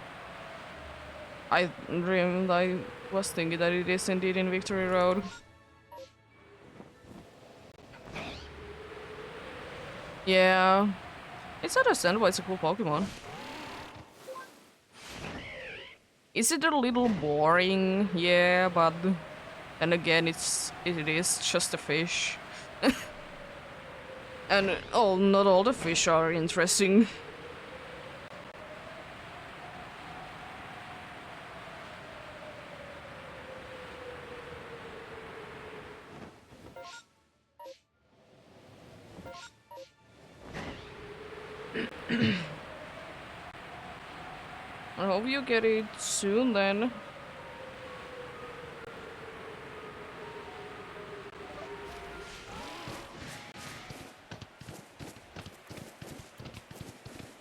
I was thinking that it is indeed in Victory Road. Yeah. It's understandable, it's a cool Pokemon. Is it a little boring? Yeah, but then again, it is just a fish. And oh, not all the fish are interesting. I hope you get it soon then.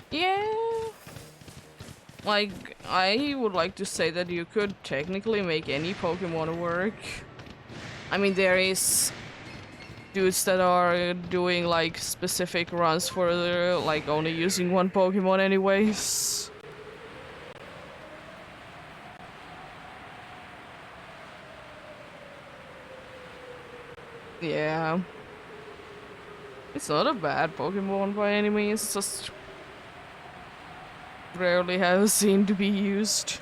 Yeah. Like, I would like to say that you could technically make any Pokemon work. I mean, there is dudes that are doing like specific runs for like only using one Pokemon anyways. Yeah. It's not a bad Pokemon by any means, just rarely has seen to be used.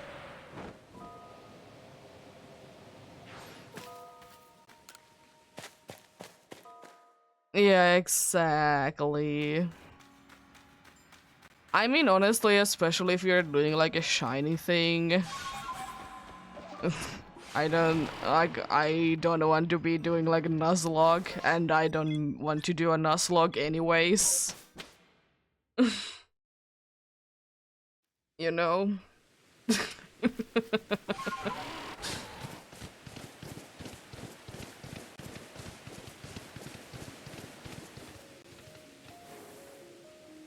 Yeah, exactly. I mean, honestly, especially if you're doing like a shiny thing. I don't want to be doing like a Nuzlocke, and I don't want to do a Nuzlocke anyways. You know?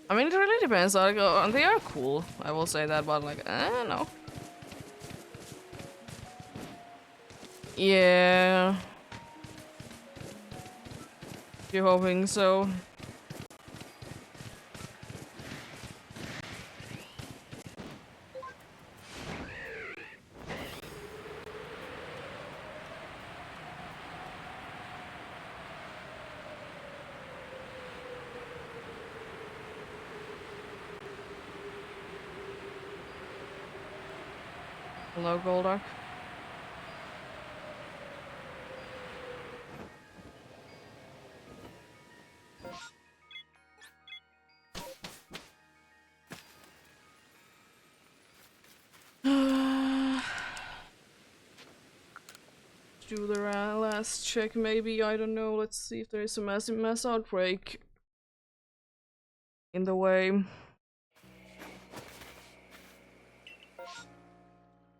I mean, it really depends. Like, they are cool, I will say that, but like, I don't know. Yeah. You're hoping so. Hello, Golduck. Do the last check, maybe. I don't know. Let's see if there is a massive mass outbreak in the way.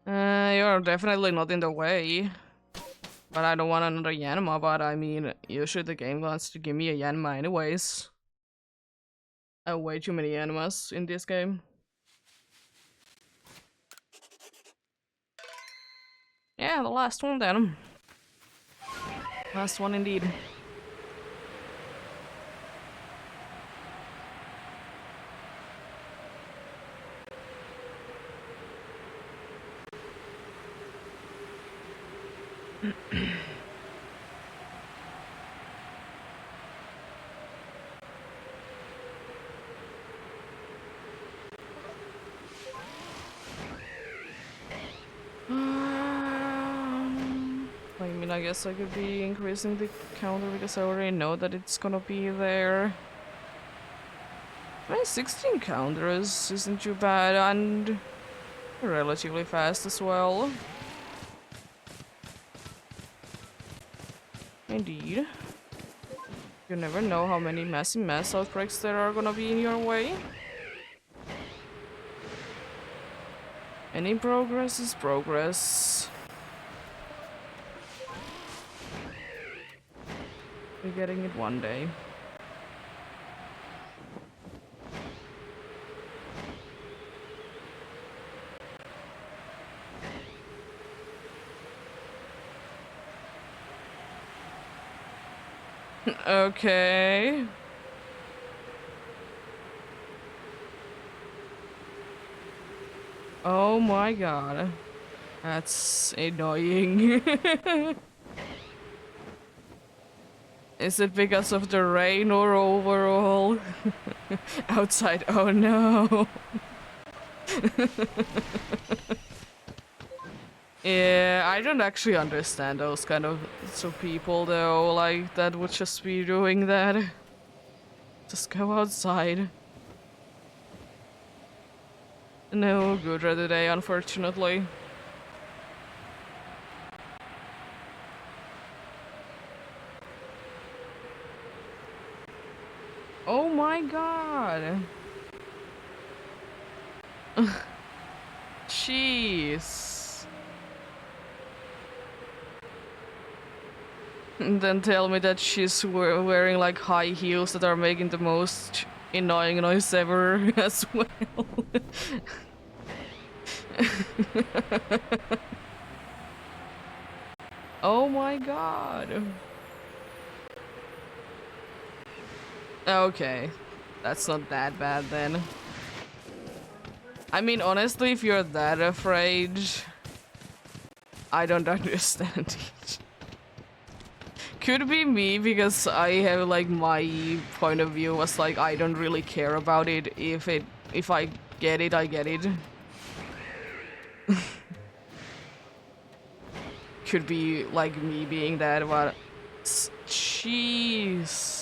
You're definitely not in the way. But I don't want another Yanma, but I mean, usually the game wants to give me a Yanma anyways. I have way too many Yanmas in this game. Yeah, the last one then. Last one indeed. then I guess I could be increasing the counter because I already know that it's gonna be there. I mean, 16 counters isn't too bad and relatively fast as well. Indeed. You never know how many massive mass outbreaks there are gonna be in your way. Any progress is progress. We're getting it one day. Okay. Oh my god. That's annoying. Is it because of the rain or overall? Outside, oh no. Yeah, I don't actually understand those kind of people though, like that would just be doing that. Just go outside. No good today, unfortunately. Oh my god. Jeez. And then tell me that she's wearing like high heels that are making the most annoying noise ever as well. Oh my god. Okay. That's not that bad then. I mean, honestly, if you're that afraid, I don't understand it. Could be me because I have like my point of view was like I don't really care about it. If I get it, I get it. Could be like me being that, but jeez.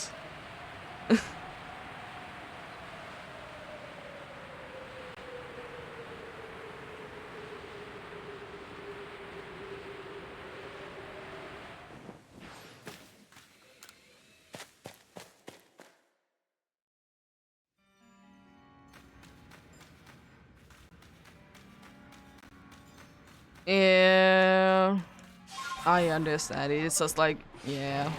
Yeah, I understand it. It's just like, yeah.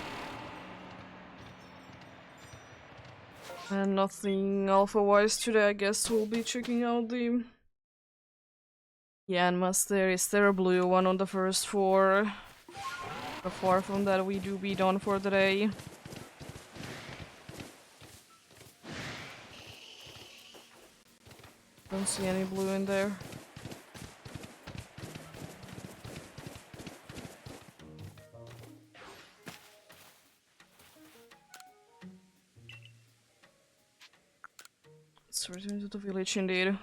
And nothing alpha-wise today, I guess we'll be checking out the Yanmaster. Is there a blue one on the first floor? Apart from that, we do be done for the day. Don't see any blue in there. Let's return to the village indeed.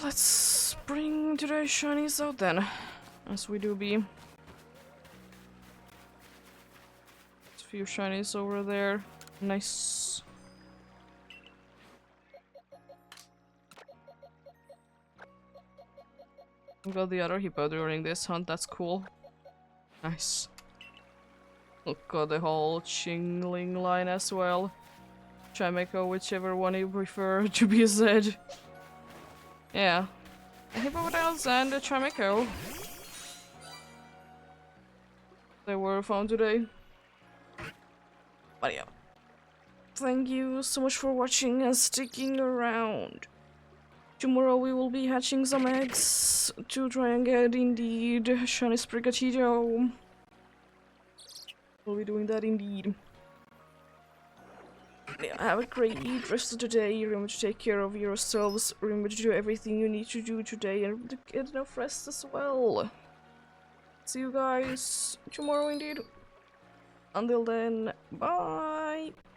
Let's bring today's shinies out then, as we do be. There's a few shinies over there. Nice. We got the other hippo during this hunt, that's cool. Nice. Look, got the whole Chingling line as well. Chimeco, whichever one you prefer to be said. Yeah. A Hippopotamos and a Chimeco. They were found today. But yeah. Thank you so much for watching and sticking around. Tomorrow we will be hatching some eggs to try and get indeed shiny Sprigatito. We'll be doing that indeed. Yeah, have a great rest of the day. Remember to take care of yourselves. Remember to do everything you need to do today and to get enough rest as well. See you guys tomorrow indeed. Until then, bye! Bye.